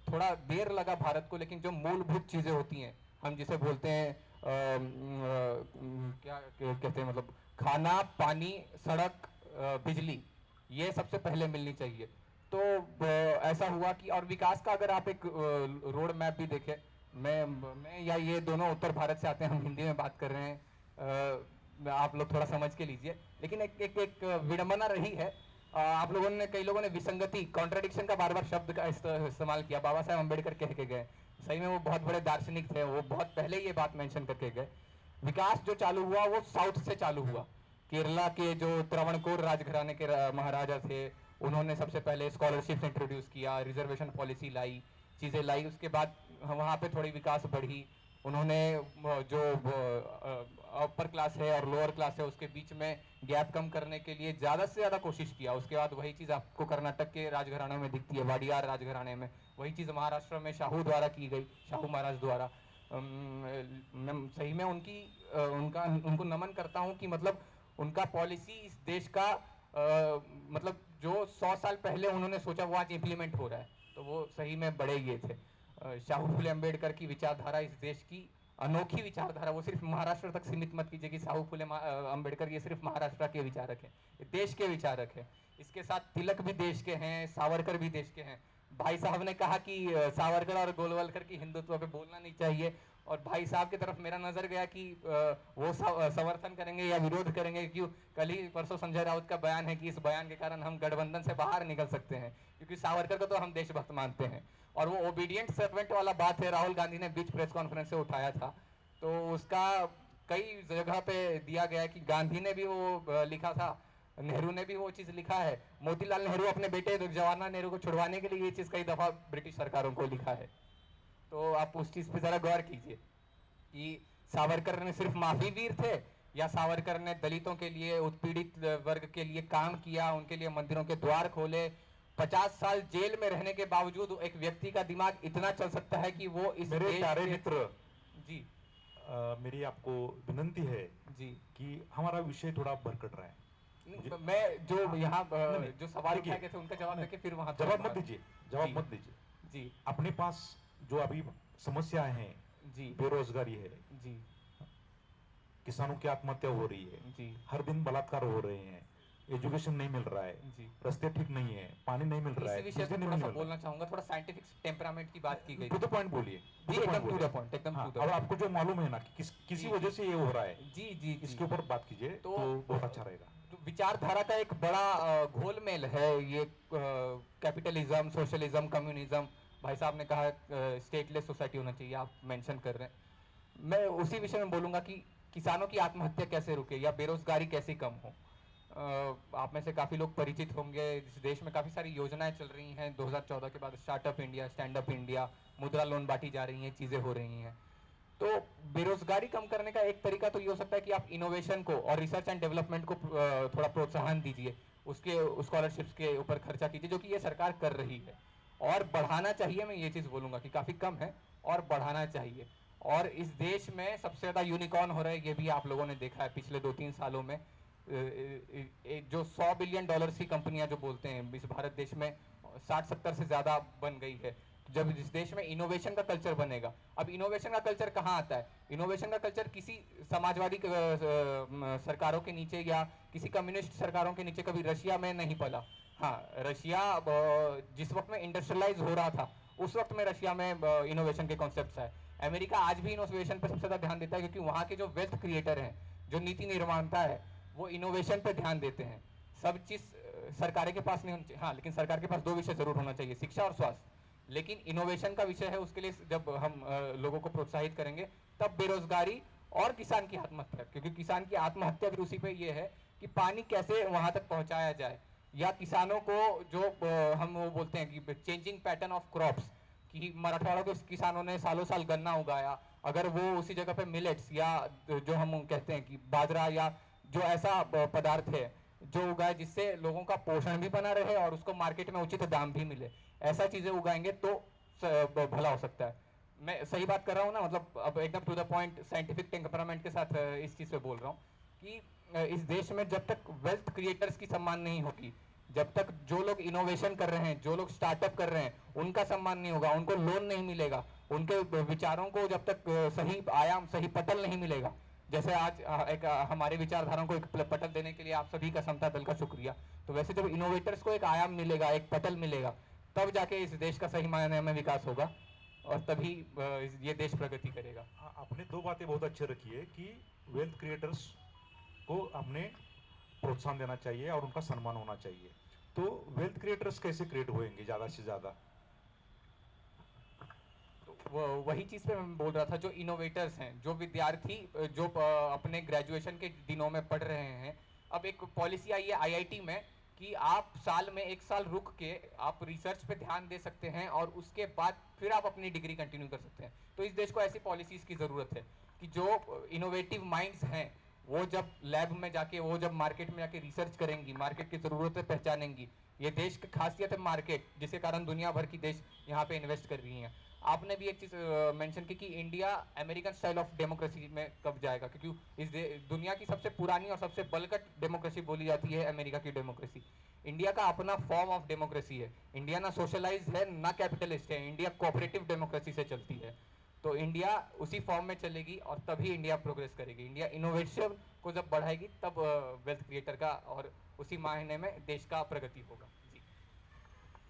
थोड़ा देर लगा भारत को, लेकिन जो मूलभूत चीजें होती हैं, हम जिसे बोलते हैं क्या कहते हैं, मतलब खाना, पानी, सड़क, बिजली, ये सबसे पहले मिलनी चाहिए। तो ऐसा हुआ कि, और विकास का अगर आप एक रोड मैप भी देखें, मैं या ये दोनों उत्तर भारत से आते हैं, हम हिंदी में बात कर रहे हैं, आप लोग थोड़ा समझ के लीजिए। लेकिन एक विडंबना रही है, आप लोगों ने, कई लोगों ने विसंगति, कॉन्ट्रडिक्शन का बार बार शब्द का इस्तेमाल किया। बाबा साहेब अम्बेडकर कह के गए, सही में वो बहुत बड़े दार्शनिक थे, वो बहुत पहले ये बात मेंशन करके गए। विकास जो चालू हुआ वो साउथ से चालू हुआ। केरला के जो त्रावणकोर राजघराने के महाराजा थे, उन्होंने सबसे पहले स्कॉलरशिप इंट्रोड्यूस किया, रिजर्वेशन पॉलिसी लाई, चीज़ें लाई। उसके बाद वहाँ पे थोड़ी विकास बढ़ी। उन्होंने जो अपर क्लास है और लोअर क्लास है उसके बीच में गैप कम करने के लिए ज़्यादा से ज़्यादा कोशिश किया। उसके बाद वही चीज़ आपको कर्नाटक के राजघराने में दिखती है, वाडियार राजघराने में। वही चीज़ महाराष्ट्र में शाहू द्वारा की गई, शाहू महाराज द्वारा। मैं सही में उनको नमन करता हूँ कि मतलब उनका पॉलिसी इस देश का मतलब जो 100 साल पहले उन्होंने सोचा वो आज इंप्लीमेंट हो रहा है, तो वो सही में बड़े ये थे। शाहू फुले अम्बेडकर की विचारधारा इस देश की अनोखी विचारधारा, वो सिर्फ महाराष्ट्र तक सीमित मत कीजिए कि साहू फुले अम्बेडकर ये सिर्फ महाराष्ट्र के विचारक हैं, ये देश के विचारक हैं। इसके साथ तिलक भी देश के हैं, सावरकर भी देश के हैं। भाई साहब ने कहा कि सावरकर और गोलवलकर की हिंदुत्व पे बोलना नहीं चाहिए, और भाई साहब की तरफ मेरा नजर गया कि वो समर्थन करेंगे या विरोध करेंगे, क्यों कल ही परसों संजय राउत का बयान है कि इस बयान के कारण हम गठबंधन से बाहर निकल सकते हैं, क्योंकि सावरकर को तो हम देशभक्त मानते हैं। और वो ओबीडियंट सर्वेंट वाला बात है, राहुल गांधी ने बीच प्रेस कॉन्फ्रेंस से उठाया था, तो उसका कई जगह पे दिया गया है कि गांधी ने भी वो लिखा था, नेहरू ने भी वो चीज लिखा है, मोतीलाल नेहरू अपने बेटे जवाहरलाल नेहरू को छुड़वाने के लिए ये चीज कई दफा ब्रिटिश सरकारों को लिखा है। तो आप उस चीज पे जरा गौर कीजिए कि सावरकर ने सिर्फ माफी वीर थे, या सावरकर ने दलितों के लिए, उत्पीड़ित वर्ग के लिए काम किया, उनके लिए मंदिरों के द्वार खोले। 50 साल जेल में रहने के बावजूद एक व्यक्ति का दिमाग इतना चल सकता है कि वो इस मेरे देश प्यारे के। मित्र, जी मेरी आपको विनंती है जी। कि हमारा विषय थोड़ा भरकट रहा है। मुझे मैं जो हाँ, यहाँ नहीं नहीं, जो सवाल देखिए, उठाए गए थे उनका जवाब नहीं, देके फिर वहां जवाब मत तुरंत दीजिए, जी जवाब मत दीजिए। जी अपने पास जो अभी समस्याएं हैं, जी बेरोजगारी है, जी किसानों की आत्महत्या हो रही है, जी हर दिन बलात्कार हो रहे हैं, एजुकेशन नहीं मिल रहा है, जी। रास्ते ठीक नहीं है, पानी नहीं मिल रहा इसी है, विषय बिजली पे नहीं थोड़ा सा मिल रहा बोलना चाहूंगा, थोड़ा साइंटिफिक टेम्परामेंट की बात की है। गई टू थी। द पॉइंट बोलिए, टू जी द पॉइंट एकदम टू बोलिए। द पॉइंट, एकदम हाँ, टू द अब पॉइंट। आपको जो मालूम है ना कि किसी जी वजह से ये हो रहा है, जी जी जी। इसके ऊपर बात कीजिए तो तो बहुत अच्छा रहेगा। तो विचारधारा का एक बड़ा घोलमेल है ये, कैपिटलिज्म, सोशलिज्म, कम्युनिज्म। भाई साहब ने कहा स्टेटलेस सोसाइटी होना चाहिए, आप मेंशन कर रहे हैं। मैं उसी विषय में बोलूंगा कि किसानों की आत्महत्या कैसे रुके या बेरोजगारी कैसे कम हो। आप में से काफ़ी लोग परिचित होंगे, इस देश में काफ़ी सारी योजनाएं चल रही हैं 2014 के बाद, startup India, stand up India, मुद्रा लोन बांटी जा रही हैं, चीज़ें हो रही हैं। तो बेरोजगारी कम करने का एक तरीका तो ये हो सकता है कि आप इनोवेशन को और रिसर्च एंड डेवलपमेंट को थोड़ा प्रोत्साहन दीजिए, उसके स्कॉलरशिप्स के ऊपर खर्चा कीजिए, जो कि ये सरकार कर रही है। और बढ़ाना चाहिए, मैं ये चीज़ बोलूंगा कि काफ़ी कम है और बढ़ाना चाहिए। और इस देश में सबसे ज़्यादा यूनिकॉर्न हो रहा है, ये भी आप लोगों ने देखा है पिछले 2-3 सालों में। जो $100 बिलियन की कंपनियां जो बोलते हैं इस भारत देश में 60-70 से ज़्यादा बन गई है। जब इस देश में इनोवेशन का कल्चर बनेगा, अब इनोवेशन का कल्चर कहाँ आता है? इनोवेशन का कल्चर किसी समाजवादी सरकारों के नीचे या किसी कम्युनिस्ट सरकारों के नीचे कभी रशिया में नहीं पला। हाँ, रशिया जिस वक्त में इंडस्ट्रियलाइज हो रहा था उस वक्त में रशिया में इनोवेशन के कॉन्सेप्ट आए। अमेरिका आज भी इनोवेशन पर सबसे ज़्यादा ध्यान देता है, क्योंकि वहाँ के जो वेल्थ क्रिएटर हैं, जो नीति निर्माता है, वो इनोवेशन पर ध्यान देते हैं। सब चीज़ सरकार के पास नहीं होनी चाहिए, हाँ, लेकिन सरकार के पास 2 विषय जरूर होना चाहिए, शिक्षा और स्वास्थ्य। लेकिन इनोवेशन का विषय है, उसके लिए जब हम लोगों को प्रोत्साहित करेंगे तब बेरोजगारी और किसान की आत्महत्या, क्योंकि किसान की आत्महत्या भी उसी पे ये है कि पानी कैसे वहां तक पहुंचाया जाए, या किसानों को जो हम वो बोलते हैं कि चेंजिंग पैटर्न ऑफ क्रॉप्स, कि मराठवाड़ा के किसानों ने सालों साल गन्ना उगाया, अगर वो उसी जगह पे मिलेट्स या जो हम कहते हैं कि बाजरा या जो ऐसा पदार्थ है जो उगाए जिससे लोगों का पोषण भी बना रहे और उसको मार्केट में उचित दाम भी मिले, ऐसा चीजें उगाएंगे तो भला हो सकता है। मैं सही बात कर रहा हूँ ना, मतलब अब एकदम to the point scientific temperament के साथ इस चीज पे बोल रहा हूँ कि इस देश में जब तक वेल्थ क्रिएटर्स की सम्मान नहीं होगी, जब तक जो लोग इनोवेशन कर रहे हैं, जो लोग स्टार्टअप कर रहे हैं, उनका सम्मान नहीं होगा, उनको लोन नहीं मिलेगा, उनके विचारों को जब तक सही आयाम, सही पटल नहीं मिलेगा। जैसे आज हमारे विचारधाराओं को एक पटल देने के लिए आप सभी का समता दल का शुक्रिया। तो वैसे जब इनोवेटर्स को एक आयाम मिलेगा, एक पटल मिलेगा, तब जाके इस देश का सही मायने में विकास होगा और तभी ये देश प्रगति करेगा। आपने दो बातें बहुत अच्छे रखी है कि वेल्थ क्रिएटर्स को हमने प्रोत्साहन देना चाहिए और उनका सम्मान होना चाहिए। तो वेल्थ क्रिएटर्स कैसे क्रिएट होंगे ज़्यादा से ज़्यादा? वही चीज पे मैं बोल रहा था, जो इनोवेटर्स हैं, जो विद्यार्थी जो अपने ग्रेजुएशन के दिनों में पढ़ रहे हैं, अब एक पॉलिसी आई है आईआईटी में कि आप साल में 1 साल रुक के आप रिसर्च पे ध्यान दे सकते हैं और उसके बाद फिर आप अपनी डिग्री कंटिन्यू कर सकते हैं। तो इस देश को ऐसी पॉलिसीज की जरूरत है कि जो इनोवेटिव माइंड्स हैं वो जब लैब में जाके, वो जब मार्केट में जाके रिसर्च करेंगी, मार्केट की जरूरतें पहचानेंगी। ये देश की खासियत है मार्केट, जिसके कारण दुनिया भर की देश यहाँ पे इन्वेस्ट कर रही हैं। आपने भी एक चीज मेंशन की कि India American style of democracy में कब जाएगा, क्योंकि इस दुनिया की सबसे पुरानी और सबसे बलकट डेमोक्रेसी बोली जाती है अमेरिका की डेमोक्रेसी। इंडिया का अपना फॉर्म ऑफ डेमोक्रेसी है। इंडिया ना सोशलाइज है ना कैपिटलिस्ट है, इंडिया कोऑपरेटिव डेमोक्रेसी से चलती है। तो इंडिया उसी फॉर्म में चलेगी और तभी इंडिया प्रोग्रेस करेगी। इंडिया इनोवेशन को जब बढ़ाएगी तब वेल्थ क्रिएटर का और उसी मायने में देश का प्रगती होगा। जी।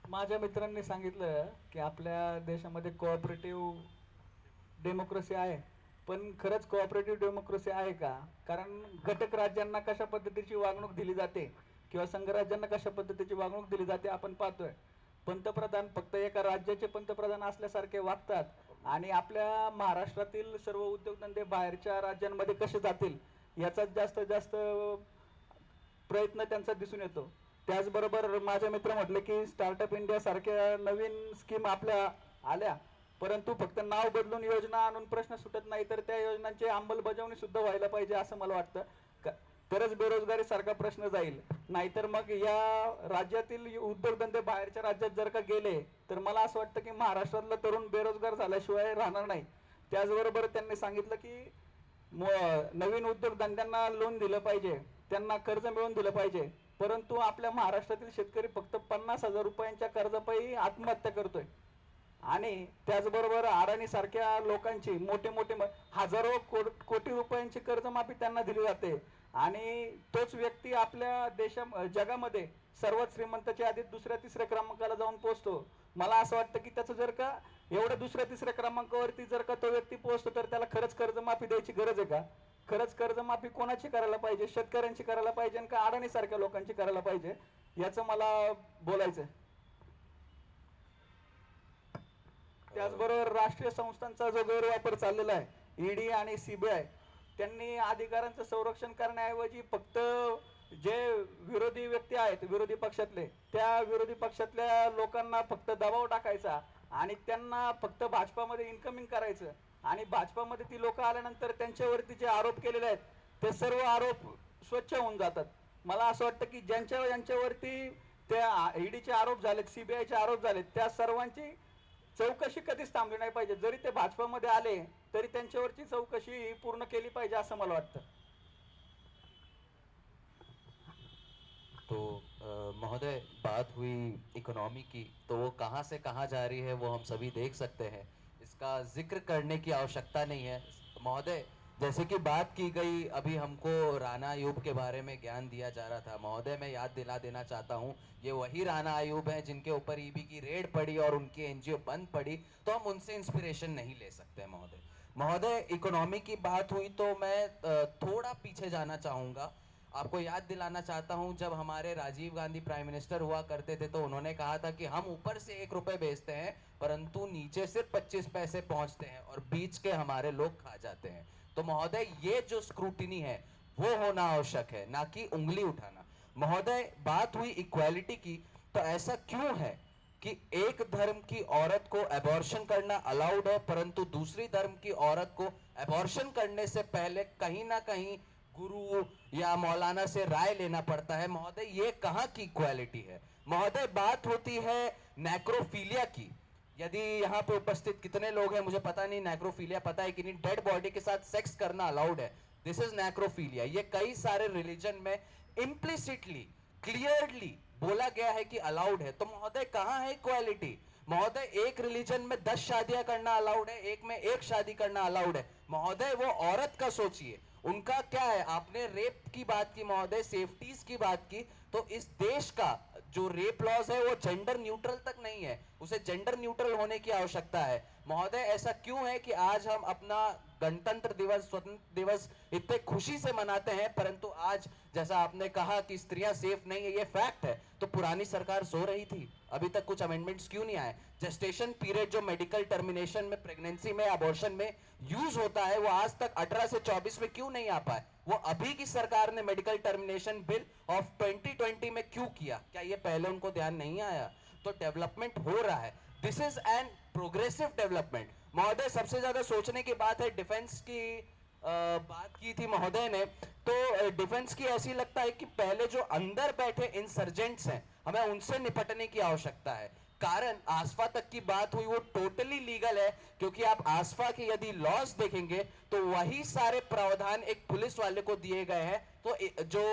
माझ्या मित्रांनी सांगितलं की आपल्या देशामध्ये कोऑपरेटिव्ह डेमोक्रेसी आहे, पण खरंच कोऑपरेटिव्ह डेमोक्रेसी आहे का? कारण घटक राज्यांना कशा पद्धतीची वागणूक दिली जाते किंवा संघराज्यांना कशा पद्धतीची वागणूक दिली जाते आपण पाहतोय। पंतप्रधान फक्त एका राज्याचे पंतप्रधान असल्यासारखे वागतात आणि आपल्या महाराष्ट्रातील सर्व उद्योगधंदे बाहेरच्या राज्यांमध्ये कसे जातील याचा जास्त जास्त प्रयत्न त्यांचा दिसून येतो। त्याचबरोबर माझे मित्र म्हटले की स्टार्टअप इंडिया सारख्या नवीन स्कीम आपल्या आल्या, परंतु फक्त नाव बदलून योजना आणून प्रश्न सुटत नाही, तर त्या योजनांची अंमलबजावणी सुद्धा व्हायला पाहिजे असं मला वाटतं। तरच बेरोजगारी सारखा प्रश्न जाईल, नाहीतर मग या राज्यातील उद्योगधंदे बाहेरच्या राज्यात जर का गेले तर मला असं वाटतं की महाराष्ट्रातला तरुण बेरोजगार झाल्याशिवाय राहणार नाही। त्याचबरोबर त्यांनी सांगितलं की नवीन उद्योगधंद्यांना लोन दिलं पाहिजे, त्यांना कर्ज मिळवून दिलं पाहिजे, परंतु आपल्या महाराष्ट्रातील शेतकरी फक्त 50,000 रुपयांच्या कर्जापायी आत्महत्या करतोय। आणि त्याचबरोबर अडाणी सारख्या लोकांची मोठे मोठे हजारो कोटी रुपयांची कर्जमाफी त्यांना दिली जाते आणि तोच व्यक्ती आपल्या जगामध्ये सर्वात श्रीमंताच्या यादीत दुसऱ्या तिसऱ्या क्रमांकाला जाऊन पोहोचतो। मला असं वाटतं की त्याचं जर का एवढ्या दुसऱ्या तिसऱ्या क्रमांकावरती जर का तो व्यक्ती पोहोचतो तर त्याला खरंच कर्जमाफी द्यायची गरज आहे का? खरंच कर्जमाफी कोणाची करायला पाहिजे? शेतकऱ्यांची करायला पाहिजे का अडाणी सारख्या लोकांची करायला पाहिजे? याचं मला बोलायचं आहे। त्याचबरोबर राष्ट्रीय संस्थांचा जो गैरवापर चाललेला आहे, ईडी आणि सीबीआय, त्यांनी अधिकारांचं संरक्षण करण्याऐवजी फक्त जे विरोधी व्यक्ती आहेत विरोधी पक्षातले, त्या विरोधी पक्षातल्या लोकांना फक्त दबाव टाकायचा आणि त्यांना फक्त भाजपामध्ये इन्कमिंग करायचं आणि भाजपामध्ये ती लोक आल्यानंतर त्यांच्यावरती जे आरोप केलेले आहेत ते सर्व आरोप स्वच्छ होऊन जातात। मला असं वाटतं की ज्यांच्यावरती त्या ईडीचे आरोप झालेत, सीबीआयचे आरोप झालेत, त्या सर्वांची चौकशी कधीच थांबली नाही पाहिजे। जरी ते भाजपामध्ये आले तरी त्यांच्यावरची चौकशी पूर्ण केली पाहिजे असं मला वाटतं। तो महोदय, बात हुई इकोनॉमी की, तो वो कहाँ से कहाँ जा रही है वो हम सभी देख सकते हैं, इसका जिक्र करने की आवश्यकता नहीं है। महोदय, जैसे कि बात की गई, अभी हमको राणा अयूब के बारे में ज्ञान दिया जा रहा था। महोदय, मैं याद दिला देना चाहता हूँ, ये वही राणा अयूब हैं जिनके ऊपर ईडी की रेड पड़ी और उनकी एनजीओ बंद पड़ी, तो हम उनसे इंस्पिरेशन नहीं ले सकते। महोदय, इकोनॉमी की बात हुई तो मैं थोड़ा पीछे जाना चाहूँगा। आपको याद दिलाना चाहता हूं, जब हमारे राजीव गांधी प्राइम मिनिस्टर हुआ करते थे तो उन्होंने कहा था कि हम ऊपर से 1 रुपए बेचते हैं परंतु नीचे सिर्फ 25 पैसे पहुंचते हैं और बीच के हमारे लोग खा जाते हैं। तो महोदय, ये जो स्क्रूटिनी है वो होना आवश्यक है, ना कि उंगली उठाना। महोदय, बात हुई इक्वालिटी की, तो ऐसा क्यों है कि एक धर्म की औरत को एबॉर्शन करना अलाउड है परंतु दूसरी धर्म की औरत को एबॉर्शन करने से पहले कहीं ना कहीं गुरु या मौलाना से राय लेना पड़ता है? महोदय, ये कहाँ की इक्वालिटी है? महोदय, बात होती है नेक्रोफीलिया की। यदि यहाँ पे उपस्थित कितने लोग हैं मुझे पता नहीं, नेक्रोफीलिया पता है कि नहीं? डेड बॉडी के साथ सेक्स करना अलाउड है, दिस इज नेक्रोफीलिया। ये कई सारे रिलीजन में इम्प्लिसिटली, क्लियरली बोला गया है कि अलाउड है, तो महोदय कहाँ है इक्वालिटी? महोदय एक रिलीजन में 10 शादियां करना अलाउड है, एक में एक शादी करना अलाउड है। महोदय वो औरत का सोचिए, उनका क्या है? आपने रेप की बात की महोदय, सेफ्टीज की बात की, तो इस देश का जो रेप लॉज है वो जेंडर न्यूट्रल तक नहीं है, उसे जेंडर न्यूट्रल होने की आवश्यकता है। महोदय ऐसा क्यों है कि आज हम अपना गणतंत्र दिवस, स्वतंत्र दिवस इतने खुशी से मनाते हैं, परंतु आज जैसा आपने कहा कि स्त्रियां सेफ नहीं है, ये फैक्ट है, तो पुरानी सरकार सो रही थी, अभी तक कुछ अमेंडमेंट्स क्यों नहीं आए? जेस्टेशन पीरियड जो मेडिकल टर्मिनेशन में, प्रेगनेंसी में, अबॉर्शन में यूज होता है, वो आज तक 18 से 24 में क्यों नहीं आ पाए? वो अभी की सरकार ने मेडिकल टर्मिनेशन बिल ऑफ 2020 में क्यों किया? क्या ये पहले उनको ध्यान नहीं आया? तो डेवलपमेंट हो रहा है, दिस इज एन प्रोग्रेसिव डेवलपमेंट। महोदय सबसे ज्यादा सोचने की बात है, डिफेंस की बात की थी महोदय ने, तो डिफेंस की ऐसी लगता है कि पहले जो अंदर बैठे इंसर्जेंट्स हैं, हमें उनसे निपटने की आवश्यकता है। कारण आसफा तक की बात हुई, वो टोटली लीगल है, क्योंकि आप आसफा के यदि लॉज देखेंगे तो वही सारे प्रावधान एक पुलिस वाले को दिए गए हैं, तो जो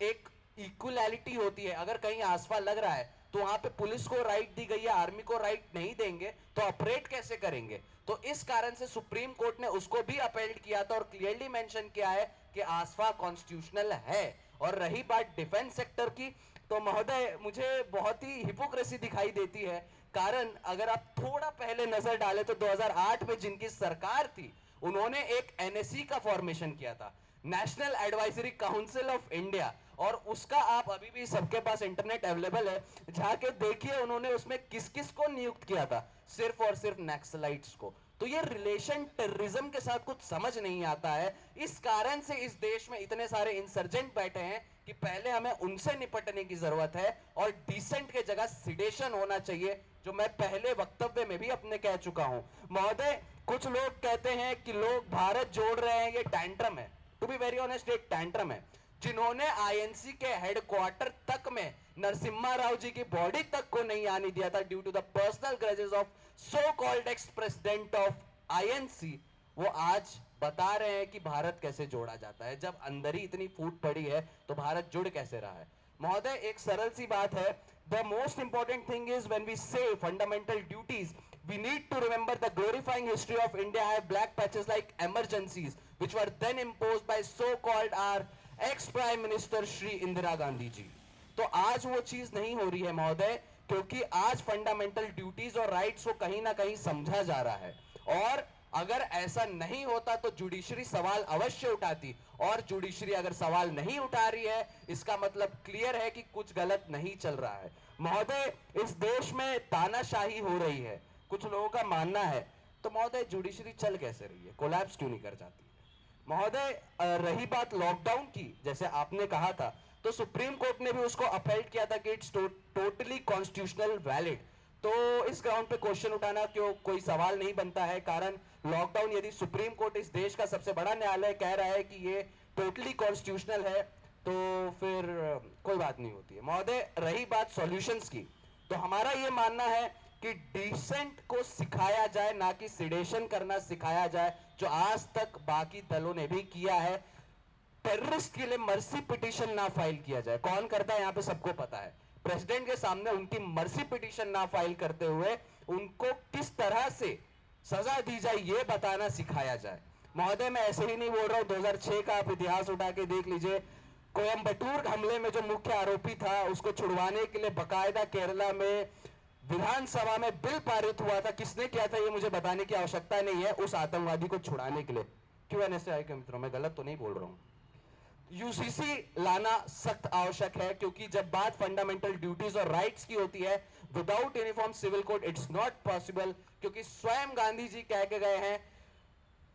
एक इक्वलिटी होती है, अगर कहीं आसफा लग रहा है तो वहां पे पुलिस को राइट दी गई है, आर्मी को राइट नहीं देंगे तो ऑपरेट कैसे करेंगे? तो इस कारण से सुप्रीम कोर्ट ने उसको भी अपील किया था और क्लियरली मेंशन किया है कि आसफा कॉन्स्टिट्यूशनल है। और रही बात डिफेंस सेक्टर की, तो महोदय मुझे बहुत ही हिपोक्रेसी दिखाई देती है। कारण अगर आप थोड़ा पहले नजर डालें तो 2008 में जिनकी सरकार थी, उन्होंने एक एनएससी का फॉर्मेशन किया था, national advisory council of India, और उसका आप अभी भी सबके पास इंटरनेट अवेलेबल है, जाके देखिए उन्होंने उसमें किस किस को नियुक्त किया था, सिर्फ और सिर्फ नक्सलाइट्स को। तो ये रिलेशन टेररिज्म के साथ कुछ समझ नहीं आता है। इस कारण से इस देश में इतने सारे इंसर्जेंट बैठे हैं कि पहले हमें उनसे निपटने की जरूरत है, और डिसेंट के जगह सिडेशन होना चाहिए, जो मैं पहले वक्तव्य में भी अपने कह चुका हूं। महोदय कुछ लोग कहते हैं कि लोग भारत जोड़ रहे हैं, ये टैंट्रम है। टू बी वेरी ऑनेस्ट, एक टैंट्रम है। जिन्होंने आईएनसी के हेडक्वार्टर तक में नरसिम्हा राव जी की बॉडी तक को नहीं आने दिया था due to the personal grudges of so called ex president of INC, वो आज बता रहे हैं कि भारत कैसे जोड़ा जाता है। जब अंदर ही इतनी फूट पड़ी है तो भारत जुड़ कैसे रहा है? महोदय एक सरल सी बात है, the most important thing is when we say fundamental duties, we need to remember the glorifying history of India have black patches like emergencies which were then imposed by so called our ex prime minister Shri Indira Gandhi ji. तो आज वो चीज नहीं हो रही है महोदय, क्योंकि आज फंडामेंटल ड्यूटीज और राइट्स को कहीं ना कहीं समझा जा रहा है। और अगर ऐसा नहीं होता तो जुडिशरी सवाल अवश्य उठाती, और जुडिशरी अगर सवाल नहीं उठा रही है, इसका मतलब क्लियर है कि कुछ गलत नहीं चल रहा है। महोदय इस देश में तानाशाही हो रही है, कुछ लोगों का मानना है, तो महोदय जुडिशरी चल कैसे रही है, कोलैप्स क्यों नहीं कर जाती? महोदय रही बात लॉकडाउन की, जैसे आपने कहा था, तो सुप्रीम कोर्ट ने भी उसको अपहेल्ड किया था कि इट्स टोटली कॉन्स्टिट्यूशनल वैलिड। तो इस ग्राउंड पे क्वेश्चन उठाना क्यों कोई सवाल नहीं बनता है। कारण लॉकडाउन, यदि सुप्रीम कोर्ट इस देश का सबसे बड़ा न्यायालय कह रहा है कि ये टोटली कॉन्स्टिट्यूशनल है, तो फिर कोई बात नहीं होती है। महोदय रही बात सॉल्यूशंस की, तो हमारा ये मानना है कि डिसेंट को सिखाया जाए, ना कि सिडेशन करना सिखाया जाए, जो आज तक बाकी दलों ने भी किया है। टेररिस्ट के लिए मर्सी पिटीशन ना फाइल किया जाए, कौन करता है यहाँ पे सबको पता है। प्रेसिडेंट के सामने उनकी मर्सी पिटीशन ना फाइल करते हुए उनको किस तरह से सजा दी जाए ये बताना सिखाया जाए। महोदय मैं ऐसे ही नहीं बोल रहा हूँ, 2006 का आप इतिहास उठा के देख लीजिए, कोयम्बटूर हमले में जो मुख्य आरोपी था उसको छुड़वाने के लिए बकायदा केरला में विधानसभा में बिल पारित हुआ था। किसने किया था ये मुझे बताने की आवश्यकता नहीं है, उस आतंकवादी को छुड़ाने के लिए। क्यों एनएसए के मित्रों, मैं गलत तो नहीं बोल रहा हूं। यूसीसी लाना सख्त आवश्यक है, क्योंकि जब बात फंडामेंटल ड्यूटीज और राइट्स की होती है, without uniform civil code it's not possible. क्योंकि स्वयं गांधी जी कह के गए हैं,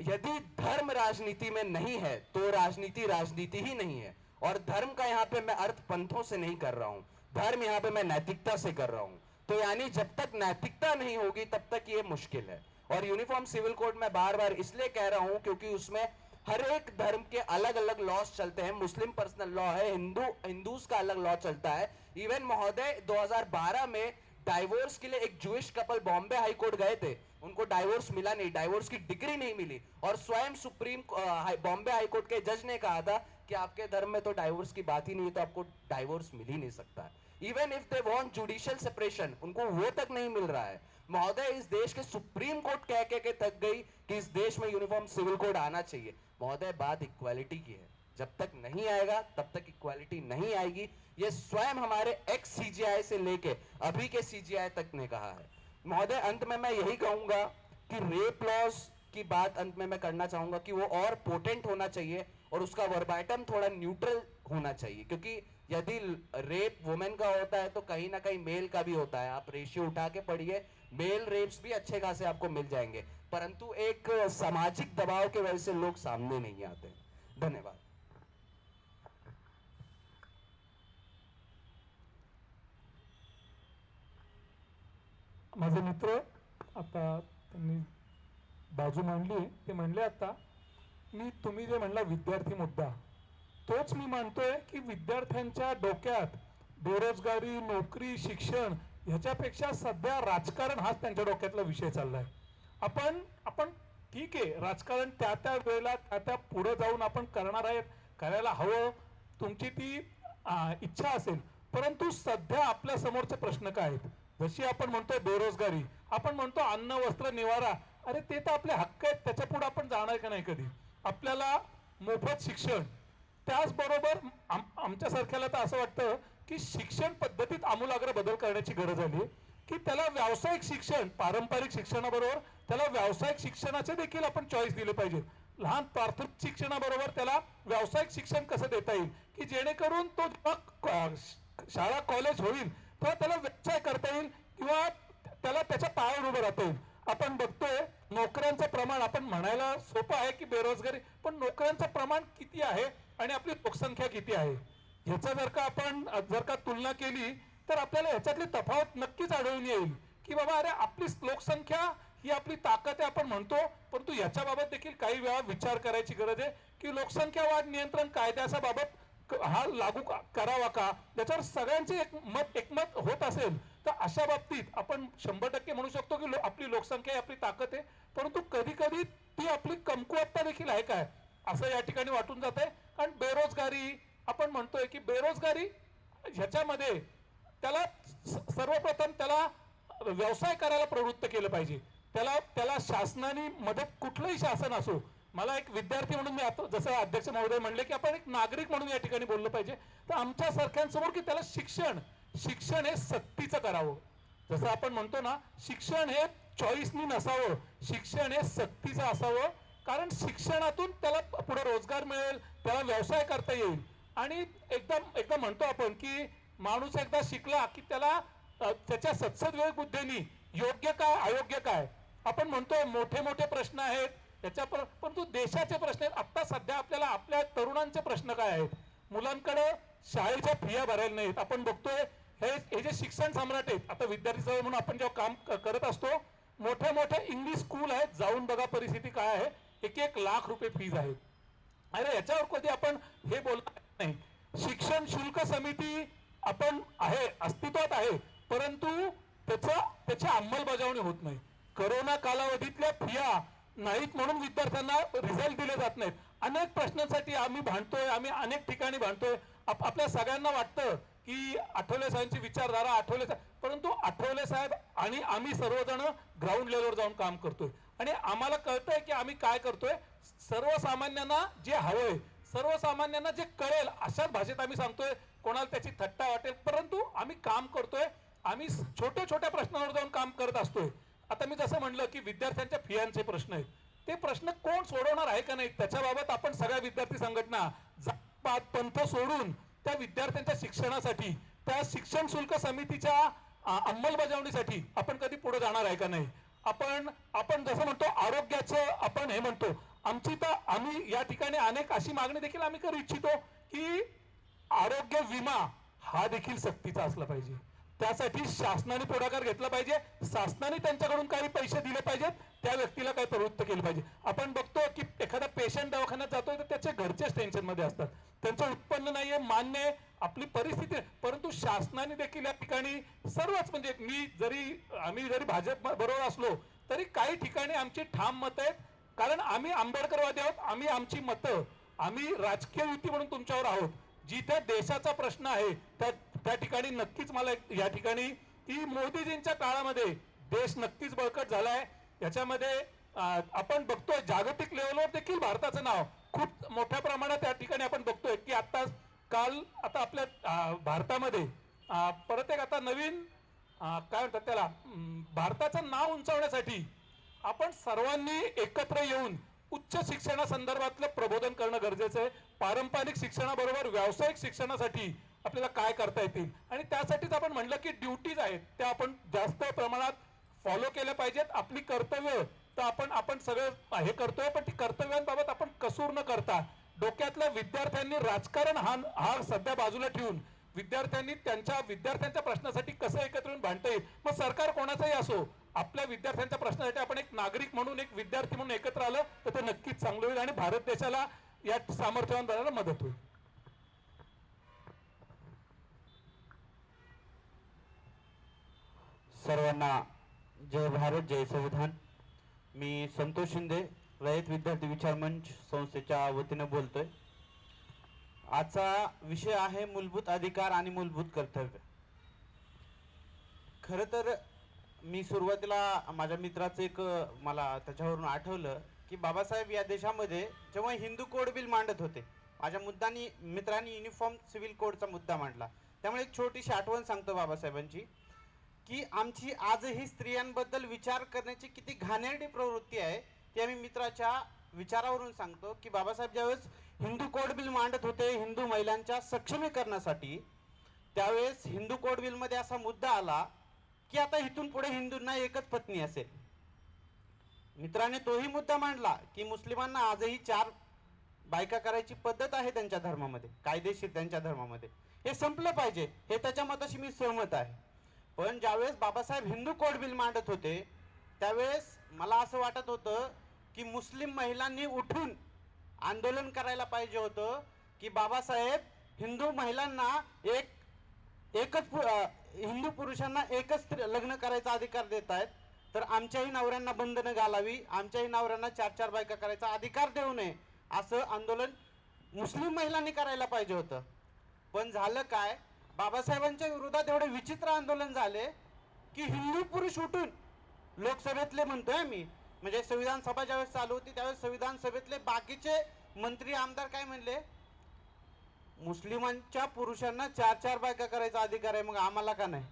यदि धर्म राजनीति में नहीं है तो राजनीति राजनीति ही नहीं है। और धर्म का यहाँ पे मैं अर्थ पंथों से नहीं कर रहा हूं, धर्म यहाँ पे मैं नैतिकता से कर रहा हूं। तो यानी जब तक नैतिकता नहीं होगी तब तक ये मुश्किल है। और यूनिफॉर्म सिविल कोड में बार बार इसलिए कह रहा हूं क्योंकि उसमें हर एक धर्म के अलग अलग लॉस चलते हैं। मुस्लिम पर्सनल लॉ है, हिंदूज का अलग लॉ चलता है। इवन महोदय 2012 में डाइवोर्स के लिए एक जूइश कपल बॉम्बे हाई कोर्ट गए थे, उनको डाइवोर्स मिला नहीं, डाइवोर्स की डिग्री नहीं मिली, और स्वयं सुप्रीम बॉम्बे हाई कोर्ट के जज ने कहा था कि आपके धर्म में तो डाइवोर्स की बात ही नहीं है, तो आपको डाइवोर्स मिल ही नहीं सकता है। Even if they want judicial separation, उनको वो तक नहीं मिल रहा है। महोदय, इस देश के सुप्रीम कोर्ट कह के थक गई कि इस देश में यूनिफॉर्म सिविल कोड आना चाहिए। महोदय, बात इक्वालिटी की है, जब तक नहीं आएगा तब तक इक्वालिटी नहीं आएगी। ये स्वयं हमारे एक्स सीजीआई से लेके अभी के सीजीआई तक ने कहा है। महोदय, अंत में मैं यही कहूंगा कि रेप लॉज की बात अंत में मैं करना चाहूंगा कि वो और पोटेंट होना चाहिए और उसका वर्बाइटम थोड़ा न्यूट्रल होना चाहिए, क्योंकि यदि रेप वुमेन का होता है तो कहीं ना कहीं मेल का भी होता है। आप रेशियो उठा के पढ़िए, मेल रेप्स भी अच्छे खासे आपको मिल जाएंगे, परंतु एक सामाजिक दबाव की वजह से लोग सामने नहीं आते। धन्यवाद। माझे मित्र आता त्यांनी बाजू मांडली, ते म्हणले आता तुम्ही जे म्हणला विद्यार्थी मुद्दा, तोच मी मानतोय की विद्यार्थ्यांच्या डोक्यात बेरोजगारी, नोकरी, शिक्षण ह्याच्यापेक्षा सध्या राजकारण हाच त्यांच्या डोक्यातला विषय चाललाय। आपण आपण ठीक आहे, राजकारण त्या वेळेला त्या पुढे जाऊन आपण करणार आहेत, करायला हवं, तुमची ती इच्छा असेल, परंतु सध्या आपल्या समोरचे प्रश्न काय आहेत? जशी आपण म्हणतोय बेरोजगारी, आपण म्हणतो अन्न, वस्त्र, निवारा, अरे ते तर आपले हक्क आहेत, त्याच्या पुढे आपण जाणार का नाही कधी? आपल्याला मोफत शिक्षण, त्याचबरोबर आमच्या सारख्याला तर असं वाटतं की शिक्षण पद्धतीत आमूलाग्र बदल करण्याची गरज आली, की त्याला व्यावसायिक शिक्षण, पारंपरिक शिक्षणाबरोबर त्याला व्यावसायिक शिक्षणाचे देखील आपण चॉईस दिले पाहिजे। लहान प्राथमिक शिक्षणाबरोबर त्याला व्यावसायिक शिक्षण कसं देता येईल की जेणेकरून तो जेव्हा शाळा कॉलेज होईल तेव्हा त्याला व्यवसाय करता येईल किंवा त्याला त्याच्या पायावर उभं राहता येईल। आपण बघतोय नोकऱ्यांचं प्रमाण, आपण म्हणायला सोपं आहे की बेरोजगारी, पण नोकऱ्यांचं प्रमाण किती आहे आणि आपली लोकसंख्या किती आहे ह्याचा जर का तुलना केली तर आपल्याला ह्याच्यातली तफावत नक्कीच आढळून येईल की बाबा अरे आपली लोकसंख्या ही आपली ताकद आहे आपण म्हणतो, परंतु याच्याबाबत देखील काही वेळा विचार करायची गरज आहे की लोकसंख्या वाढ नियंत्रण कायद्याच्या बाबत हा लागू करावा का, त्याच्यावर सगळ्यांचे एकमत होत असेल तर अशा बाबतीत आपण 100% म्हणू शकतो की आपली लोकसंख्या ही आपली ताकद आहे, परंतु कधी कधी ती आपली कमकुवतता देखील आहे काय असं या ठिकाणी वाटून जात आहे। कारण बेरोजगारी, आपण म्हणतोय की बेरोजगारी ह्याच्यामध्ये त्याला सर्वप्रथम त्याला व्यवसाय करायला प्रवृत्त केलं पाहिजे, त्याला शासनाने मदत, कुठलंही शासन असो। मला एक विद्यार्थी म्हणून मी आता जसं अध्यक्ष महोदय म्हणले की आपण एक नागरिक म्हणून या ठिकाणी बोललं पाहिजे, तर आमच्या सारख्यांसमोर की त्याला शिक्षण हे सक्तीचं करावं। जसं आपण म्हणतो ना, शिक्षण हे चॉईसनी नसावं, शिक्षण हे सक्तीचं असावं, कारण शिक्षणातून त्याला पुढे रोजगार मिळेल, त्याला व्यवसाय करता येईल। आणि एकदा म्हणतो आपण की माणूस एकदा शिकला की त्याला त्याच्या सत्सद बुद्धीने योग्य काय अयोग्य काय, आपण म्हणतो मोठे मोठे प्रश्न आहेत त्याच्या, परंतु देशाचे प्रश्न आहेत। आता सध्या आपल्याला आपल्या तरुणांचे प्रश्न काय आहेत? मुलांकडे शाळेच्या फिया भरायला नाहीत। आपण बघतोय हे जे शिक्षण सम्राट आहेत, आता विद्यार्थी सेवा म्हणून आपण जेव्हा काम करत असतो, मोठे मोठे इंग्लिश स्कूल आहेत, जाऊन बघा परिस्थिती काय आहे, 1-1 लाख रुपये फीज आहेत। अरे याच्यावर कधी आपण हे बोलत नाही। शिक्षण शुल्क समिती आपण आहे, अस्तित्वात आहे, परंतु त्याची अंमलबजावणी होत नाही। कोरोना कालावधीतल्या फिया नाहीत म्हणून विद्यार्थ्यांना रिझल्ट दिले जात नाहीत। अनेक प्रश्नांसाठी आम्ही भांडतोय, आम्ही अनेक ठिकाणी भांडतोय। आपल्या सगळ्यांना वाटतं की आठवले साहेबांची विचारधारा, परंतु आठवले साहेब आणि आम्ही सर्वजण ग्राउंड लेवलवर जाऊन काम करतोय आणि आम्हाला कळतंय की आम्ही काय करतोय। सर्वसामान्यांना जे हवंय, सर्वसामान्यांना जे कळेल अशाच भाषेत आम्ही सांगतोय, कोणाला त्याची थट्टा वाटेल, परंतु आम्ही काम करतोय, आम्ही छोट्या छोट्या प्रश्नांवर जाऊन काम करत असतोय। आता मी जसं म्हणलं की विद्यार्थ्यांच्या फियांचे प्रश्न आहेत, ते प्रश्न कोण सोडवणार आहे का नाही त्याच्याबाबत आपण सगळ्या विद्यार्थी संघटना जात पंथ सोडून त्या विद्यार्थ्यांच्या शिक्षणासाठी, त्या शिक्षण शुल्क समितीच्या अंमलबजावणीसाठी आपण कधी पुढे जाणार आहे का नाही? आपण जसं म्हणतो आरोग्याचं आपण हे म्हणतो, आम्ही या ठिकाणी अनेक अशी मागणी देखील आम्ही करू इच्छितो की आरोग्य विमा हा देखील सक्तीचा असला पाहिजे। त्यासाठी शासनाने पुढाकार घेतला पाहिजे, शासनाने त्यांच्याकडून काही पैसे दिले पाहिजेत, त्या व्यक्तीला काही प्रवृत्त केलं पाहिजे। आपण बघतो की एखादा पेशंट दवाखान्यात जातोय तर त्याचे घरचेच टेन्शन मध्ये असतात, त्यांचं उत्पन्न नाहीये, मान्य आपली परिस्थिती, परंतु शासनाने देखील या ठिकाणी सर्वच म्हणजे आम्ही जरी भाजप बरोबर असलो तरी काही ठिकाणी आमची ठाम मत आहेत, कारण आम्ही आंबेडकरवादी आहोत। आम्ही आमची मतं, आम्ही राजकीय युती म्हणून तुमच्यावर आहोत। जिथे देशाचा प्रश्न आहे त्या त्या ठिकाणी नक्कीच मला या ठिकाणी की मोदीजींच्या काळामध्ये देश नक्कीच बळकट झालाय. याच्यामध्ये आपण बघतोय जागतिक लेवलवर देखील भारताचं नाव खूप मोठ्या प्रमाणात या ठिकाणी आपण बघतोय की काल आता आपल्या भारतामध्ये परत एक आता नवीन काय म्हणतात त्याला भारताचं नाव उंचावण्यासाठी आपण सर्वांनी एकत्र येऊन उच्च शिक्षणासंदर्भातलं प्रबोधन करणं गरजेचं आहे. पारंपरिक शिक्षणाबरोबर व्यावसायिक शिक्षणासाठी आपल्याला काय करता येतील आणि त्यासाठीच आपण म्हणलं की ड्युटीज आहेत त्या आपण जास्त प्रमाणात फॉलो केल्या पाहिजेत. आपली कर्तव्य तर आपण सगळं हे करतोय, पण ती कर्तव्यांबाबत आपण कसूर न करता डोक्यातल्या विद्यार्थ्यांनी राजकारण हा सध्या बाजूला ठेवून विद्यार्थ्यांनी विद्यार्थ्यांच्या प्रश्नासाठी कसं एकत्र येऊन भांडता येईल. मग सरकार कोणाचंही असो, आपल्या विद्यार्थ्यांच्या प्रश्नासाठी आपण एक नागरिक म्हणून एक विद्यार्थी म्हणून एकत्र आलं तर ते नक्कीच चांगलं होईल आणि भारत देशाला यात सामर्थ्यवान बनायला मदत होईल. सर्वांना जय भारत जय संविधान. मी संतोष शिंदे, रयत विद्यार्थी विचार मंच संस्थेच्या वतीने बोलतोय. आजचा विषय आहे मूलभूत अधिकार आणि मूलभूत कर्तव्य. खरं तर मी सुरुवातीला माझ्या मित्राचं एक मला त्याच्यावरून आठवलं की बाबासाहेब या देशामध्ये जेव्हा हिंदू कोड बिल मांडत होते, माझ्या मित्रांनी युनिफॉर्म सिव्हिल कोडचा मुद्दा मांडला. त्यामुळे एक छोटीशी आठवण सांगतो बाबासाहेबांची की आमची आजही स्त्रियांबद्दल विचार करण्याची किती घाणेरडी प्रवृत्ती आहे ती आम्ही मित्राच्या विचारावरून सांगतो. की बाबासाहेब ज्यावेळेस हिंदू कोड बिल मांडत होते हिंदू महिलांच्या सक्षमीकरणासाठी, त्यावेळेस हिंदू कोड बिल मध्ये असा मुद्दा आला की आता इथून पुढे हिंदूंना एकच पत्नी असेल. मित्राने तोही मुद्दा मांडला की मुस्लिमांना आजही 4 बायका करायची पद्धत आहे त्यांच्या धर्मामध्ये, कायदेशीर त्यांच्या धर्मामध्ये, हे संपलं पाहिजे, हे त्याच्या मताशी मी सहमत आहे. पण ज्यावेळेस बाबासाहेब हिंदू कोड बिल मांडत होते त्यावेळेस मला असं वाटत होतं की मुस्लिम महिलांनी उठून आंदोलन करायला पाहिजे होतं की बाबासाहेब हिंदू महिलांना हिंदू पुरुषांना एकच लग्न करायचा अधिकार देत आहेत, तर आमच्याही नवऱ्यांना बंधनं घालावी, आमच्याही नवऱ्यांना 4-4 बायका करायचा अधिकार देऊ नये, असं आंदोलन मुस्लिम महिलांनी करायला पाहिजे होतं. पण झालं काय, बाबासाहेबांच्या विरोधात एवढे विचित्र आंदोलन झाले की हिंदू पुरुष उठून लोकसभेतले म्हणतोय मी, म्हणजे संविधान सभा ज्यावेळेस चालू होती त्यावेळेस संविधान सभेतले बाकीचे मंत्री आमदार काय म्हणले, मुस्लिमांच्या पुरुषांना 4-4 बायका करायचा अधिकार आहे, मग आम्हाला का नाही.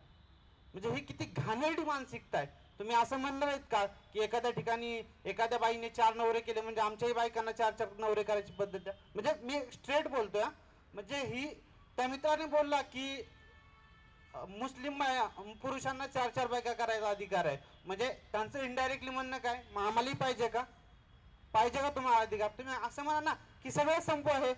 म्हणजे ही किती घाणेरडी मानसिकता आहे. तुम्ही असं म्हणलं नाहीत का की एखाद्या ठिकाणी एखाद्या बाईने 4 नवरे केले म्हणजे आमच्याही बायकांना 4-4 नवरे करायची पद्धत आहे. म्हणजे मी स्ट्रेट बोलतोय, म्हणजे ही त्या मित्राने बोलला की मुस्लिम पुरुषांना 4-4 बायका करायचा अधिकार आहे, म्हणजे त्यांचं इनडायरेक्टली म्हणणं काय, मग आम्हालाही पाहिजे का तुम्हाला अधिकार. तुम्ही असं म्हणा ना की सगळं संपू आहे,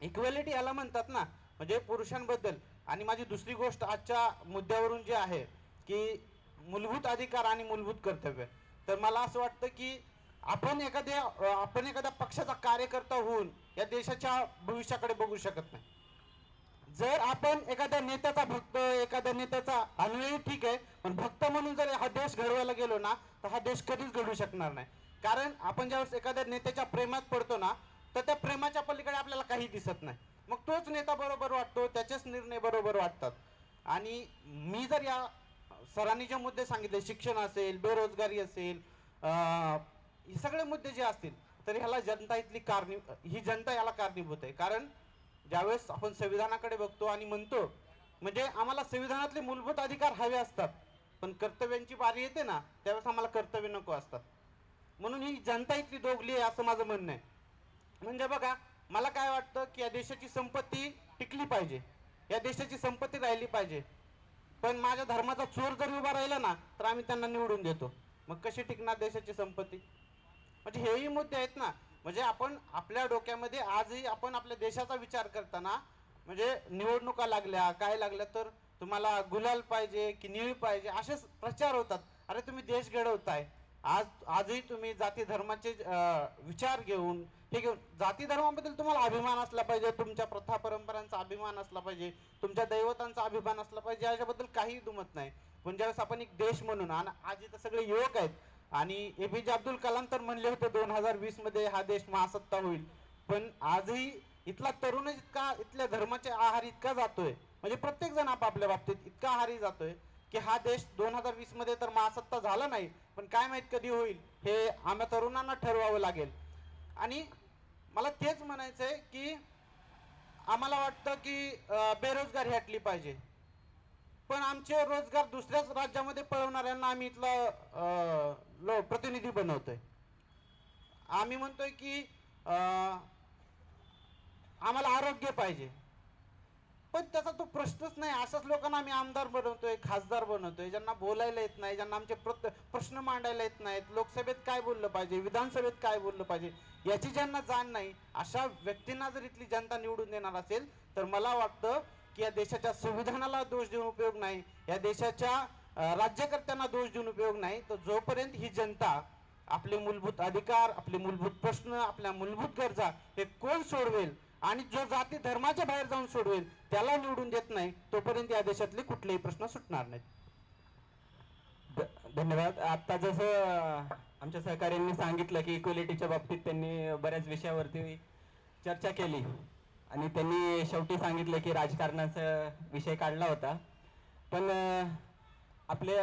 इक्वॅलिटी याला म्हणतात ना, म्हणजे पुरुषांबद्दल. आणि माझी दुसरी गोष्ट आजच्या मुद्द्यावरून जी आहे की मूलभूत अधिकार आणि मूलभूत कर्तव्य, तर मला असं वाटतं की आपण एखाद्या पक्षाचा कार्यकर्ता होऊन या देशाच्या भविष्याकडे बघू शकत नाही. जर आपण एखाद्या नेत्याचा भक्त, एखाद्या नेत्याचा अनुयायी ठीक आहे, पण भक्त म्हणून जर हा देश घडवायला गेलो ना तर हा देश कधीच घडू शकणार नाही. कारण आपण ज्यावेळेस एखाद्या नेत्याच्या प्रेमात पडतो ना तर त्या प्रेमाच्या पलीकडे आपल्याला काही दिसत नाही, मग तोच नेता बरोबर वाटतो, त्याचेच निर्णय बरोबर वाटतात. आणि मी जर या सरांनी जे मुद्दे सांगितले, शिक्षण असेल, बेरोजगारी असेल, हे सगळे मुद्दे जे असतील, तर ह्याला जनता याला कारणीभूत आहे. कारण ज्यावेळेस आपण संविधानाकडे बघतो आणि म्हणतो म्हणजे आम्हाला संविधानातले मूलभूत अधिकार हवे असतात, पण कर्तव्यांची बारी येते ना त्यावेळेस आम्हाला कर्तव्य नको असतात. म्हणून ही जनता इतकी दोघली आहे असं माझं म्हणणं आहे. म्हणजे बघा, मला काय वाटतं की या देशाची संपत्ती टिकली पाहिजे, या देशाची संपत्ती राहिली पाहिजे, पण माझ्या धर्माचा चोर जर उभा राहिला ना तर आम्ही त्यांना निवडून देतो, मग कशी टिकणार देशाची संपत्ती. म्हणजे हेही मुद्दे आहेत ना. म्हणजे आपण आपल्या डोक्यामध्ये आजही आपण आपल्या देशाचा विचार करताना म्हणजे निवडणुका लागल्या काय लागल्या तर तुम्हाला गुलाल पाहिजे की निळी पाहिजे असेच प्रचार होतात. अरे तुम्ही देश घडवताय, आजही तुम्ही जाती धर्माचे विचार घेऊन जाती धर्माबद्दल तुम्हाला अभिमान असला पाहिजे, तुमच्या प्रथा परंपरांचा अभिमान असला पाहिजे, तुमच्या दैवतांचा अभिमान असला पाहिजे, याच्याबद्दल काही दुमत नाही. पण ज्यावेळेस आपण एक देश म्हणून, आणि आज इथं सगळे युवक आहेत आणि एपीजे अब्दुल कलाम तर म्हणले होते 2020 मध्ये हा देश महासत्ता होईल, पण आजही इथला तरुणच इतका इथल्या धर्माच्या आहारी इतका जातोय, म्हणजे प्रत्येक जण आपापल्या बाबतीत इतका आहारी जातोय की हा देश 2020 मध्ये तर महासत्ता झाला नाही, पण काय माहित कधी होईल हे आम्हा तरुणांना ठरवावं लागेल. आणि मला तेच म्हणायचंय की आम्हाला वाटतं की बेरोजगारी हटली पाहिजे, पण आमचे रोजगार दुसऱ्याच राज्यामध्ये पळवणाऱ्यांना आम्ही इथला प्रतिनिधी बनवतोय. आम्ही म्हणतोय की आम्हाला आरोग्य पाहिजे, पण त्याचा तो प्रश्नच नाही. अशाच लोकांना आम्ही आमदार बनवतोय, खासदार बनवतोय, ज्यांना बोलायला येत नाही, ज्यांना आमचे प्रश्न मांडायला येत नाहीत, लोकसभेत काय बोललं पाहिजे, विधानसभेत काय बोललं पाहिजे याची ज्यांना जाण नाही, अशा व्यक्तींना जर इथली जनता निवडून देणार असेल तर मला वाटतं की या देशाच्या संविधानाला दोष देऊन उपयोग नाही, या देशाच्या राज्यकर्त्यांना दोष देऊन उपयोग नाही. तर जोपर्यंत ही जनता आपले मूलभूत अधिकार, आपले मूलभूत प्रश्न, आपल्या मूलभूत गरजा हे कोण सोडवेल आणि जो जाती धर्माच्या बाहेर जाऊन सोडवेल त्याला निवडून देत नाही, तोपर्यंत या देशातले कुठलेही प्रश्न सुटणार नाहीत. धन्यवाद. आता जसं आमच्या सहकाऱ्यांनी सांगितलं की इक्वलिटीच्या बाबतीत त्यांनी बऱ्याच विषयावरती चर्चा केली आणि त्यांनी शेवटी सांगितलं की राजकारणाचा विषय काढला होता, पण आपले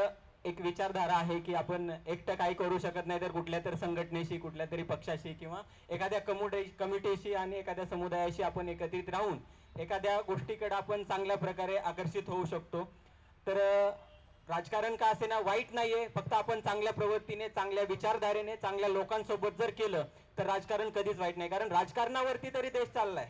एक विचारधारा आहे की आपण एकटं काही करू शकत नाही, तर कुठल्या तरी संघटनेशी, कुठल्या तरी पक्षाशी किंवा एखाद्या कमिटीशी आणि एखाद्या समुदायाशी आपण एकत्रित राहून एखाद्या गोष्टीकडे आपण चांगल्या प्रकारे आकर्षित होऊ शकतो. तर राजकारण का असे ना वाईट नाहीये, फक्त आपण चांगल्या प्रवृत्तीने, चांगल्या विचारधारेने, चांगल्या लोकांसोबत जर केलं तर राजकारण कधीच वाईट नाही. कारण राजकारणावरती तरी देश चाललाय,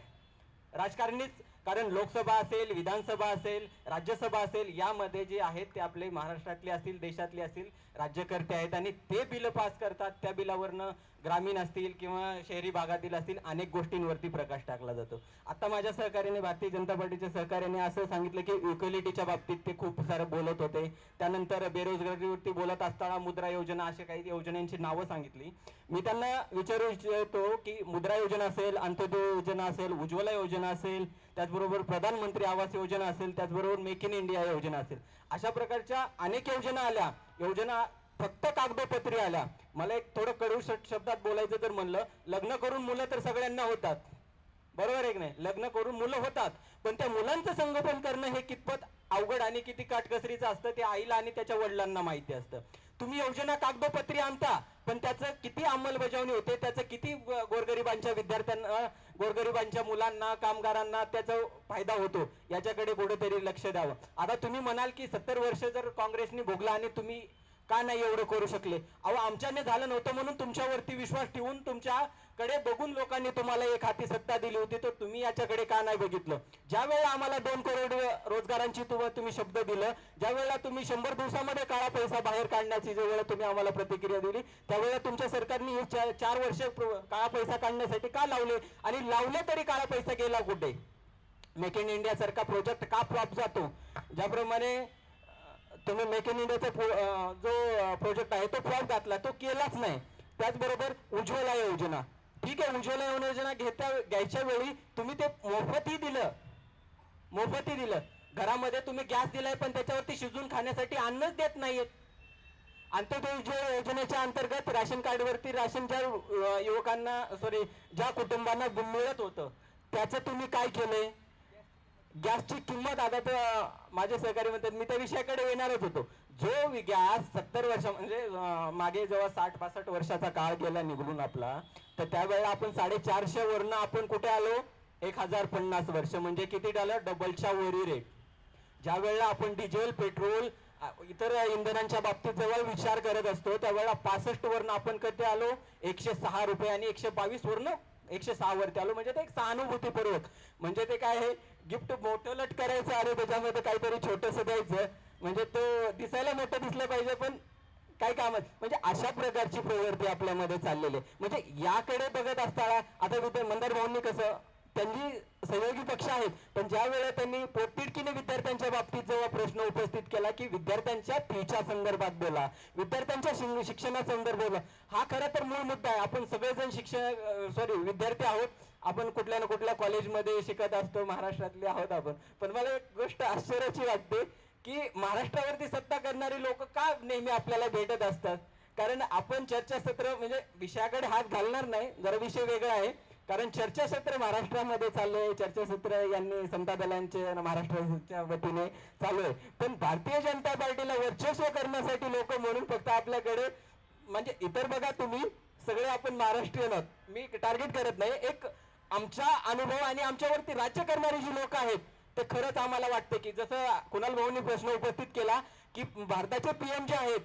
राजकारणीच. कारण लोकसभा असेल, विधानसभा असेल, राज्यसभा असेल, यामध्ये जे आहेत ते आपले महाराष्ट्रातले असतील, देशातले असतील राज्यकर्ते आहेत आणि ते बिल पास करतात. त्या बिलावरनं ग्रामीण असतील किंवा शहरी भागातील असतील अनेक गोष्टींवरती प्रकाश टाकला जातो. आता माझ्या सहकार्याने, भारतीय जनता पार्टीच्या सहकार्याने असं सांगितलं की इक्वलिटीच्या बाबतीत ते खूप सारं बोलत होते. त्यानंतर बेरोजगारीवरती बोलत असताना मुद्रा योजना, अशा काही योजनांची नावं सांगितली. मी त्यांना विचारू इच्छितो की मुद्रा योजना असेल, अंत्योदय योजना असेल, उज्ज्वला योजना असेल, त्याचबरोबर प्रधानमंत्री आवास योजना असेल, त्याचबरोबर मेक इन इंडिया योजना असेल, अशा प्रकारच्या अनेक योजना आल्या. योजना फक्त कागदोपत्री आल्या. मला एक थोडं कडू शब्दात बोलायचं तर म्हणलं, लग्न करून मुलं तर सगळ्यांना होतात, बरोबर आहे की नाही? लग्न करून मुलं होतात, पण त्या मुलांचं संगोपन करणं हे कितपत अवघड आणि किती काटकसरीचं असतं ते आईला आणि त्याच्या वडिलांना माहिती असतं. तुम्ही योजना कागदोपत्री आणता, पण त्याचं किती अंमलबजावणी होते, त्याचं किती गोरगरिबांच्या विद्यार्थ्यांना, गोरगरिबांच्या मुलांना, कामगारांना त्याचा फायदा होतो, याच्याकडे कुठेतरी लक्ष द्यावं. आता तुम्ही म्हणाल की 70 वर्ष जर काँग्रेसने भोगला आणि तुम्ही का नाही एवढं करू शकले? अहो, आमच्याने झालं नव्हतं म्हणून तुमच्यावरती विश्वास ठेवून तुमच्याकडे बघून लोकांनी तुम्हाला एक हाती सत्ता दिली होती, तर तुम्ही याच्याकडे का नाही बघितलं? ज्या वेळेला आम्हाला 2 करोड रोजगारांची तुम्ही शब्द दिलं, ज्या वेळेला तुम्ही 100 दिवसामध्ये काळा पैसा बाहेर काढण्याची ज्या वेळेला तुम्ही आम्हाला प्रतिक्रिया दिली, त्यावेळेला तुमच्या सरकारने 4 वर्ष काळा पैसा काढण्यासाठी का लावले? आणि लावले तरी काळा पैसा गेला कुठे? मेक इन इंडिया सारखा प्रोजेक्ट का फ्लॉप जातो? ज्याप्रमाणे तुम्ही मेक इन इंडियाचा जो प्रोजेक्ट आहे तो फ्लॉप घातला, तो केलाच नाही. त्याचबरोबर उज्ज्वला योजना, ठीक आहे, उज्ज्वला योजना घ्यायच्या वेळी तुम्ही ते मोफतही दिलं. घरामध्ये तुम्ही गॅस दिलाय, पण त्याच्यावरती शिजून खाण्यासाठी अन्नच देत नाहीयेत. अंत्योदय योजनेच्या अंतर्गत राशन कार्डवरती राशन ज्या युवकांना, ज्या कुटुंबांना मिळत होतं, त्याचं तुम्ही काय केलंय? गॅसची किंमत, आता तर माझे सहकारी म्हणतात, मी त्या विषयाकडे येणारच होतो. जो गॅस 70 वर्ष म्हणजे मागे जेव्हा 60-62 वर्षाचा काळ गेला निघून आपला, तर त्यावेळेला आपण 450 वरनं आपण कुठे आलो? 1050 वर्ष, म्हणजे किती झालं? डबलच्या वरी रेट. ज्या वेळेला आपण डिझेल, पेट्रोल, इतर इंधनांच्या बाबतीत जेव्हा विचार करत असतो, त्यावेळेला 65 वरनं आपण कधी आलो? 106 रुपये, आणि 122 वरनं 106 वरती आलो. म्हणजे ते एक सहानुभूतीपूर्वक, म्हणजे ते काय आहे, गिफ्ट मोठं लट करायचं आणि त्याच्यामध्ये काहीतरी छोटंसं द्यायचं, म्हणजे तो दिसायला मोठं दिसलं पाहिजे पण काय कामच. म्हणजे अशा प्रकारची प्रवृत्ती आपल्यामध्ये चाललेली आहे. म्हणजे याकडे बघत असताना आता मंदार भाऊंनी कसं, त्यांनी सहयोगी पक्ष आहेत, पण ज्या वेळेला त्यांनी पोटतिडकीने विद्यार्थ्यांच्या बाबतीत जेव्हा प्रश्न उपस्थित केला की विद्यार्थ्यांच्या फीच्या संदर्भात बोला, विद्यार्थ्यांच्या शिक्षणासंदर्भात बोला, हा खरं तर मूळ मुद्दा आहे. आपण सगळेजण विद्यार्थी आहोत, आपण कुठल्या ना कुठल्या कॉलेजमध्ये शिकत असतो, महाराष्ट्रातले आहोत आपण. पण मला एक गोष्ट आश्चर्याची वाटते की महाराष्ट्रावरती सत्ता करणारी लोक का नेहमी आपल्याला भेटत असतात? कारण आपण चर्चासत्र, म्हणजे विषयाकडे हात घालणार नाही, जरा विषय वेगळा आहे, कारण चर्चासत्र महाराष्ट्रामध्ये चालू आहे, चर्चासत्र यांनी समता दलांचे आणि महाराष्ट्राच्या वतीने चालू आहे. पण भारतीय जनता पार्टीला वर्चस्व करण्यासाठी लोक म्हणून फक्त आपल्याकडे, म्हणजे इतर बघा तुम्ही सगळे आपण महाराष्ट्रीयन आहोत, मी टार्गेट करत नाही, एक आमचा अनुभव आणि आमच्यावरती राज्य करणारी जी लोक आहेत ते खरंच आम्हाला वाटते की जसं कुणाल भाऊंनी प्रश्न उपस्थित केला की भारताचे पीएम जे आहेत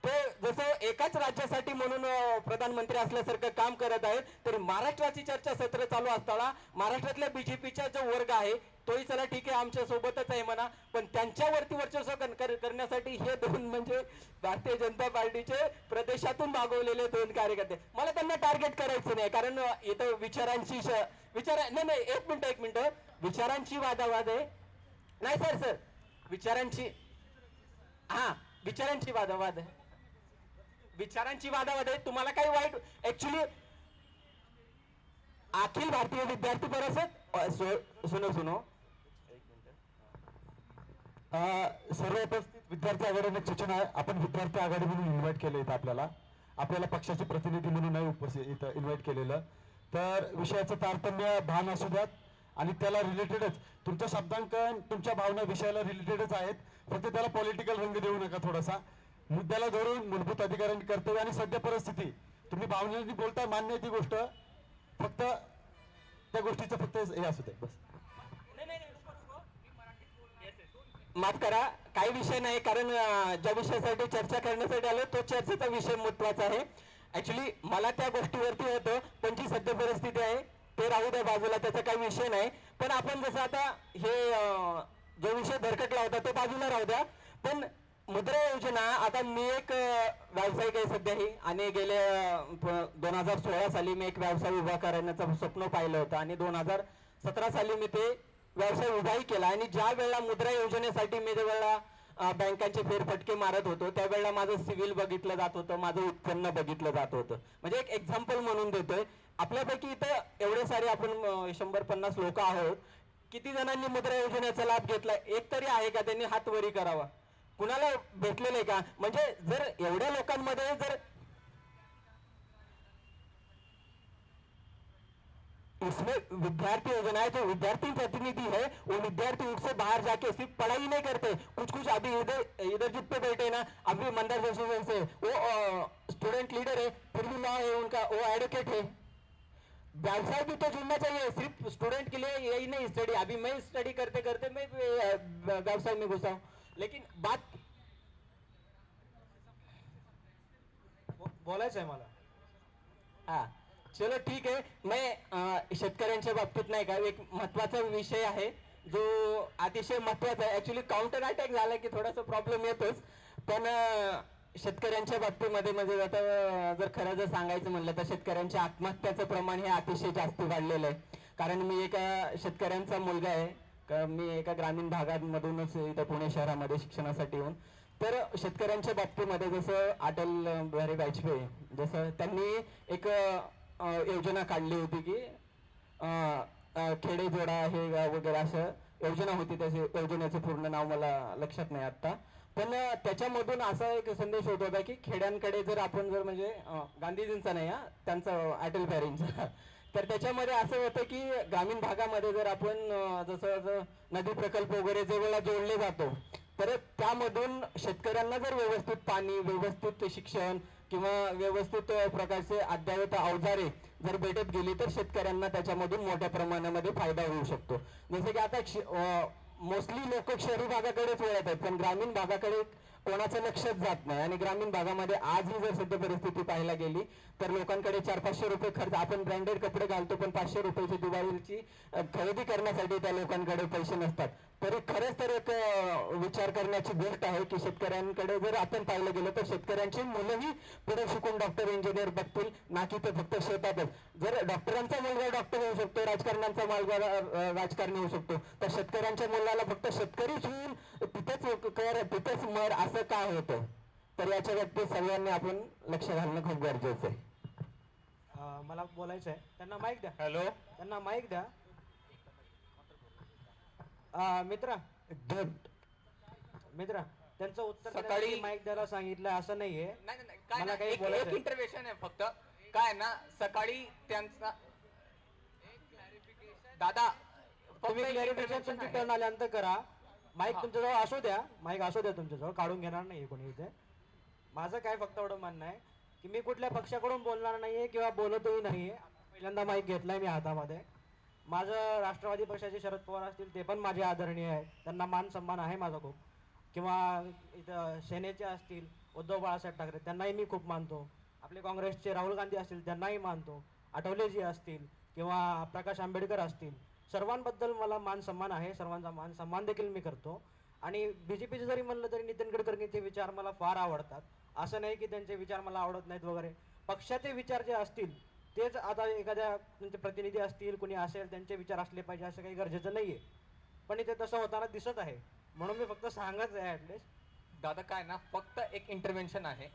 ते जसं एकाच राज्यासाठी म्हणून प्रधानमंत्री असल्यासारखं काम करत आहेत, तर महाराष्ट्राची चर्चा सत्र चालू असताना महाराष्ट्रातल्या बीजेपीचा जो वर्ग आहे तोही चला ठीक आहे आमच्या सोबतच आहे म्हणा, पण त्यांच्यावरती वर्चस्व करण्यासाठी हे दोन म्हणजे भारतीय जनता पार्टीचे प्रदेशातून मागवलेले दोन कार्यकर्ते, मला त्यांना टार्गेट करायचं नाही. कारण इथं विचारांची नाही एक मिनिट विचारांची वादावाद आहे. नाही सर विचारांची वादावाद आहे. विचारांची वादावाद आहे. तुम्हाला काही वाईट ऍक्च्युली अखिल भारतीय विद्यार्थी परिषद सुनो सर्व उपस्थित विद्यार्थी आघाडीने सूचना आहे, आपण विद्यार्थी आघाडी म्हणून इन्व्हाइट केलं इथं आपल्याला पक्षाचे प्रतिनिधी म्हणून नाही उपस्थित इथं इन्व्हाइट केलेलं. तर विषयाचं तारतम्य भान असू द्यात आणि त्याला रिलेटेडच तुमचं शब्दांकन तुमच्या भावना विषयाला रिलेटेडच आहेत, फक्त त्याला पॉलिटिकल रंग देऊ नका. थोडासा मुद्द्याला धरून मूलभूत अधिकारांनी कर्तव्य आणि सध्या परिस्थिती तुम्ही भावनांनी बोलता, मान्य आहे ती गोष्ट, फक्त त्या गोष्टीचं फक्त हे असू दे बस. माफ करा काही विषय नाही, कारण ज्या विषयासाठी चर्चा करण्यासाठी आलो तो चर्चेचा विषय महत्वाचा आहे. ऍक्च्युली मला त्या गोष्टीवरती होतं, पण जी सध्या परिस्थिती आहे ते राहू द्या बाजूला, त्याचा काही विषय नाही. पण आपण जसं आता हे जो विषय भरकटला होता तो बाजूला राहू द्या. पण मुद्रा योजना, आता मी एक व्यावसायिक आहे सध्याही, आणि गेल्या 2016 साली मी एक व्यवसाय उभा करण्याचं स्वप्न पाहिलं होतं आणि 2017 साली मी ते व्यवसाय उभाही केला. आणि ज्या वेळेला मुद्रा योजनेसाठी मी ज्यावेळेला बँकांचे फेरफटके मारत होतो त्यावेळेला माझं सिव्हिल बघितलं जात होतं, माझं उत्पन्न बघितलं जात होतं. म्हणजे एक एक्झाम्पल म्हणून देतोय. आपल्यापैकी इथं एवढे सारे आपण 150 लोक आहोत, किती जणांनी मुद्रा योजनेचा लाभ घेतला? एक तरी आहे का त्यांनी हात वरी करावा? कुणाला भेटलेलं आहे का? म्हणजे जर एवढ्या लोकांमध्ये जर इसमें विद्यार्थी योजना है, जो विद्यार्थी प्रतिनिधि है वो विद्यार्थी उससे बाहर जाके सिर्फ पढ़ाई नहीं करते, कुछ अभी इधर जितने बैठे ना, अभी मंडल एसोसिएशन से वो स्टूडेंट लीडर है, फिर भी लॉ है उनका, वो एडवोकेट है. व्यवसाय भी तो जुड़ना चाहिए, सिर्फ स्टूडेंट के लिए यही नहीं स्टडी. अभी मैं स्टडी करते करते मैं व्यवसाय में घुसा हूँ, लेकिन बात बोलायचं आहे मला. हा चलो ठीक आहे. मैं शेतकऱ्यांच्या बाबतीत नाही का एक महत्वाचा विषय आहे जो अतिशय महत्वाचा आहे. ऍक्च्युली काउंटर अटॅक झाला की थोडासा प्रॉब्लेम येतोच, पण शेतकऱ्यांच्या बाबतीमध्ये म्हणजे आता जर खरं जर सांगायचं म्हणलं तर शेतकऱ्यांच्या आत्महत्याचं प्रमाण हे अतिशय जास्त वाढलेलं आहे. कारण मी एका शेतकऱ्यांचा मुलगा आहे, मी एका ग्रामीण भागांमधूनच इथं पुणे शहरामध्ये शिक्षणासाठी येऊन, तर शेतकऱ्यांच्या बाबतीमध्ये जसं अटल बिहारी वाजपेयी जसं त्यांनी एक योजना काढली होती की खेडे जोडा हे वगैरे असं योजना होती. त्याचे योजनेचं पूर्ण नाव मला लक्षात नाही आता, पण त्याच्यामधून असा एक संदेश होत होता की खेड्यांकडे जर आपण जर म्हणजे गांधीजींचा नाही त्यांचा अटल बिहारींचा, तर त्याच्यामध्ये असं होतं की ग्रामीण भागामध्ये जर आपण जसं नदी प्रकल्प वगैरे जे वेळेला जोडले जातो तर त्यामधून शेतकऱ्यांना जर व्यवस्थित पाणी, व्यवस्थित शिक्षण किंवा व्यवस्थित प्रकारचे अद्ययावत अवजारे जर भेटत गेली तर शेतकऱ्यांना त्याच्यामधून मोठ्या प्रमाणामध्ये फायदा होऊ शकतो. जसं की आता मोस्टली लोक शहरी भागाकडेच वळत आहेत, पण ग्रामीण भागाकडे कोणाचं लक्षच जात नाही. आणि ग्रामीण भागामध्ये आजही जर सध्या परिस्थिती पाहायला गेली तर लोकांकडे 400-500 रुपये खर्च, आपण ब्रँडेड कपडे घालतो पण 500 रुपयाची दिवाळीची खरेदी करण्यासाठी त्या लोकांकडे पैसे नसतात. तरी खरंच तर एक विचार करण्याची गोष्ट आहे की शेतकऱ्यांकडे जर आपण पाहिलं गेलं तर शेतकऱ्यांची मुलंही पुढे शिकून डॉक्टर, इंजिनियर बघतील, ना की ते फक्त शेतातच. जर डॉक्टरांचा मुलगा डॉक्टर होऊ शकतो, राजकारण्यांचा मुलगा राजकारणी होऊ शकतो, तर शेतकऱ्यांच्या मुलाला फक्त शेतकरीच होऊन तिथेच मर असं का होतं? तर याच्या बाबतीत सगळ्यांनी आपण लक्ष घालणं खूप गरजेचं आहे. मला बोलायचं आहे. त्यांना माईक द्या. हॅलो, त्यांना माईक द्या. मित्रा त्यांचं उत्तर माईक द्यायला सांगितलं असं नाहीये. नाही, काय नाही, एक इंटरव्हेन्शन आहे फक्त. काय ना, सकाळी त्यांचा दादा तुम्ही फक्त एक क्लॅरिफिकेशन intervention तुमची आहे. टर्न आल्यानंतर करा. माईक हा. तुमच्याजवळ असू द्या, माईक असू द्या तुमच्याजवळ, काढून घेणार नाही कोणी इथे. माझं काय फक्त एवढं म्हणणं आहे की मी कुठल्या पक्षाकडून बोलणार नाहीये किंवा बोलतही नाहीये. पहिल्यांदा माईक घेतलाय मी हातामध्ये. माझं राष्ट्रवादी पक्षाचे शरद पवार असतील ते पण माझे आदरणीय आहेत, त्यांना मान सन्मान आहे माझा खूप. किंवा इथं सेनेचे असतील उद्धव बाळासाहेब ठाकरे, त्यांनाही मी खूप मानतो. आपले काँग्रेसचे राहुल गांधी असतील त्यांनाही मानतो. आठवलेजी असतील किंवा प्रकाश आंबेडकर असतील, सर्वांबद्दल मला मान सन्मान आहे, सर्वांचा मान सन्मान देखील मी करतो. आणि बीजेपीचे जरी म्हणलं तरी नितीन गडकरींचे विचार मला फार आवडतात. असं नाही की त्यांचे विचार मला आवडत नाहीत वगैरे. पक्षाचे विचार जे असतील तेच आता एखाद्या त्यांचे प्रतिनिधी असतील कुणी असेल त्यांचे विचार असले पाहिजे असं काही गरजेचं नाहीये. पण इथे तसं होताना दिसत आहे, म्हणून मी फक्त सांगत आहे ॲटलिस्ट. दादा काय ना फक्त एक इंटरव्हेन्शन आहे.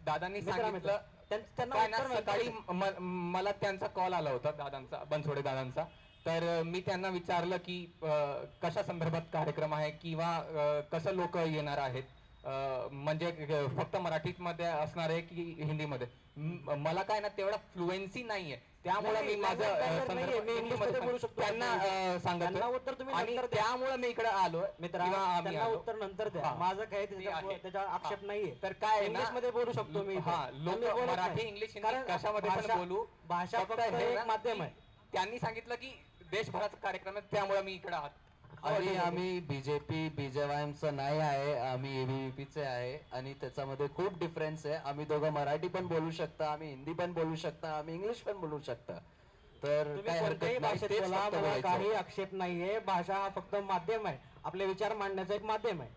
दादांनी मित्रा- सांगितलं त्यांना काय ना उत्तर नंतर सकाळी द्या. मला त्यांचा कॉल आला होता दादांचा, बनसोडे दादांचा. तर मी त्यांना विचारलं की कशा संदर्भात कार्यक्रम आहे किंवा कसं लोक येणार आहेत, म्हणजे फक्त मराठीमध्ये असणार आहे की हिंदीमध्ये. मला काय ना तेवढा फ्लुएन्सी नाहीये, त्यामुळे मी नाही, माझं language barrier संदर्भ नाहीये, मी हिंदीमध्ये इंग्लिशमध्ये बोलू शकतो. त्यांना त्यांना सांगतो उत्तर तुम्ही आणि नंतर द्या. त्यामुळे मी इकडे आलो मित्रा, किंवा आम्ही त्यांना आलो. उत्तर नंतर द्या. हा. माझं काही ते आहे. त्याच्यावर आक्षेप हा. नाहीये. तर काय आहे ना, इंग्लिश मध्ये बोलू शकतो मी इथे. हा, लोक मी बोलत मराठी नाही. इंग्लिश हिंदी कारण कशामध्ये पण भाषा- बोलू. भाषा फक्त हे एक ना माध्यम की आहे. त्यांनी सांगितलं की देशभराचा कार्यक्रम आहे, त्यामुळे मी इकडे आहात. आणि आम्ही बीजेपी बीजेवायमचं नाही आहे, आम्ही एबीव्हीपीचे आहे आणि त्याच्यामध्ये खूप डिफरन्स आहे. आम्ही दोघं मराठी पण बोलू शकता, आम्ही हिंदी पण बोलू शकता, आम्ही इंग्लिश पण बोलू शकता. तर तुम्ही काय हरकत कोणत्याही नाही, भाषेत तेच बोला, फक्त मला बोलायचं. काही आक्षेप नाहीये. भाषा हा फक्त माध्यम आहे, आपले विचार मांडण्याचं एक माध्यम आहे.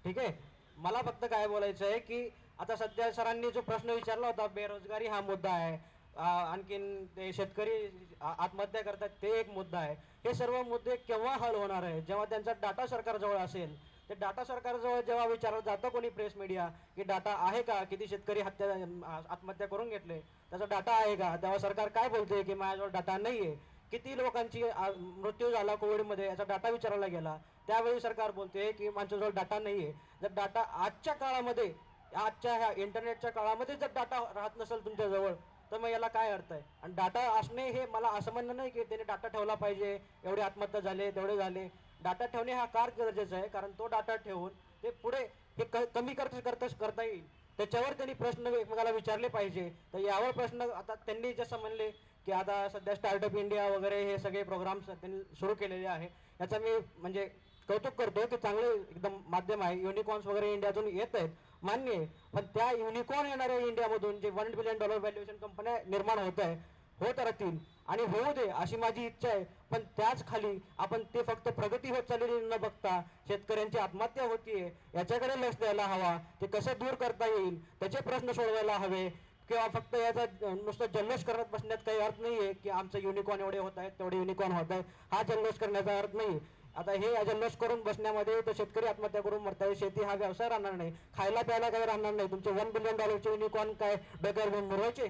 ठीक आहे. मला फक्त काय बोलायचं आहे की आता सध्या सरांनी जो प्रश्न विचारला होता, बेरोजगारी हा मुद्दा आहे, आणखीन ते शेतकरी आत्महत्या करतात ते एक मुद्दा आहे. हे सर्व मुद्दे केव्हा हल होणार आहे? जेव्हा त्यांचा डाटा सरकारजवळ असेल. ते डाटा सरकारजवळ जेव्हा विचारलं जातं कोणी प्रेस मीडिया की डाटा आहे का, किती शेतकरी आत्महत्या करून घेतले, त्याचा डाटा आहे का, तेव्हा सरकार काय बोलते की माझ्याजवळ डाटा नाहीये. किती लोकांची मृत्यू झाला कोविडमध्ये याचा डाटा विचारायला गेला, त्यावेळी सरकार बोलते की माझ्याजवळ डाटा नाहीये. जर डाटा आजच्या काळामध्ये, आजच्या ह्या इंटरनेटच्या काळामध्ये जर डाटा राहत नसेल तुमच्याजवळ, तर मग याला काय अर्थ आहे? आणि डाटा असणे हे मला असं म्हणणं नाही की त्याने डाटा ठेवला पाहिजे, एवढे आत्महत्या झाले तेवढे झाले. डाटा ठेवणे हा कार गरजेचं आहे, कारण तो डाटा ठेवून ते पुढे हे कमी करता येईल. त्याच्यावर त्यांनी प्रश्न एकमेकाला विचारले पाहिजे. तर यावर प्रश्न आता त्यांनी जसं म्हणले की आता सध्या स्टार्टअप इंडिया वगैरे हे सगळे प्रोग्राम्स त्यांनी सुरू केलेले आहे, याचा मी म्हणजे कौतुक करतो की चांगले एकदम माध्यम आहे. युनिकॉर्न्स वगैरे इंडियातून येत आहेत, मान्य आहे. पण त्या युनिकॉर्न येणाऱ्या इंडियामधून जे $1 बिलियन व्हॅल्युएशन कंपन्या निर्माण होत राहतील आणि होऊ दे अशी माझी इच्छा आहे. पण त्याच खाली आपण ते फक्त प्रगती होत चाललेली न बघता शेतकऱ्यांची आत्महत्या होतीये याच्याकडे लक्ष द्यायला हवा. ते कसं दूर करता येईल त्याचे प्रश्न सोडवायला हवे. किंवा फक्त याचा नुसतं जल्लोष करत बसण्यात काही अर्थ नाहीये की आमचं युनिकॉर्न एवढे होत आहेत तेवढे युनिकॉर्न होत आहेत, हा जल्लोष करण्याचा अर्थ नाही. आता हे जल्लोष करून बसण्यामध्ये तर शेतकरी आत्महत्या करून मरताय, शेती हा व्यवसाय राहणार नाही, खायला प्यायला काही राहणार नाही. तुमचे $1 बिलियन युनिकॉर्न काय डोक्यावर घेऊन मुरवायचे?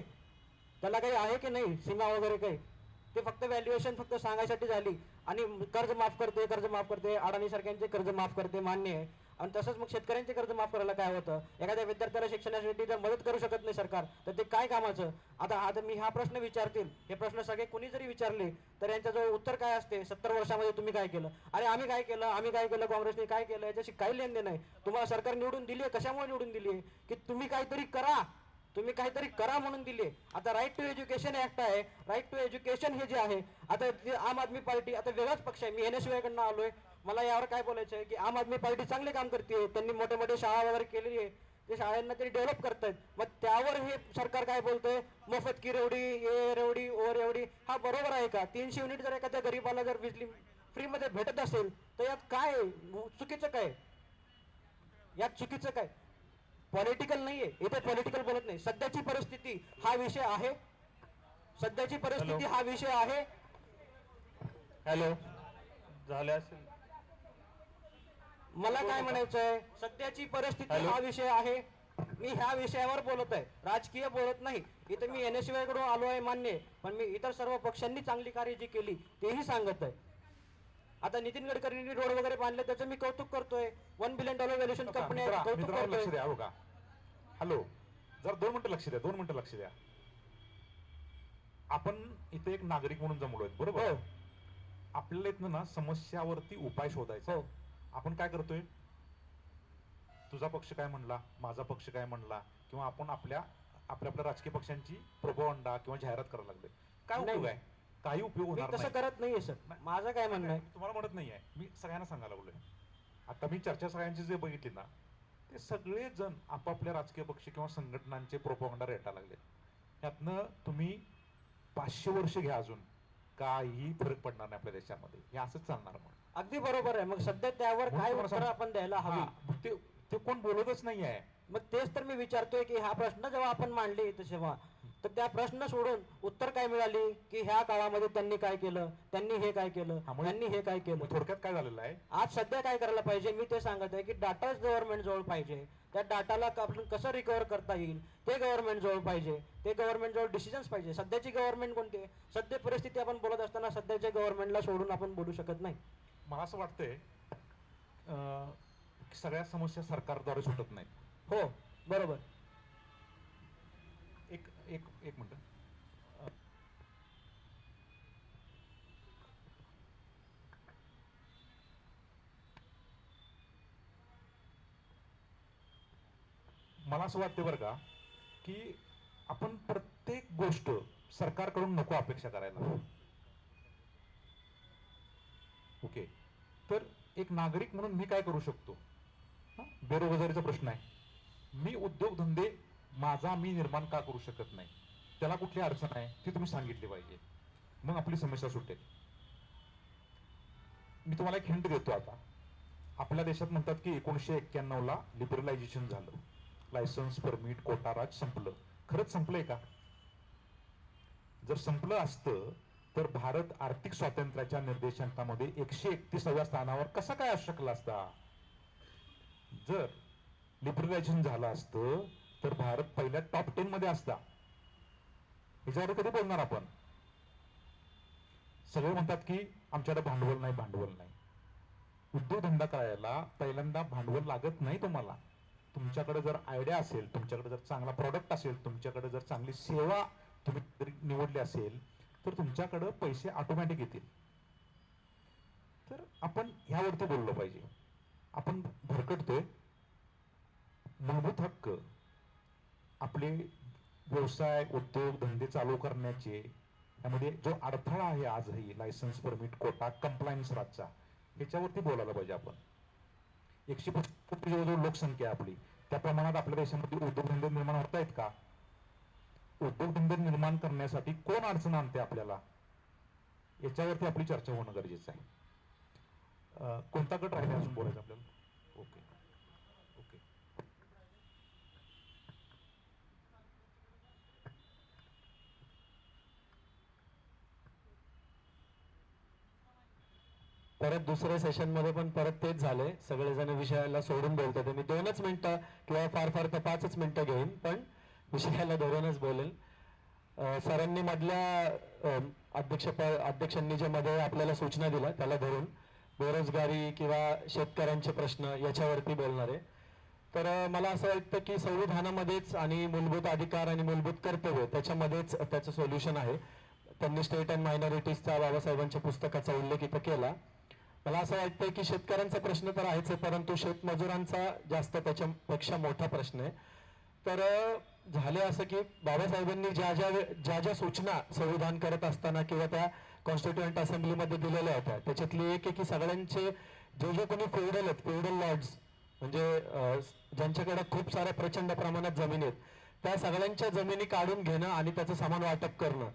त्याला काही आहे की नाही सीमा वगैरे काही? ते फक्त व्हॅल्युएशन फक्त सांगायसाठी झाली. आणि कर्ज माफ करते, अडाणी सारख्यांचे कर्ज माफ करते, मान्य आहे. आणि तसंच मग शेतकऱ्यांचे कर्ज माफ करायला काय होतं? एखाद्या विद्यार्थ्याला शिक्षणासाठी जर मदत करू शकत नाही सरकार, तर ते काय कामाचं? आता मी हा प्रश्न विचारतील, हे प्रश्न सगळे कुणी जरी विचारले तर यांच्याजवळ उत्तर काय असते? 70 वर्षामध्ये तुम्ही काय केलं? अरे आम्ही काय केलं, काँग्रेसने काय केलं, याच्याशी काही लेनदेन नाही. तुम्हाला सरकार निवडून दिली आहे, कशामुळे निवडून दिली आहे? की तुम्ही काहीतरी करा म्हणून दिली. आता राईट टू एज्युकेशन ऍक्ट आहे, राईट टू एज्युकेशन हे जे आहे, आता आम आदमी पार्टी आता वेगळाच पक्ष आहे, मी NSY कडनं आलोय, मला यावर काय बोलायचं आहे की आम आदमी पार्टी चांगले काम करते, त्यांनी मोठे मोठे शाळा वगैरे केलेली आहे, ते शाळांना तरी डेव्हलप करतायत. मग त्यावर हे सरकार काय बोलतंय, मोफत की रेवडी, ये रेवडी, ओ रेवडी. हा बरोबर आहे का? 300 युनिट जर एखाद्या गरीबाला जर बिजली फ्रीमध्ये भेटत असेल तर यात काय चुकीचं काय? यात चुकीचं काय? पॉलिटिकल नाहीये इथे, पॉलिटिकल बोलत नाही. सध्याची परिस्थिती हा विषय आहे, सध्याची परिस्थिती हा विषय आहे. हॅलो, झाले असेल. मला काय म्हणायचंय, सध्याची परिस्थिती हॅलो. हा विषय आहे. मी ह्या विषयावर बोलत आहे, राजकीय बोलत नाही. इथं मी NSY कडून आलो आहे, मान्य आहे. पण मी इतर सर्व पक्षांनी चांगली कार्य जी केली तेही सांगत आहे. आता नितीन गडकरींनी रोड वगैरे बांधले, त्याचं मी कौतुक करतोय. $1 बिलियन व्हॅल्युएशन कंपनी आहे, कौतुक मित्रांनो लक्ष करतोय. द्या. हो का? हॅलो, जर 2 मिनिटं लक्ष द्या, 2 मिनिटं लक्ष द्या. आपण इथे एक नागरिक म्हणून जमलो आहेत, बरोबर? हो. आपल्याला इथनं ना समस्यावरती उपाय शोधायचा. हो. आपण काय करतोय, तुझा पक्ष काय म्हणला, माझा पक्ष काय म्हणला, किंवा आपण आपल्या आपल्या राजकीय पक्षांची प्रोपगंडा किंवा जाहिरात करायला लागलोय. काय नाही. उपयोग आहे? काही उपयोग मी होणार तसं नाही. करत नाहीये सर. नाही. माझं काय म्हणणं आहे, मी तुम्हाला म्हणत नाहीये, मी सगळ्यांना सांगायला लागलोय. आता मी चर्चा सगळ्यांची जे बघितली ना, ते सगळे जण आपापल्या राजकीय पक्ष किंवा संघटनांचे प्रोपगंडा रेटायला लागले. यातनं तुम्ही 500 वर्ष घ्या, अजून काही फरक पडणार नाही आपल्या देशामध्ये. हे असंच चालणार. मग अगदी बरोबर आहे. मग सध्या त्यावर म्हणून काय तुम्हाला उत्तर सांग- आपण द्यायला हवी. हा, ते कोण बोलतच नाही आहे. मग तेच तर मी विचारतोय की हा प्रश्न जेव्हा आपण मांडले इथं तेव्हा, तर त्या प्रश्न सोडून उत्तर काय मिळाली की ह्या काळामध्ये त्यांनी काय केलं, त्यांनी हे काय केलं, हा, मग- त्यांनी हे काय केलं. मग थोडक्यात काय झालेलं आहे, आज सध्या काय करायला पाहिजे, मी ते सांगत आहे की डाटा गव्हर्नमेंट जवळ पाहिजे. त्या डाटाला आपण कसं रिकव्हर करता येईल ते गव्हर्नमेंट जवळ पाहिजे. ते गव्हर्नमेंट जवळ डिसिजन्स पाहिजे. सध्याची गव्हर्नमेंट कोणती आहे, सध्या परिस्थिती आपण बोलत असताना सध्याच्या गव्हर्नमेंटला सोडून आपण बोलू शकत नाही. मला असं वाटतंय की सगळ्या समस्या सरकारद्वारे सुटत नाहीत. हो बरोबर. एक एक एक मिनिट. मला असं वाटतं बरं का, की आपण प्रत्येक गोष्ट सरकारकडून नको अपेक्षा करायला. ओके, तर एक नागरिक म्हणून मी काय करू शकतो? बेरोजगारीचा प्रश्न आहे, मी उद्योगधंदे माझा मी निर्माण का करू शकत नाही? त्याला कुठली अडचण आहे ती तुम्ही सांगितली पाहिजे, मग आपली समस्या सुटेल. मी तुम्हाला एक हिंट देतो. आता आपल्या देशात म्हणतात की 1991 ला लिबरलायझेशन झालं, लायसन्स, परमिट, कोटा राज संपलं. खरंच संपलंय का? जर संपलं असतं तर भारत आर्थिक स्वातंत्र्याच्या निर्देशांकामध्ये 131व्या स्थानावर कसा काय असू शकला असता? जर लिबरलायझेशन झालं असतं तर भारत पहिल्या टॉप 10 मध्ये असता. ह्याच्यावर कधी बोलणार आपण? सगळे म्हणतात की आमच्याकडे भांडवल नाही, भांडवल नाही. उद्योगधंदा करायला पहिल्यांदा भांडवल लागत नाही तुम्हाला. तुमच्याकडे जर आयडिया असेल, तुमच्याकडे जर चांगला प्रॉडक्ट असेल, तुमच्याकडे जर चांगली सेवा तुम्ही जर निवडली असेल तर तुमच्याकडे पैसे ऑटोमॅटिक येतील. तर आपण ह्यावरती बोललो पाहिजे. आपण भरकटतोय. मूलभूत हक्क, आपले व्यवसाय, उद्योग धंदे चालू करण्याचे, त्यामध्ये जो अडथळा आहे आजही लायसन्स, परमिट, कोटा, कंप्लायन्स राजचा, ह्याच्यावरती बोलायला पाहिजे आपण. 150 कोटी जवळजवळ लोकसंख्या आहे आपली. त्या प्रमाणात आपल्या देशामध्ये उद्योगधंदे निर्माण होत आहेत का? उद्योगधंदे निर्माण करण्यासाठी कोण अडचण आणते आपल्याला? याच्यावरती आपली चर्चा होणं गरजेचं आहे. कोणता गट राहिला अजून बोलायचं आपल्याला? Okay okay. परत दुसऱ्या सेशन मध्ये पण परत तेच झाले. सगळेजण विषयाला सोडून बोलतात. मी 2च मिनिटं किंवा फार फार तर 5च मिनिटं घेईन, पण विषयाला धरूनच बोलेल. सरांनी मधल्या अध्यक्षांनी जे मध्ये आपल्याला सूचना दिल्या त्याला धरून बेरोजगारी किंवा शेतकऱ्यांचे प्रश्न याच्यावरती बोलणार आहे. तर मला असं वाटतं की संविधानामध्येच आणि मूलभूत अधिकार आणि मूलभूत कर्तव्य त्याच्यामध्येच त्याचं सोल्युशन आहे. त्यांनी स्टेट अँड मायनॉरिटीजचा बाबासाहेबांच्या पुस्तकाचा उल्लेख इथं केला. मला असं वाटतं की शेतकऱ्यांचा प्रश्न तर आहेच आहे, परंतु शेतमजुरांचा जास्त त्याच्यापेक्षा मोठा प्रश्न आहे. तर झाले असं की बाबासाहेबांनी ज्या ज्या सूचना संविधान करत असताना किंवा त्या कॉन्स्टिट्युएंट असेंब्लीमध्ये दिलेल्या होत्या त्याच्यातली एक आहे की सगळ्यांचे जे कोणी फेडरल आहेत, फेडरल लॉर्ड्स म्हणजे ज्यांच्याकडे खूप साऱ्या प्रचंड प्रमाणात जमिनी आहेत, त्या सगळ्यांच्या जमिनी काढून घेणं आणि त्याचं समान वाटप करणं.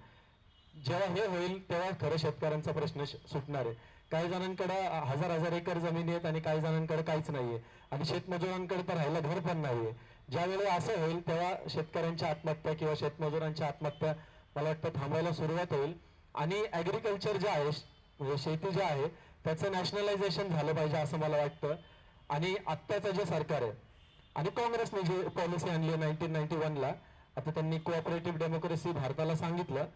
जेव्हा हे होईल तेव्हा खरं शेतकऱ्यांचा प्रश्न सुटणार आहे. काही जणांकडे हजार एकर जमिनी आहेत आणि काही जणांकडे काहीच नाहीये आणि शेतमजुरांकडे तर राहायला घर पण नाहीये. ज्यावेळी असं होईल तेव्हा शेतकऱ्यांच्या आत्महत्या किंवा शेतमजुरांच्या आत्महत्या मला वाटतं थांबायला सुरुवात होईल. आणि ॲग्रिकल्चर जे आहे म्हणजे शेती जे आहे त्याचं नॅशनलायझेशन झालं पाहिजे असं मला वाटतं. आणि आत्ताचं जे सरकार आहे आणि काँग्रेसने जी पॉलिसी आणली 1991 ला, आता त्यांनी कोऑपरेटिव्ह डेमोक्रेसी भारताला सांगितलं.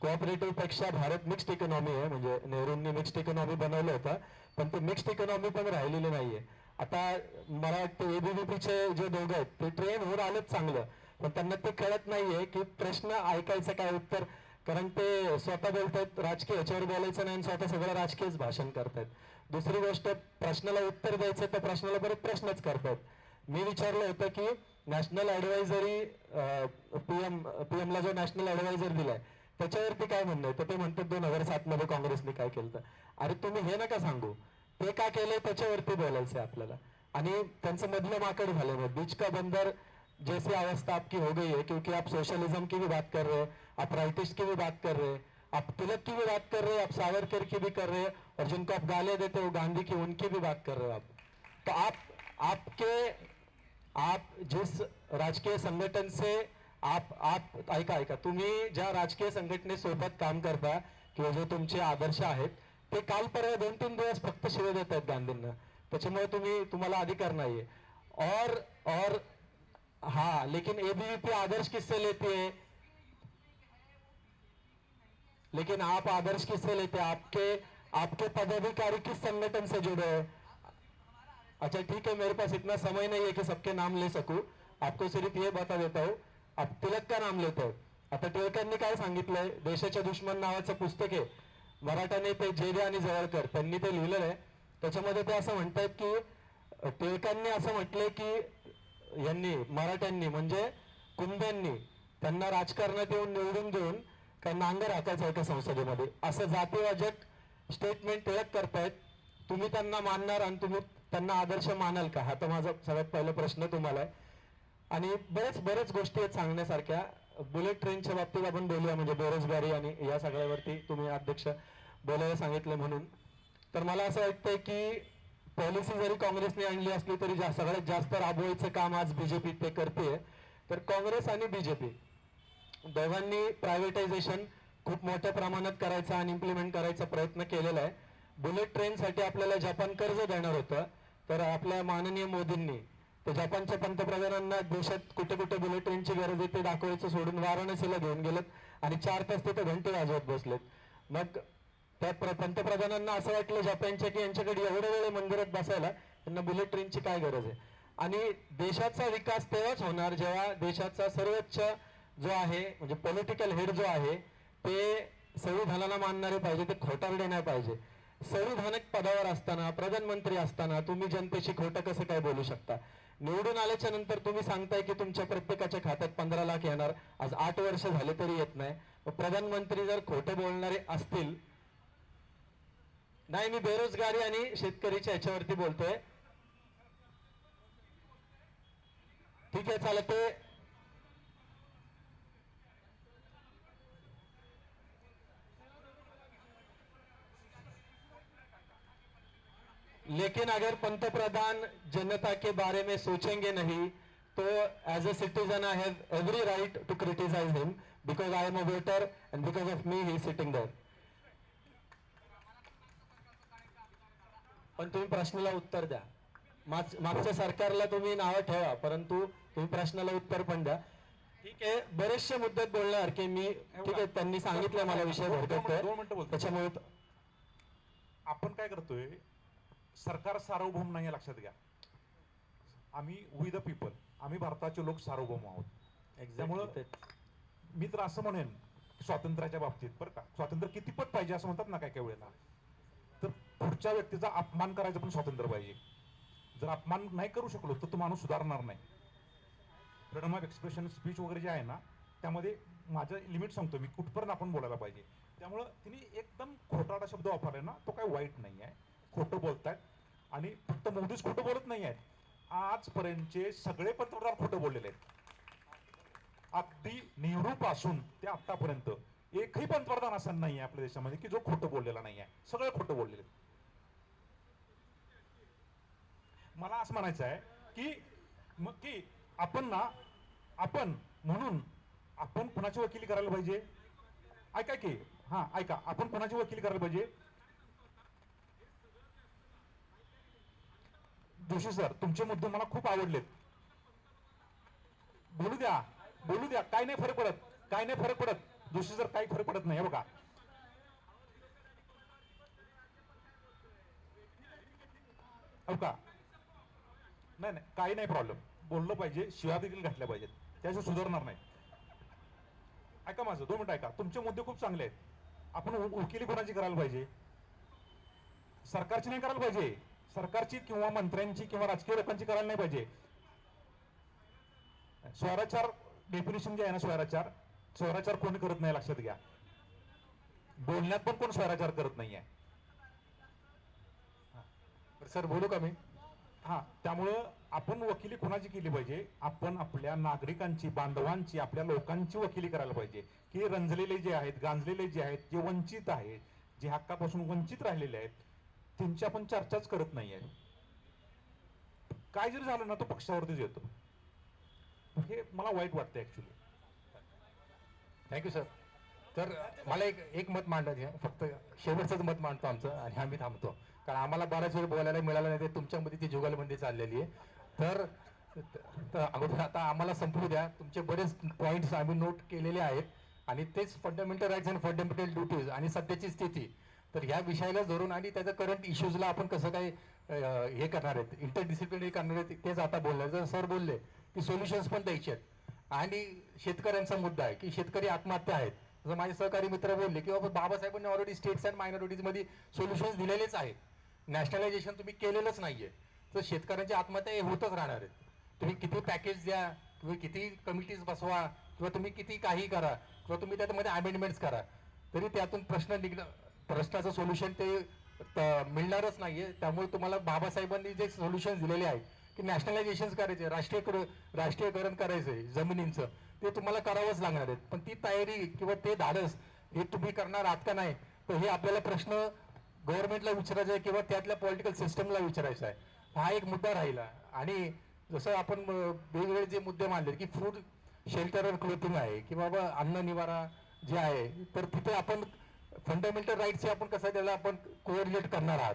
कोऑपरेटिव्ह पेक्षा भारत मिक्स्ड इकॉनॉमी आहे, म्हणजे नेहरूंनी मिक्स्ड इकॉनॉमी बनवलं होतं, पण ते मिक्स्ड इकॉनॉमी पण राहिलेली नाहीये. आता मला वाटतं एबीव्हीपीचे जे दोघं आहेत ते ट्रेन होऊन आलेच चांगलं, पण त्यांना ते कळत नाहीये की प्रश्न ऐकायचं काय, उत्तर कारण ते स्वतः बोलतात राजकीय याच्यावर बोलायचं नाही आणि स्वतः सगळं राजकीयच भाषण करतात. दुसरी गोष्ट, प्रश्नाला उत्तर द्यायचं तर प्रश्नाला परत प्रश्नच करतात. मी विचारलं होतं की नॅशनल ऍडवायझरी पीएमला जो नॅशनल ऍडवायझर दिलाय त्याच्यावरती काय म्हणणं आहे, तर ते म्हणतात 2007 मध्ये काँग्रेसने काय केलं. अरे तुम्ही हे नका सांगू, ते काय केलंय त्याच्यावरती बोलायचंय आपल्याला. आणि त्यांचं मधलं माकड झालं मग, बीच का बंदर जैसी अवस्था आपकी हो गई है, क्योंकि आप सोशलिज्म की भी बात कर रहे हैं, आप राइटिस्ट की भी बात कर रहे हैं, आप तिलक की भी बात कर रहे हैं, आप सावरकर की भी कर रहे हैं, और जिनको आप गालियां देते हो गांधी की, उनकी भी बात कर रहे हो आप. तो आप जिस राजकीय संघटन से आप ऐका तुम्ही ज्या राजकीय संघटनेसोबत काम करता किंवा जे तुमचे आदर्श आहेत ते काल परवा 2-3 दिवस फक्त शिवे देत आहेत गांधींना. त्याच्यामुळे तुम्हाला अधिकार नाहीये. और हाँ, लेकिन एबीवीपी आदर्श किससे लेती है? लेकिन आप आदर्श किससे लेते हैं? आपके पदाधिकारी किस संगठन से जुड़े हैं? अच्छा ठीक है, मेरे पास इतना समय नहीं है कि सबके नाम ले सकूं. आपको सिर्फ ये बता देता हूं. आप तिलक का नाम लेते हो. आता टिळकांनी काय सांगितलंय, देशाच्या दुश्मन नावाचं पुस्तक आहे, मराठा नेते जेदे आणि जवळकर त्यांनी ते लिहिलेलं आहे. त्याच्यामध्ये ते असं म्हणतात की टिळकांनी असं म्हटलंय की यांनी मराठ्यांनी म्हणजे कुंभ्यांनी त्यांना राजकारणात येऊन निवडून देऊन काय नांगर हाकायचं आहे का संसदेमध्ये, असं जातीवाचक स्टेटमेंट टिळक करतायत. तुम्ही त्यांना मानणार आणि तुम्ही त्यांना आदर्श मानाल का? हा तर माझा सगळ्यात पहिला प्रश्न तुम्हाला आहे. आणि बरेच गोष्टी आहेत सांगण्यासारख्या. बुलेट ट्रेनच्या बाबतीत आपण बोलूया, म्हणजे बेरोजगारी आणि या सगळ्यावरती तुम्ही अध्यक्ष बोलायला सांगितलं म्हणून. तर मला असं वाटतंय की पॉलिसी जरी काँग्रेसने आणली असली तरी सगळ्यात जास्त राबवायचं काम आज बीजेपी ते करते. तर काँग्रेस आणि बीजेपी दोघांनी प्रायव्हेटायझेशन खूप मोठ्या प्रमाणात करायचा आणि इम्प्लिमेंट करायचा प्रयत्न केलेला आहे. बुलेट ट्रेनसाठी आपल्याला जपान कर्ज देणार होतं, तर आपल्या माननीय मोदींनी ते जपानच्या पंतप्रधानांना देशात कुठे कुठे बुलेट ट्रेनची गरज आहे ते दाखवायचं सोडून वाराणसीला घेऊन गेलेत आणि 4 तास तिथे घंटे वाजवत बसलेत. मग त्या पंतप्रधानांना असं वाटलं जपानच्या की यांच्याकडे एवढे वेळ मंदिरात बसायला, त्यांना बुलेट ट्रेनची काय गरज आहे. आणि देशाचा विकास तेव्हाच होणार जेव्हा देशाचा सर्वोच्च जो आहे म्हणजे पॉलिटिकल हेड जो आहे ते संविधानाला मानणारे पाहिजे, ते खोटारडे नाही पाहिजे. संविधानिक पदावर असताना, प्रधानमंत्री असताना तुम्ही जनतेशी खोटं कसं काय बोलू शकता? निवडून आल्याच्या नंतर तुम्ही सांगताय की तुमच्या प्रत्येकाच्या खात्यात 15 लाख येणार, आज 8 वर्ष झाले तरी येत नाही. प्रधानमंत्री जर खोटं बोलणारे असतील, नाही मी बेरोजगारी आणि शेतकरीच्या ह्याच्यावरती बोलतोय. ठीक आहे चालत ते लेकिन अगर पंतप्रधान जनता के बारे में सोचेंगे नहीं तो as a citizen I have every right to criticise him because I am a voter and because of me he sitting there. पण तुम्ही प्रश्नाला उत्तर द्या. मागच्या सरकारला तुम्ही नावं ठेवा, परंतु तुम्ही प्रश्नाला उत्तर पण द्या. ठीक आहे, बरेचसे मुद्दे बोलणार की मी ठीक आहे त्यांनी सांगितलं मला विषय भरकटतोय त्याच्यामुळे. आपण काय करतोय, सरकार सार्वभौम नाही लक्षात घ्या. आम्ही वी द पीपल, आम्ही भारताचे लोक सार्वभौम आहोत. त्यामुळं मी तर असं म्हणेन स्वातंत्र्याच्या बाबतीत बरं का, स्वातंत्र्य कितीपत पाहिजे असं म्हणतात ना काय काय वेळेला, तर पुढच्या व्यक्तीचा अपमान करायचं पण स्वातंत्र्य पाहिजे. जर अपमान नाही करू शकलो तर तो माणूस सुधारणार नाही. फ्रीडम ऑफ एक्सप्रेशन स्पीच वगैरे जे आहे ना त्यामध्ये माझं लिमिट सांगतो मी कुठपर्यंत आपण बोलायला पाहिजे. त्यामुळं तिने एकदम खोटारडा शब्द वापरलाय ना तो काही वाईट नाही आहे. खोटं बोलतायत आणि फक्त मोदीच खोटं बोलत नाही आहेत, आजपर्यंतचे सगळे पंतप्रधान खोटं बोललेले आहेत. अगदी नेहरू पासून ते आतापर्यंत एकही पंतप्रधान असा नाही आहे आपल्या देशामध्ये की जो खोटं बोललेला नाही आहे. सगळे खोटं बोललेले. मला असं म्हणायचं आहे की आपण म्हणून आपण कुणाची वकिली करायला पाहिजे. ऐका की ऐका, आपण कुणाची वकिली करायला पाहिजे. जोशी सर तुमचे मुद्दे मला खूप आवडलेत. बोलू द्या काय नाही फरक पडत. जोशी सर काही फरक पडत नाही. हे बघा नाही काही नाही प्रॉब्लेम. बोललं पाहिजे, शिव्या देखील घातल्या पाहिजेत, त्याशिवाय सुधारणार नाही. ऐका माझं 2 मिनिटं ऐका. तुमचे मुद्दे खूप चांगले आहेत. आपण वकिली कोणाची करायला पाहिजे? सरकारची नाही करायला पाहिजे. सरकारची किंवा मंत्र्यांची किंवा राजकीय लोकांची करायला नाही पाहिजे. स्वैराचार डेफिनेशन जे आहे ना, स्वैराचार कोणी करत नाही, लक्षात घ्या. बोलण्यात पण कोण स्वैराचार करत नाहीये. सर बोलू का मी? हा, त्यामुळं आपण वकिली कोणाची केली पाहिजे? आपण आपल्या नागरिकांची, बांधवांची, आपल्या लोकांची वकिली करायला पाहिजे, की रंजलेले जे आहेत, गांजलेले जे आहेत, जे वंचित आहेत, जे हक्कापासून वंचित राहिलेले आहेत, त्यांची आपण चर्चाच करत नाहीये. काय जरी झालं ना, तो पक्षावरतीच येतो. हे मला वाईट वाटतं ऍक्च्युली. Thank you sir. तर मला एक मत मांडायचं आहे, फक्त शेवटचंच मत मांडतो आमचं आणि आम्ही थांबतो, कारण आम्हाला बऱ्याच वेळ बोलायला मिळालं नाही. ते तुमच्यामध्ये ती जुगलबंदी चाललेली आहे. तर अगोदर आता आम्हाला संपू द्या. तुमचे बरेच पॉईंट्स आम्ही नोट केलेले आहेत आणि तेच fundamental rights and fundamental duties आणि सध्याची स्थिती, तर ह्या विषयाला धरून आणि त्याच्या करंट इश्यूजला आपण कसं काय हे करणार आहेत, इंटरडिसिप्लिनरी करणार आहेत, तेच आता बोलणार. जर सर बोलले की सोल्युशन्स पण द्यायचे आहेत आणि शेतकऱ्यांचा मुद्दा आहे की शेतकरी आत्महत्या आहेत. जर माझे सहकारी मित्र बोलले की बाबा बाबासाहेबांनी ऑलरेडी स्टेट्स अँड मायनॉरिटीजमध्ये सोल्युशन्स दिलेलेच आहेत, नॅशनलायझेशन तुम्ही केलेलंच नाहीये, तर शेतकऱ्यांची आत्महत्या हे होतच राहणार आहेत. तुम्ही किती पॅकेज द्या किंवा किती कमिटीज बसवा किंवा तुम्ही किती काही करा किंवा तुम्ही त्यामध्ये अमेंडमेंट्स करा, तरी त्यातून प्रश्नाचं सोल्युशन ते मिळणारच नाहीये. त्यामुळे तुम्हाला बाबासाहेबांनी जे सोल्युशन दिलेले आहेत की नॅशनलायझेशन करायचे, राष्ट्रीयकरण करायचंय जमिनींचं, ते तुम्हाला करावंच लागणार आहेत. पण ती तयारी किंवा ते धाडस हे तुम्ही करणार आहात का नाही, तर हे आपल्याला प्रश्न गव्हर्नमेंटला विचारायचा आहे किंवा त्यातल्या पॉलिटिकल सिस्टमला विचारायचा आहे. हा एक मुद्दा राहिला. आणि जसं आपण वेगवेगळे जे मुद्दे मांडले की फूड शेल्टर और क्लोथिंग आहे की बाबा अन्न निवारा जे आहे, तर तिथे आपण फंडामेंटल राईट्सचे आपण कसं त्याला आपण कोरिलेट करणार आहात,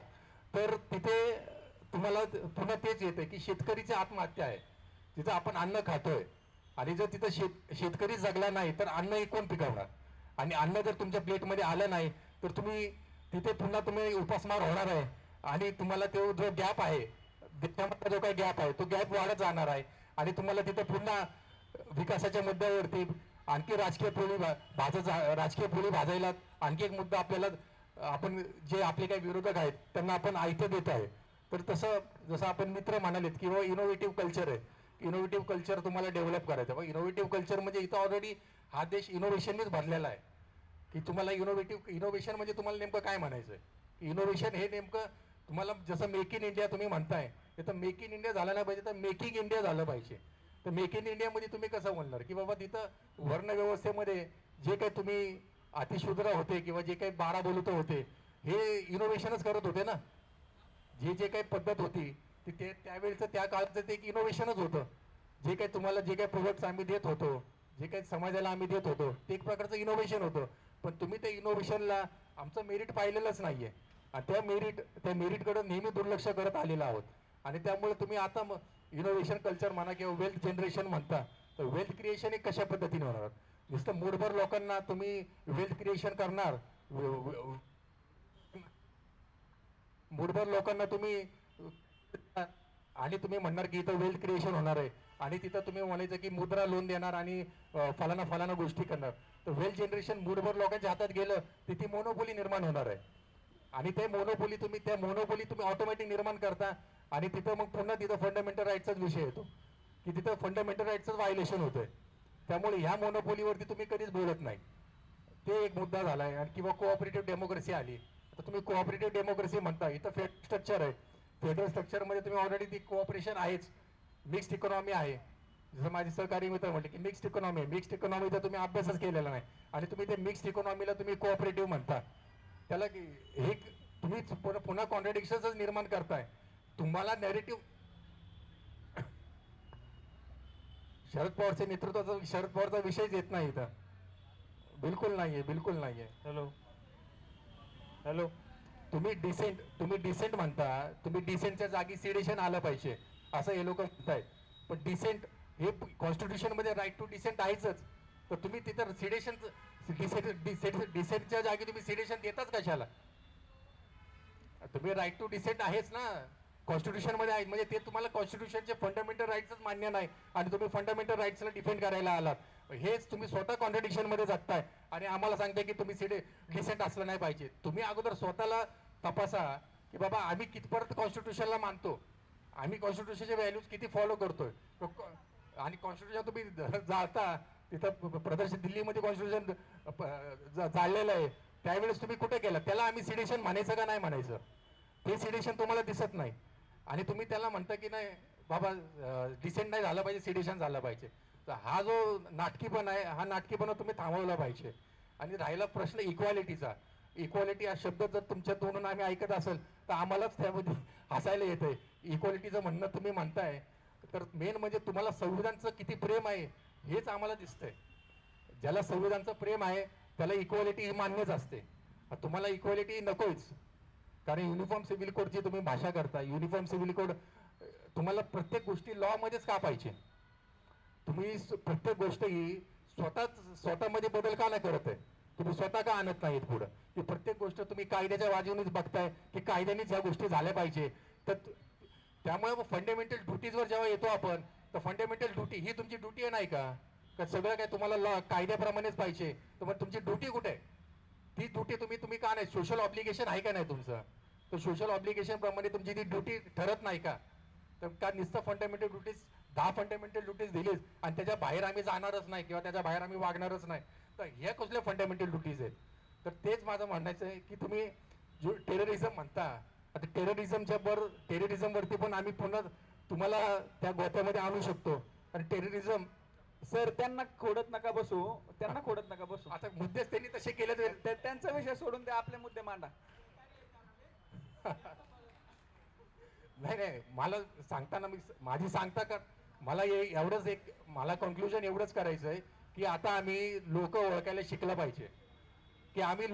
तर तिथे तुम्हाला पुन्हा तेच येते की शेतकरीची आत्महत्या आहे. तिथं आपण अन्न खातोय आणि जर तिथं शेतकरी जगला नाही तर अन्न हे कोण पिकवणार, आणि अन्न जर तुमच्या प्लेटमध्ये आलं नाही तर तुम्ही तिथे पुन्हा तुम्ही उपासमार होणार आहे आणि तुम्हाला तो जो गॅप आहे, त्यामधला जो काही गॅप आहे तो गॅप वाढत जाणार आहे आणि तुम्हाला तिथं पुन्हा विकासाच्या मुद्द्यावरती आणखी राजकीय पोळी भाजायला आणखी एक मुद्दा आपल्याला, आपण जे आपले काही विरोधक आहेत त्यांना आपण आयतं देत आहे. तर जसं आपण मित्र म्हणालेत की इनोव्हेटिव्ह कल्चर आहे, इनोव्हेटिव्ह कल्चर तुम्हाला डेव्हलप करायचं. इनोव्हेटिव्ह कल्चर म्हणजे इथं ऑलरेडी हा देश इनोव्हेशननीच भरलेला आहे. की तुम्हाला इनोव्हेशन म्हणजे तुम्हाला नेमकं काय म्हणायचं आहे? इनोव्हेशन हे नेमकं तुम्हाला जसं मेक इन इंडिया तुम्ही म्हणताय, तर मेक इन इंडिया झालं नाही पाहिजे, तर मेकिंग इंडिया झालं पाहिजे. तर मेक इन इंडियामध्ये तुम्ही कसं म्हणणार की बाबा तिथं वर्ण व्यवस्थेमध्ये जे काही तुम्ही अतिशूद्र होते किंवा जे काही 12 बोलत होते हे इनोव्हेशनच करत होते ना. जे काही पद्धत होती ते त्यावेळेचं त्या काळाचं ते एक इनोव्हेशनच होतं. जे काही तुम्हाला जे काही प्रोडक्ट्स आम्ही देत होतो, जे काही समाजाला आम्ही देत होतो, ते एक प्रकारचं इनोव्हेशन होतं. पण तुम्ही त्या इनोव्हेशनला आमचं मेरिट पाहिलेलंच नाहीये आणि त्या मेरिटकडे नेहमी दुर्लक्ष करत आलेलं आहोत. आणि त्यामुळे तुम्ही आता इनोव्हेशन कल्चर म्हणा किंवा वेल्थ जनरेशन म्हणता, तर वेल्थ क्रिएशन हे कशा पद्धतीने होणार? नुसतं मूठभर लोकांना तुम्ही वेल्थ क्रिएशन करणार, मूठभर लोकांना तुम्ही आणि तुम्ही म्हणणार की इथं वेल्थ क्रिएशन होणार आहे आणि तिथं तुम्ही म्हणायचं की मुद्रा लोन देणार आणि फलाना गोष्टी करणार. तर वेल्थ जनरेशन मूठभर लोकांच्या हातात गेलं तर ती मोनोपोली निर्माण होणार आहे आणि त्या मोनोपोली तुम्ही ऑटोमॅटिक निर्माण करता आणि तिथं मग पुन्हा तिथं फंडामेंटल राईटचाच विषय येतो की तिथं फंडामेंटल राईटचंच व्हायलेशन होतंय. त्यामुळे ह्या मोनोपोलीवरती तुम्ही कधीच बोलत नाही. ते एक मुद्दा झालाय. आणि किंवा कोऑपरेटिव्ह डेमोक्रेसी आली, तर तुम्ही कोऑपरेटिव्ह डेमोक्रेसी म्हणता, इथं फेडरल स्ट्रक्चर आहे. फेडरल स्ट्रक्चरमध्ये तुम्ही ऑलरेडी ती कोऑपरेशन आहेच, मिक्स्ड इकॉनॉमी आहे. जसं माझे सहकारी मित्र म्हटले की मिक्स्ड इकॉनॉमी आहे. मिक्स्ड इकॉनॉमीचा तुम्ही अभ्यासच केलेला नाही आणि तुम्ही ते मिक्स्ड इकॉनॉमीला तुम्ही कोऑपरेटिव्ह म्हणता. त्याला हे तुम्ही पुन्हा कॉन्ट्रडिक्शनच निर्माण करताय. तुम्हाला नॅरेटिव्ह शरद पवारच्या नेतृत्वाचा, शरद पवारचा विषयच येत नाही इथं, बिलकुल नाहीये. हॅलो तुम्ही डिसेंट म्हणता, तुम्ही डिसेंटच्या जागी सिडेशन आलं पाहिजे असं हे लोक म्हणतायत. पण डिसेंट हे कॉन्स्टिट्यूशन मध्ये राईट टू डिसेंट आहेच. तर तुम्ही तिथं डिसेंटच्या जागी तुम्ही सिडेशन देताच कशाला? तुम्ही राईट टू डिसेंट आहेच ना. कॉन्स्टिट्यूशनमध्ये आहेत, म्हणजे ते तुम्हाला कॉन्स्टिट्यूशनचे फंडामेंटल राईट्सच मान्य नाही आणि तुम्ही फंडामेंटल राईट्सला डिफेंड करायला आलात. हेच तुम्ही स्वतः कॉन्ट्रडिक्शनमध्ये जगताय आणि आम्हाला सांगताय की तुम्ही डिसेंट असलं नाही पाहिजे. तुम्ही अगोदर स्वतःला तपासा की बाबा आम्ही कितपर्यंत कॉन्स्टिट्यूशनला मानतो, आम्ही कॉन्स्टिट्यूशनचे व्हॅल्यूज किती फॉलो करतोय. आणि कॉन्स्टिट्यूशन तुम्ही जाता तिथं प्रदर्शन दिल्लीमध्ये कॉन्स्टिट्यूशन जाळलेलं आहे, त्यावेळेस तुम्ही कुठे केलं? त्याला आम्ही सिडिशन म्हणायचं का नाही म्हणायचं? ते सिडिशन तुम्हाला दिसत नाही आणि तुम्ही त्याला म्हणता की नाही बाबा डिसेंट नाही झालं पाहिजे, सिडिशन झालं पाहिजे. तर हा जो नाटकीपणा आहे, हा नाटकीपणा तुम्ही थांबवला पाहिजे. आणि राहिला प्रश्न इक्वालिटीचा, इक्वालिटी हा शब्द जर तुमच्या तोंडून आम्ही ऐकत असेल तर आम्हालाच त्यामध्ये हसायला येतंय. इक्वालिटीचं म्हणणं तुम्ही म्हणताय, तर मेन म्हणजे तुम्हाला संविधानचं किती प्रेम आहे हेच आम्हाला दिसतंय. ज्याला संविधानचं प्रेम आहे त्याला इक्वालिटी ही मान्यच असते. तुम्हाला इक्वालिटी नकोच, कारण युनिफॉर्म सिव्हिल कोडची तुम्ही भाषा करता. युनिफॉर्म सिव्हिल कोड तुम्हाला प्रत्येक गोष्टी लॉ मध्येच का पाहिजे? तुम्ही प्रत्येक गोष्ट ही स्वतःमध्ये बदल का नाही करत आहे? तुम्ही स्वतः का आणत नाहीत पुढं? की प्रत्येक गोष्ट तुम्ही कायद्याच्या बाजूनेच बघताय की कायद्यानेच ह्या गोष्टी झाल्या पाहिजे. तर त्यामुळे फंडामेंटल ड्युटीजवर जेव्हा येतो आपण, तर फंडामेंटल ड्युटी ही तुमची ड्युटी आहे नाही का? का सगळं काय तुम्हाला कायद्याप्रमाणेच पाहिजे? तर मग तुमची ड्युटी कुठे आहे? ती ड्युटी तुम्ही का नाही? सोशल ऑब्लिगेशन आहे का नाही तुमचं? तर सोशल ऑब्लिगेशन प्रमाणे तुमची ती ड्युटी ठरत नाही का? तर का नुसतं फंडामेंटल ड्युटीज 10 फंडामेंटल ड्युटीज दिलीच आणि त्याच्या बाहेर आम्ही जाणारच नाही किंवा त्याच्या बाहेर आम्ही वागणारच नाही, तर ह्या कसल्या फंडामेंटल ड्युटीज आहेत? तर तेच माझं म्हणायचं आहे की तुम्ही जो टेररिझम म्हणता, आता टेररिझमवरती पण आम्ही पुन्हा तुम्हाला त्या गोत्यामध्ये आणू शकतो. आणि टेररिझम सर त्यांना खोडत नका बसू, त्यांना खोडत नका बसू. आता मुद्देच त्यांनी तसे केले तर त्यांचा विषय सोडून ते आपले मुद्दे मांडा. नाही, मला सांगताना माझी सांगता का मला एवढंच मला कन्क्लुजन एवढंच करायचं आहे की आता आम्ही लोक ओळखायला शिकलं पाहिजे की आम्ही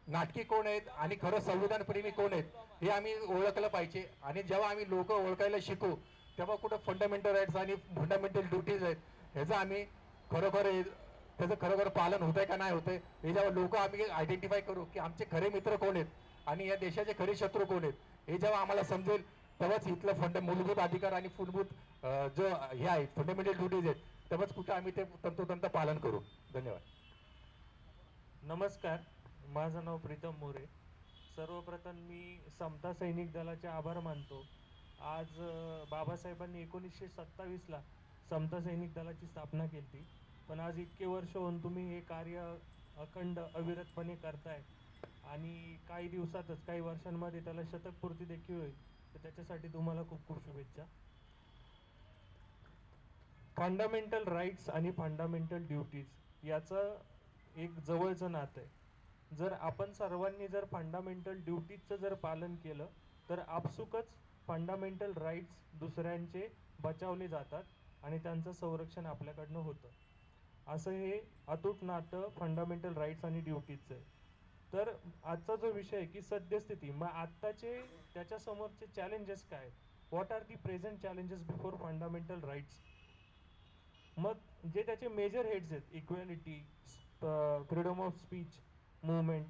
नाटकी कोण आहेत आणि खरं संविधान प्रेमी कोण आहेत हे आम्ही ओळखलं पाहिजे. आणि जेव्हा आम्ही लोक ओळखायला शिकू तेव्हा कुठं फंडामेंटल राईट्स आणि फंडामेंटल ड्युटीज आहेत ह्याचं आम्ही त्याचं खरोखर पालन होतंय का नाही होतंय हे जेव्हा लोक आम्ही आयडेंटिफाय करू की आमचे खरे मित्र कोण आहेत आणि या देशाचे खरे शत्रू कोण आहेत हे जेव्हा आम्हाला समजेल तेव्हाच इथलं मूलभूत अधिकार आणि मूलभूत जो हे आहे फंडामेंटल ड्युटीज आहेत तेव्हाच कुठं आम्ही ते तंतोतंत पालन करू. धन्यवाद. नमस्कार, माझं नाव प्रीतम मोरे. सर्वप्रथम मी समता सैनिक दलाचे आभार मानतो. आज बाबासाहेबांनी 1927ला समता सैनिक दलाची स्थापना केली, पण आज इतके वर्ष होऊन तुम्ही हे कार्य अखंड अविरतपणे करताय आणि काही दिवसातच काही वर्षांमध्ये त्याला शतकपूर्ती देखील होईल, तर त्याच्यासाठी तुम्हाला खूप खूप शुभेच्छा. फंडामेंटल राईट्स आणि फंडामेंटल ड्युटीज याचं एक जवळचं नातं आहे. जर आपण सर्वांनी जर फंडामेंटल ड्युटीजचं जर पालन केलं तर आपसुकच फंडामेंटल राईट्स दुसऱ्यांचे बचावले जातात आणि त्यांचं संरक्षण आपल्याकडनं होतं. असं हे अतूट नातं फंडामेंटल राईट्स आणि ड्युटीजचं आहे. तर आजचा जो विषय आहे की सद्यस्थिती, मग आत्ताचे त्याच्यासमोरचे चॅलेंजेस काय, what are the present challenges before fundamental rights. मग जे त्याचे मेजर हेड्स आहेत, equality, freedom of speech, movement,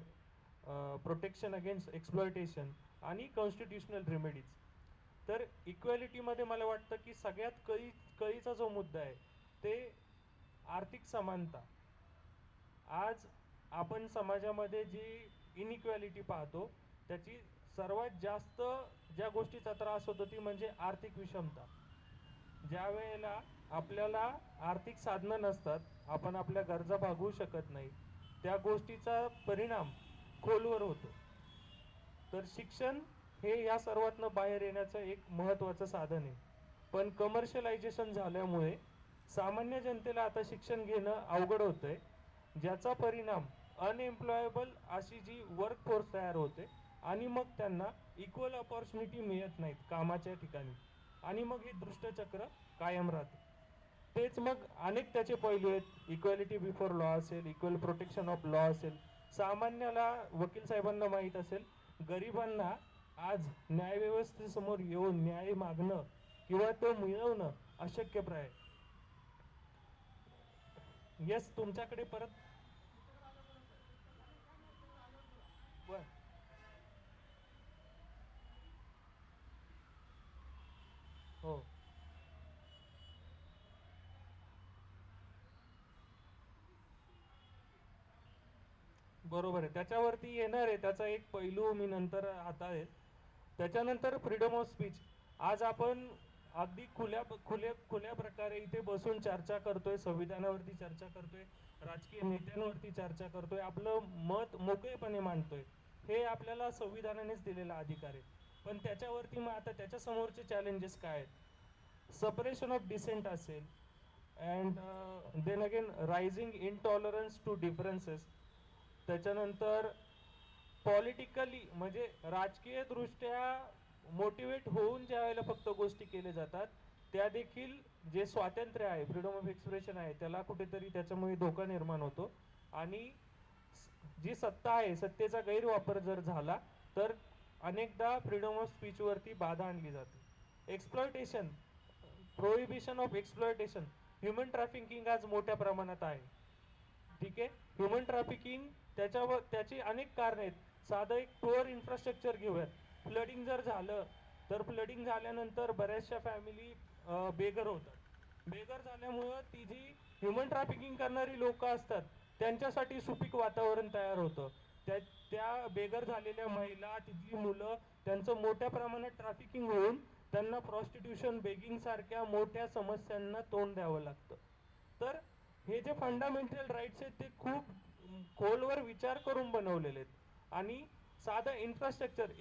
protection against exploitation आणि कॉन्स्टिट्युशनल रेमेडीज. तर इक्वॅलिटीमध्ये मला वाटतं की सगळ्यात कळीचा जो मुद्दा आहे ते आर्थिक समानता. आज आपण समाजामध्ये जी इनइक्वॅलिटी पाहतो त्याची सर्वात जास्त ज्या गोष्टीचा त्रास होतो ती म्हणजे आर्थिक विषमता. ज्या वेळेला आपल्याला आर्थिक साधनं नसतात, आपण आपल्या गरजा भागवू शकत नाही, त्या गोष्टीचा परिणाम खोलवर होतो. तर शिक्षण हे या सर्वातनं बाहेर येण्याचं एक महत्त्वाचं साधन आहे. पण कमर्शियलायझेशन झाल्यामुळे सामान्य जनतेला आता शिक्षण घेणं अवघड होतंय, ज्याचा परिणाम अनएम्प्लॉयबल अशी जी वर्कफोर्स तयार होते आणि मग त्यांना इक्वल अपॉर्च्युनिटी मिळत नाहीत कामाच्या ठिकाणी आणि मग हे दुष्टचक्र कायम राहतं. तेच मग अनेक त्याचे पैलू आहेत. इक्वॅलिटी बिफोर लॉ असेल, इक्वल प्रोटेक्शन ऑफ लॉ असेल, सामान्याला वकील साहेबांना माहीत असेल, गरिबांना आज न्यायव्यवस्थेसमोर येऊन न्याय मागणं किंवा तो मिळवणं अशक्यप्राय आहे. यस, तुमच्याकडे परत हो. बरोबर आहे, त्याच्यावरती येणार आहे, त्याचा एक पैलू मी नंतर हाताळेल. त्याच्यानंतर फ्रीडम ऑफ स्पीच. आज आपण अगदी खुल्या प्रकारे इथे बसून चर्चा करतोय, संविधानावरती चर्चा करतोय, राजकीय नेत्यांवरती चर्चा करतोय, आपलं मत मोकळेपणे मांडतोय. हे आपल्याला संविधानानेच दिलेला अधिकार आहे. पण त्याच्यावरती मग आता त्याच्या समोरचे चॅलेंजेस काय आहेत? सेपरेशन ऑफ डिसेंट असेल, and then again rising intolerance to differences. त्याच्यानंतर पॉलिटिकली म्हणजे राजकीय दृष्ट्या मोटिवेट होऊन ज्या वेळेला फक्त गोष्टी केल्या जातात, त्या देखील जे स्वातंत्र्य आहे, फ्रीडम ऑफ एक्सप्रेशन आहे, त्याला कुठेतरी त्याच्यामुळे धोका निर्माण होतो. आणि जी सत्ता आहे, सत्तेचा गैरवापर जर झाला तर अनेकदा फ्रीडम ऑफ स्पीचवरती बाधा आणली जाते. Exploitation, prohibition of exploitation, human trafficking आज मोठ्या प्रमाणात आहे. ठीक आहे, ह्युमन ट्रॅफिकिंग त्याच्यावर त्याची अनेक कारणे आहेत. साधं एक पुअर इन्फ्रास्ट्रक्चर घेऊयात. फ्लडिंग जर झालं तर फ्लडिंग झाल्यानंतर बऱ्याचशा फॅमिली बेघर होतात. बेघर झाल्यामुळं ती जी ह्युमन ट्रॅफिकिंग करणारी लोक असतात त्यांच्यासाठी सुपीक वातावरण तयार होतं. त्या बेघर झालेल्या महिला, तिथली मुलं, त्यांचं मोठ्या प्रमाणात ट्रॅफिकिंग होऊन त्यांना प्रॉस्टिट्यूशन, बेगिंग सारख्या मोठ्या समस्यांना तोंड द्यावं लागतं. तर हे जे फंडामेंटल राईट्स आहेत ते खूप खोलवर विचार करून बनवलेले आहेत. आणि साधं इन्फ्रास्ट्रक्चर,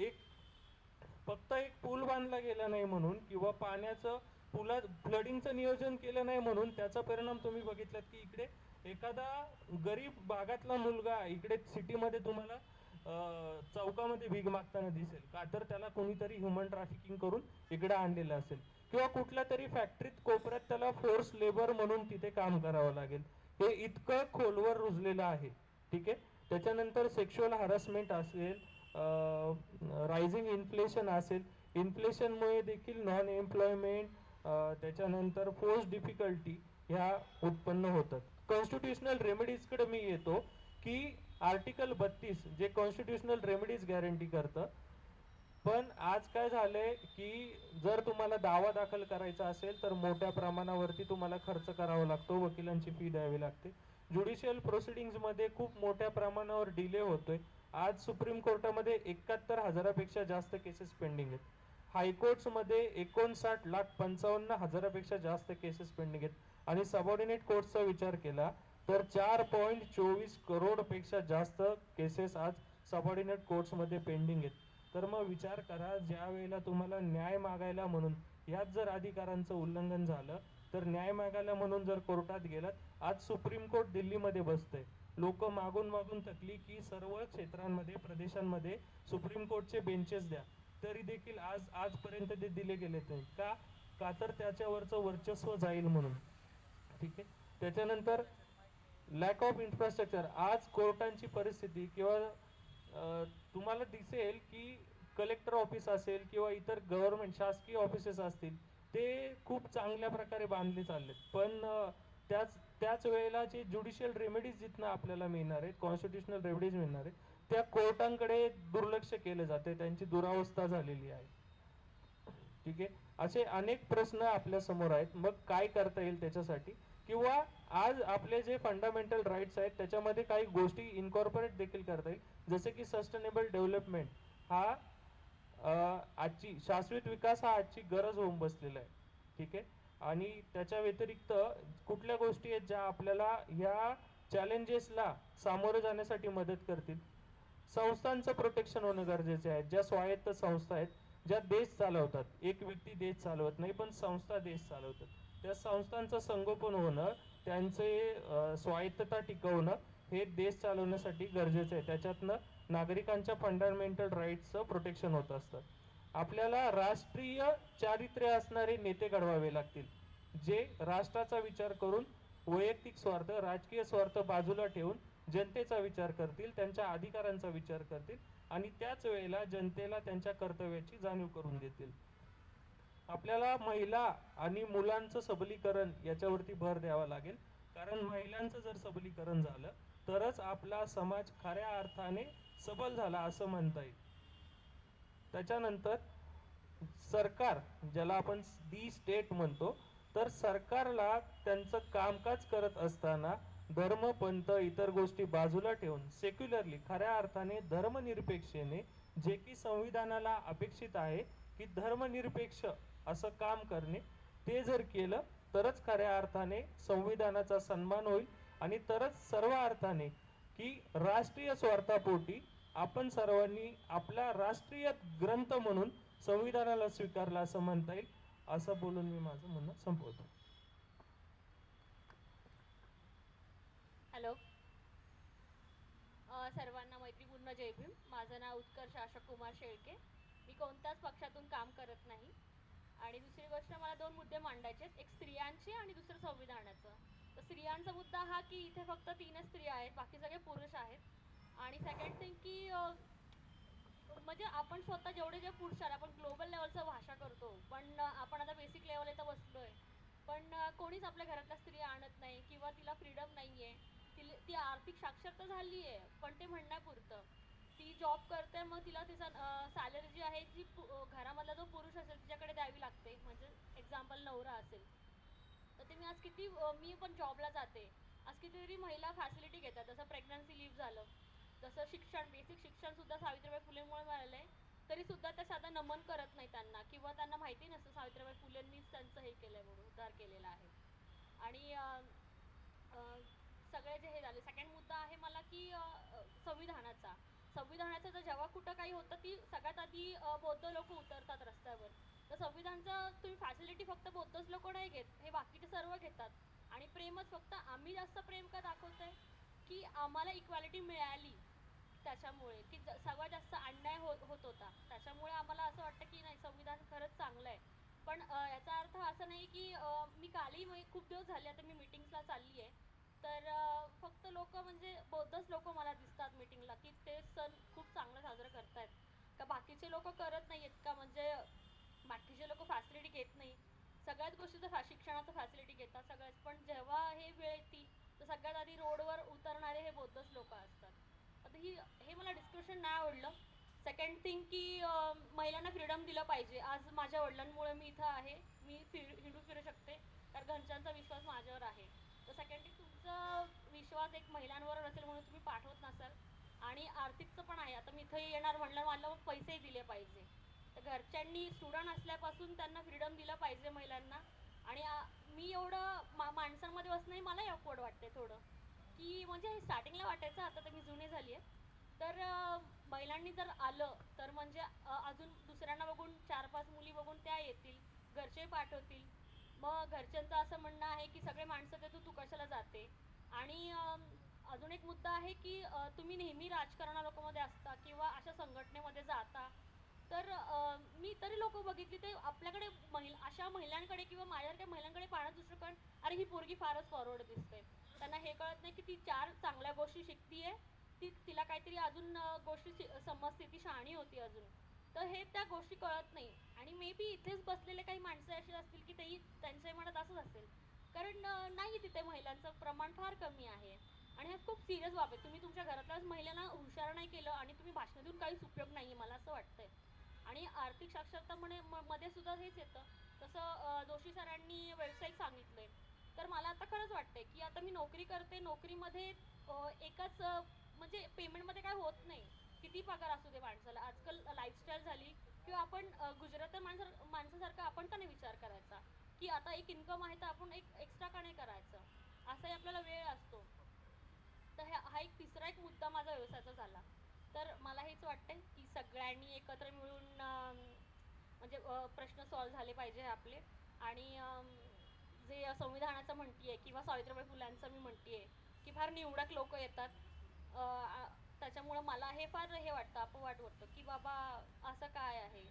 फक्त एक पूल बांधला गेला नाही म्हणून किंवा पाण्याचं फ्लडिंगचं नियोजन केलं नाही म्हणून त्याचा परिणाम तुम्ही बघितलात की इकडे एखादा गरीब भागातला मुलगा इकडे सिटीमध्ये तुम्हाला चौकामध्ये भीक मागताना दिसेल का, तर त्याला कोणीतरी ह्युमन ट्रॅफिकिंग करून इकडे आणलेलं असेल, किंवा कुठल्या तरी फॅक्टरीत कोपऱ्यात त्याला फोर्स लेबर म्हणून तिथे काम करावं लागेल. हे इतकं खोलवर रुजलेलं आहे. ठीक आहे. त्याच्यानंतर सेक्शुअल हॅरासमेंट असेल, रायझिंग इन्फ्लेशन असेल, इन्फ्लेशनमुळे देखील नॉन एम्प्लॉयमेंट, त्याच्यानंतर पोस्ट डिफिकल्टी ह्या उत्पन्न होतात. कॉन्स्टिट्युशनल रेमेडीजकडे मी येतो की आर्टिकल 32 जे कॉन्स्टिट्युशनल रेमेडीज गॅरंटी करतं. पण आज काय झालंय की जर तुम्हाला दावा दाखल करायचा असेल तर मोठ्या प्रमाणावरती तुम्हाला खर्च करावा लागतो, वकिलांची फी द्यावी लागते. ज्युडिशियल प्रोसिडिंग्समध्ये खूप मोठ्या प्रमाणावर डिले होतोय. आज सुप्रीम कोर्टामध्ये 71,000पेक्षा जास्त केसेस पेंडिंग आहेत. हायकोर्ट्समध्ये 59,55,000पेक्षा जास्त केसेस पेंडिंग आहेत. आणि सबऑर्डिनेट कोर्ट्सचा विचार केला तर 4.24 करोडपेक्षा जास्त केसेस आज सबऑर्डिनेट कोर्ट्समध्ये पेंडिंग आहेत. तर मग विचार करा, ज्या वेळेला तुम्हाला न्याय मागायला म्हणून यात जर अधिकारांचं उल्लंघन झालं तर न्याय मागायला म्हणून जर कोर्टात गेलात, आज सुप्रीम कोर्ट दिल्लीमध्ये बसतंय. लोक मागून मागून थकली की सर्व क्षेत्रांमध्ये, प्रदेशांमध्ये सुप्रीम कोर्टचे बेंचेस द्या, तरी देखील आजपर्यंत ते दिले गेले नाही. का तर त्याच्यावरचं वर्चस्व जाईल म्हणून. ठीक आहे. त्याच्यानंतर लॅक ऑफ इन्फ्रास्ट्रक्चर. आज कोर्टांची परिस्थिती किंवा तुम्हाला दिसेल की कलेक्टर ऑफिस असेल किंवा इतर गव्हर्नमेंट शासकीय ऑफिसेस असतील, ते खूप चांगल्या प्रकारे बांधले चाललेत. पण त्याच वेळेला जे ज्युडिशियल रेमेडीज जिथनं आपल्याला मिळणार आहेत, कॉन्स्टिट्युशनल रेमेडीज मिळणार आहेत, त्या कोर्टांकडे दुर्लक्ष केलं जाते, त्यांची दुरावस्था झालेली आहे. ठीक आहे. असे अनेक प्रश्न आपल्या समोर आहेत. मग काय करता येईल त्याच्यासाठी, किंवा आज आपले जे फंडामेंटल राईट्स आहेत त्याच्यामध्ये काही गोष्टी इन्कॉर्पोरेट देखील करता येईल. जसे की सस्टेनेबल डेव्हलपमेंट हा आजची शाश्वत विकास हा आजची गरज होऊन बसलेला आहे. ठीक आहे. आणि त्याच्या व्यतिरिक्त कुठल्या गोष्टी आहेत ज्या आपल्याला ह्या चॅलेंजेसला सामोरे जाण्यासाठी मदत करतील. संस्थांचं प्रोटेक्शन होणं गरजेचे आहे. ज्या स्वायत्त संस्था आहेत, ज्या देश चालवतात, एक व्यक्ती देश चालवत नाही पण संस्था देश चालवतात, त्या संस्थांचं संगोपन होणं, त्यांचे स्वायत्तता टिकवणं हे देश चालवण्यासाठी गरजेचं आहे. त्याच्यातनं नागरिकांच्या फंडामेंटल राईट्सचं प्रोटेक्शन होत असतं. आपल्याला राष्ट्रीय चारित्र्य असणारे नेते घडवावे लागतील, जे राष्ट्राचा विचार करून वैयक्तिक स्वार्थ, राजकीय स्वार्थ बाजूला ठेवून जनतेचा विचार करतील, त्यांच्या अधिकारांचा विचार करतील आणि त्याच वेळेला जनतेला त्यांच्या कर्तव्याची जाणीव करून देतील. आपल्याला महिला आणि मुलांचं सबलीकरण याच्यावरती भर द्यावा लागेल, कारण महिलांचं जर सबलीकरण झालं तरच आपला समाज खऱ्या अर्थाने सबल झाला असं म्हणता येईल. त्याच्यानंतर सरकार, ज्याला आपण दी स्टेट म्हणतो, तर सरकारला त्यांचं कामकाज करत असताना धर्म, पंथ, इतर गोष्टी बाजूला ठेवून सेक्युलरली, खऱ्या अर्थाने धर्मनिरपेक्षेने, जे की संविधानाला अपेक्षित आहे की धर्मनिरपेक्ष असं काम करणे, ते जर केलं तरच खऱ्या अर्थाने संविधानाचा सन्मान होईल आणि तरच सर्व अर्थाने की राष्ट्रीय स्वार्थापोटी आपण सर्वांनी आपला राष्ट्रीय ग्रंथ म्हणून संविधानाला स्वीकारला असं म्हणता येईल. असं बोलून मी माझं म्हणणं संपवतो. हॅलो, सर्वांना मैत्रीपूर्ण जय भीम. माझं नाव उत्कर्ष अशोक कुमार शेळके. मी कोणत्याच पक्षातून काम करत नाही. आणि दुसरी गोष्ट, मला 2 मुद्दे मांडायचे आहेत, एक स्त्रियांचे आणि दुसरं संविधानाचं. तर स्त्रियांचा मुद्दा हा की इथे फक्त 3च स्त्रिया आहेत, बाकी सगळे पुरुष आहेत. आणि सेकंड थिंग की म्हणजे आपण स्वतः जेवढे जे पुढच्या आपण ग्लोबल लेवलचं भाषा करतो, पण आपण आता बेसिक लेवल इथं बसलोय, पण कोणीच आपल्या घरातल्या स्त्रिया आणत नाही किंवा तिला फ्रीडम नाही आहे. ती आर्थिक साक्षरता झाली आहे, पण ते म्हणण्यापुरतं. ती जॉब करते, मग तिला तिचा सॅलरी जी आहे जी घरामधला जो पुरुष असेल तिच्याकडे द्यावी लागते. म्हणजे एक्झाम्पल नवरा असेल तर ते मी पण जॉबला जाते, आज कितीतरी महिला फॅसिलिटी घेतात. जसं प्रेग्नन्सी लीव्ह झालं, जसं शिक्षण, बेसिक शिक्षणसुद्धा सावित्रीबाई फुलेंमुळे मिळालं आहे. तरीसुद्धा त्या साधं नमन करत नाही त्यांना, किंवा त्यांना माहिती नसतं सावित्रीबाई फुलेंनीच त्यांचं हे केलं आहे म्हणून, उद्धार केलेला आहे. आणि सगळे जे हे झाले. सेकंड मुद्दा आहे मला की संविधानाचा. जर जेव्हा कुठं काही होतं, ती सगळ्यात आधी बौद्ध लोक उतरतात रस्त्यावर. तर संविधानचं तुम्ही फॅसिलिटी फक्त बौद्धच लोक नाही घेत, हे बाकीचे सर्व घेतात. आणि प्रेमच फक्त आम्ही जास्त प्रेम का दाखवतोय की आम्हाला इक्वॅलिटी मिळाली, त्याच्यामुळे की सगळ्यात जास्त अन्याय होत होता, त्याच्यामुळे आम्हाला असं वाटतं की नाही, संविधान खरंच चांगलं आहे. पण याचा अर्थ असं नाही की मी कालही खूप दिवस झाले आता मी मीटिंग्सला चालली आहे, तर फक्त लोक म्हणजे बौद्धच लोक मला दिसतात मीटिंगला, की ते सण खूप चांगलं साजरं करतायत. का बाकीचे लोक करत नाही आहेत का? म्हणजे बाकीचे लोक फॅसिलिटी घेत नाही, सगळ्याच गोष्टीचं शिक्षणाचं फॅसिलिटी घेतात सगळ्याच, पण जेव्हा हे वेळ येते तर सगळ्यात आधी रोडवर उतरणारे हे बौद्धच लोक असतात. आता हे मला डिस्कशन नाही आवडलं. सेकंड थिंग की महिलांना फ्रीडम दिलं पाहिजे. आज माझ्या वडिलांमुळे मी इथं आहे, मी हिंडू फिरू शकते, कारण घरच्यांचा विश्वास माझ्यावर आहे. तर सेकंड थिंग, तुमचा विश्वास एक महिलांवर नसेल म्हणून तुम्ही पाठवत नसाल. आणि आर्थिकचं पण आहे, आता मी इथंही येणार म्हणलं, मला पैसेही दिले पाहिजे. तर घरच्यांनी स्टुडंट असल्यापासून त्यांना फ्रीडम दिलं पाहिजे महिलांना. आणि मी एवढं माणसांमध्ये बसणंही मलाही ऑकवर्ड वाटते थोडं, की म्हणजे स्टार्टिंगला वाटायचं, आता तर मी जुनी झाली आहे. तर महिलांनी जर आलं तर म्हणजे अजून दुसऱ्यांना बघून 4-5 मुली बघून त्या येतील, घरचे पाठवतील. मग घरच्यांचं असं म्हणणं आहे की सगळे माणसं देतो, तू कशाला जाते. आणि अजून एक मुद्दा आहे की तुम्ही नेहमी राजकारणा लोकांमध्ये असता किंवा अशा संघटनेमध्ये जाता, तर मी तरी लोक बघितली ते आपल्याकडे अशा महिलांकडे किंवा माझ्यासारख्या महिलांकडे पाहणं दुसरं, कारण अरे ही पोरगी फारच फॉरवर्ड दिसते. त्यांना हे कळत नाही की ती 4 चांगल्या गोष्टी शिकतीये, तिला काहीतरी अजून गोष्टी समजते, ती शहाणी होती अजून. तर हे त्या गोष्टी कळत नाही. आणि मे बी इथेच बसलेले काही माणसं अशी असतील की तेही त्यांच्या मनात असंच असेल, कारण नाही, तिथे महिलांचं प्रमाण फार कमी आहे. आणि हा खूप सिरियस बाब आहे. तुम्ही तुमच्या घरातल्याच महिलांना हुशार नाही केलं आणि तुम्ही भाषण देऊन काहीच उपयोग नाही आहे, मला असं वाटतंय. आणि आर्थिक साक्षरता मध्ये सुद्धा हेच येतं. तसं जोशी सरांनी व्यावसायिक सांगितलंय, तर मला आता खरंच वाटतंय की आता मी नोकरी करते, नोकरीमध्ये एकाच म्हणजे पेमेंटमध्ये काय होत नाही, किती पगार असू दे माणसाला. आजकाल लाईफस्टाईल झाली, किंवा आपण गुजराती माणसासारखं आपण का नाही विचार करायचा की आता एक इन्कम आहे तर आपण एक एक्स्ट्रा का नाही करायचं, असाही आपल्याला वेळ असतो. तर हा एक तिसरा एक मुद्दा माझा व्यवसायाचा झाला. तर मला हेच वाटतं की सगळ्यांनी एकत्र मिळून म्हणजे प्रश्न सॉल्व्ह झाले पाहिजे आपले. आणि जे संविधानाचं म्हणतीये किंवा सावित्रीबाई फुल्यांचं मी म्हणतीये की फार निवडक लोक येतात, त्याच्यामुळं मला हे फार हे वाटतं, अपवाद वाटतं की बाबा असं काय आहे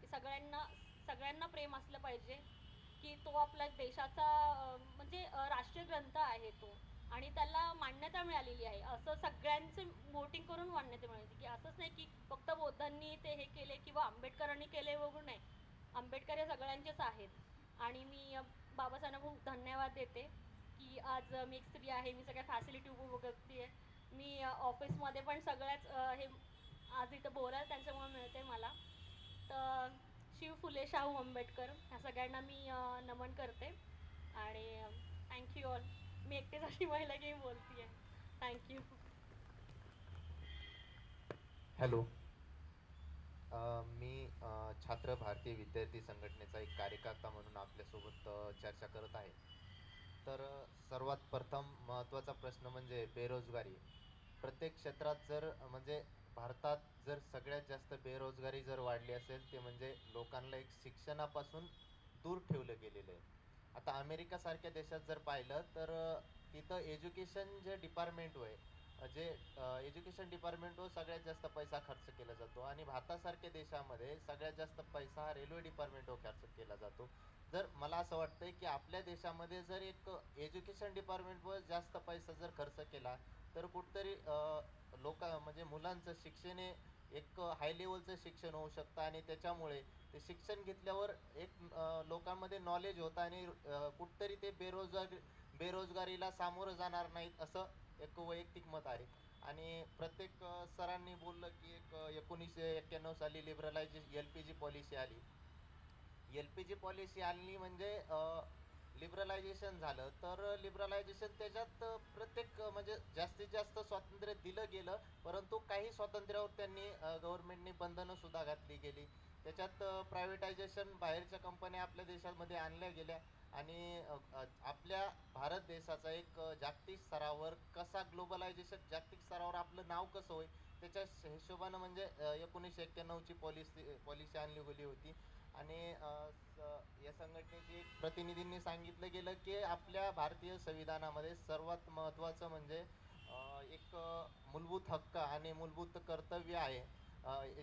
की सगळ्यांना प्रेम असलं पाहिजे, की तो आपल्या देशाचा म्हणजे राष्ट्रीय ग्रंथ आहे तो, आणि त्याला मान्यता मिळालेली आहे. असं सगळ्यांचे वोटिंग करून मान्यता मिळाली, की असंच नाही की फक्त बौद्धांनी ते हे केले किंवा आंबेडकरांनी केले वगैरे नाही. आंबेडकर हे सगळ्यांचेच आहेत. आणि मी बाबासाहेबांना खूप धन्यवाद देते की आज मी एक स्त्री आहे, मी सगळ्या फॅसिलिटी उपभोगते. मी ऑफिसमध्ये पण सगळ्याच हे आज इथं बोलायला त्यांच्यामुळे मिळते मला. तर शिव फुले शाहू आंबेडकर ह्या सगळ्यांना मी नमन करते आणि थँक्यू ऑल. मी एकटेच अशी महिला की बोलते आहे. थँक्यू. हॅलो. मी छात्र भारतीय विद्यार्थी संघटनेचा एक कार्यकर्ता म्हणून आपल्यासोबत चर्चा करत आहे. तर सर्वात प्रथम महत्त्वाचा प्रश्न म्हणजे बेरोजगारी. प्रत्येक क्षेत्रात जर म्हणजे भारतात जर सगळ्यात जास्त बेरोजगारी जर वाढली असेल ते म्हणजे लोकांना एक शिक्षणापासून दूर ठेवलं गेलेलं आहे. आता अमेरिकासारख्या देशात जर पाहिलं तर तिथं एज्युकेशन जे डिपार्टमेंट होय जे एज्युकेशन डिपार्टमेंटवर सगळ्यात जास्त पैसा खर्च केला जातो आणि भारतासारख्या देशामध्ये सगळ्यात जास्त पैसा हा रेल्वे डिपार्टमेंटवर खर्च केला जातो. जर मला असं वाटतंय की आपल्या देशामध्ये जर एक एज्युकेशन डिपार्टमेंटवर जास्त पैसा जर खर्च केला तर कुठतरी लोक म्हणजे मुलांचं शिक्षण हे एक हाय लेवलचं शिक्षण होऊ शकतं आणि त्याच्यामुळे ते शिक्षण घेतल्यावर एक लोकांमध्ये नॉलेज होतं आणि कुठतरी ते बेरोजगारीला सामोरं जाणार नाहीत असं एक वैयक्तिक मत आहे. आणि प्रत्येक सरांनी बोललं की एक 1991 साली LPG पॉलिसी आली. LPG पॉलिसी आली म्हणजे लिबरलायझेशन झालं. तर लिबरलायझेशन त्याच्यात प्रत्येक म्हणजे जास्तीत जास्त स्वातंत्र्य दिलं गेलं, परंतु काही स्वातंत्र्यावर त्यांनी गव्हर्नमेंटनी बंधनं सुद्धा घातली गेली. त्याच्यात प्रायव्हेटायझेशन बाहेरच्या कंपन्या आपल्या देशामध्ये आणल्या गेल्या आणि आपल्या भारत देशाचा एक जागतिक स्तरावर कसा ग्लोबलायझेशन जागतिक स्तरावर आपलं नाव कसं होईल त्याच्या हिशोबानं म्हणजे 1991ची पॉलिसी आणली गेली होती. आणि या संघटनेचे एक प्रतिनिधींनी सांगितलं गेलं की आपल्या भारतीय संविधानामध्ये सर्वात महत्त्वाचं म्हणजे एक मूलभूत हक्क आणि मूलभूत कर्तव्य आहे.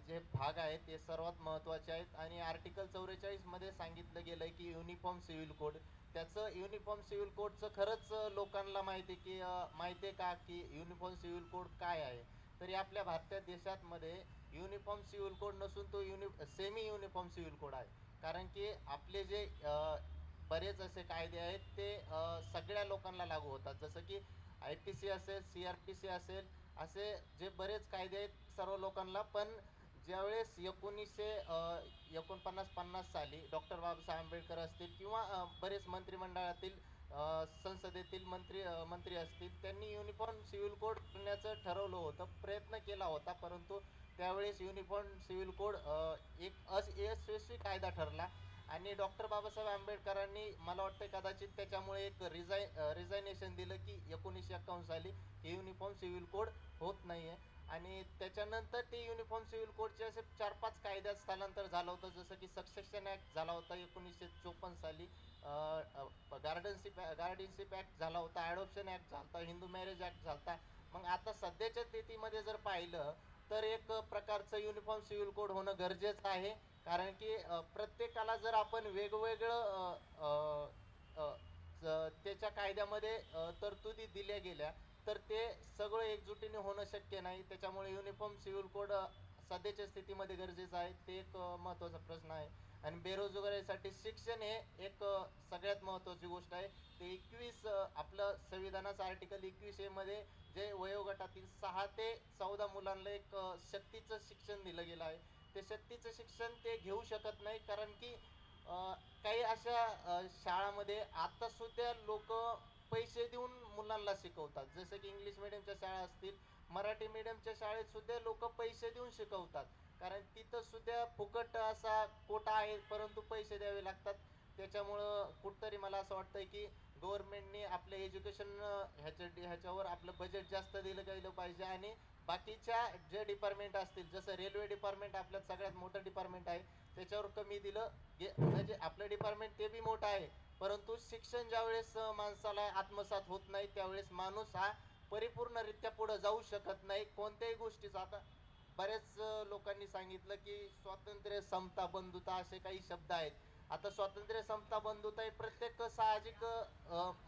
जे भाग आहेत ते सर्वात महत्त्वाचे आहेत आणि आर्टिकल 44 मध्ये सांगितलं गेलं की युनिफॉर्म सिव्हिल कोड. त्याचं युनिफॉर्म सिव्हिल कोडचं खरंच लोकांना माहिती आहे की माहिती आहे का की युनिफॉर्म सिव्हिल कोड काय आहे. तरी आपल्या भारतीय देशामध्ये युनिफॉर्म सिव्हिल कोड नसून तो सेमी युनिफॉर्म सिव्हिल कोड आहे. कारण की आपले जे बरेच असे कायदे आहेत ते सगळ्या लोकांना लागू होतात. जसं की IPC असेल, CRPC असेल, असे जे बरेच कायदे आहेत सर्व लोकांना. पण ज्यावेळेस 1949-50 साली डॉक्टर बाबासाहेब आंबेडकर असतील किंवा बरेच मंत्रिमंडळातील संसदेतील मंत्री असतील त्यांनी युनिफॉर्म सिव्हिल कोड करण्याचं ठरवलं होतं, प्रयत्न केला होता. परंतु त्यावेळेस युनिफॉर्म सिव्हिल कोड एक अयशस्वी कायदा ठरला आणि डॉक्टर बाबासाहेब आंबेडकरांनी मला वाटतं कदाचित त्याच्यामुळे एक रिझायनेशन दिलं की 1951 साली हे युनिफॉर्म सिव्हिल कोड होत नाही आहे. आणि त्याच्यानंतर ते युनिफॉर्म सिव्हिल कोडचे असे 4-5 कायद्यात स्थलांतर झालं होतं. जसं की सक्सेशन ॲक्ट झाला होता 1954 साली, गार्डनशिप ॲक्ट झाला होता, ॲडॉप्शन ॲक्ट झाला होता, हिंदू मॅरेज ॲक्ट झाला होता. मग आता सध्याच्या स्थितीमध्ये जर पाहिलं तर एक प्रकारचं युनिफॉर्म सिव्हिल कोड होणं गरजेचं आहे. कारण की प्रत्येकाला जर आपण वेगवेगळं त्याच्या कायद्यामध्ये तरतुदी दिल्या गेल्या तर ते सगळं एकजुटीने होणं शक्य नाही. त्याच्यामुळे युनिफॉर्म सिव्हिल कोड सध्याच्या स्थितीमध्ये गरजेचं आहे. ते एक महत्त्वाचा प्रश्न आहे. आणि बेरोजगारीसाठी शिक्षण हे एक सगळ्यात महत्त्वाची गोष्ट आहे. ते 21 आपलं संविधानाचं आर्टिकल 21A मध्ये जे वयोगटातील 6 ते 14 मुलांना एक सक्तीचं शिक्षण दिलं गेलं आहे. ते सक्तीचं शिक्षण ते घेऊ शकत नाही कारण की काही अशा शाळामध्ये आता सुद्धा लोक पैसे देऊन मुलांना शिकवतात. जसं की इंग्लिश मिडियमच्या शाळा असतील, मराठी मिडियमच्या शाळेत सुद्धा लोक पैसे देऊन शिकवतात. कारण तिथं सुद्धा फुकट असा कोटा आहे परंतु पैसे द्यावे लागतात. त्याच्यामुळं कुठतरी मला असं वाटतंय की गव्हर्नमेंटने आपल्या एज्युकेशन ह्याच्यावर आपलं बजेट जास्त दिलं गेलं पाहिजे आणि बाकीच्या जे डिपार्टमेंट असतील जसं रेल्वे डिपार्टमेंट आपल्यात सगळ्यात मोठं डिपार्टमेंट आहे त्याच्यावर कमी दिलं म्हणजे आपलं डिपार्टमेंट ते बी मोठं आहे. परंतु शिक्षण ज्यावेळेस माणसाला आत्मसात होत नाही त्यावेळेस माणूस हा परिपूर्णरित्या पुढे जाऊ शकत नाही कोणत्याही गोष्टीचा. आता बऱ्याच लोकांनी सांगितलं की स्वातंत्र्य, समता, बंधुता असे काही शब्द आहेत. आता स्वातंत्र्य, समता, बंधुता हे प्रत्येक साहजिक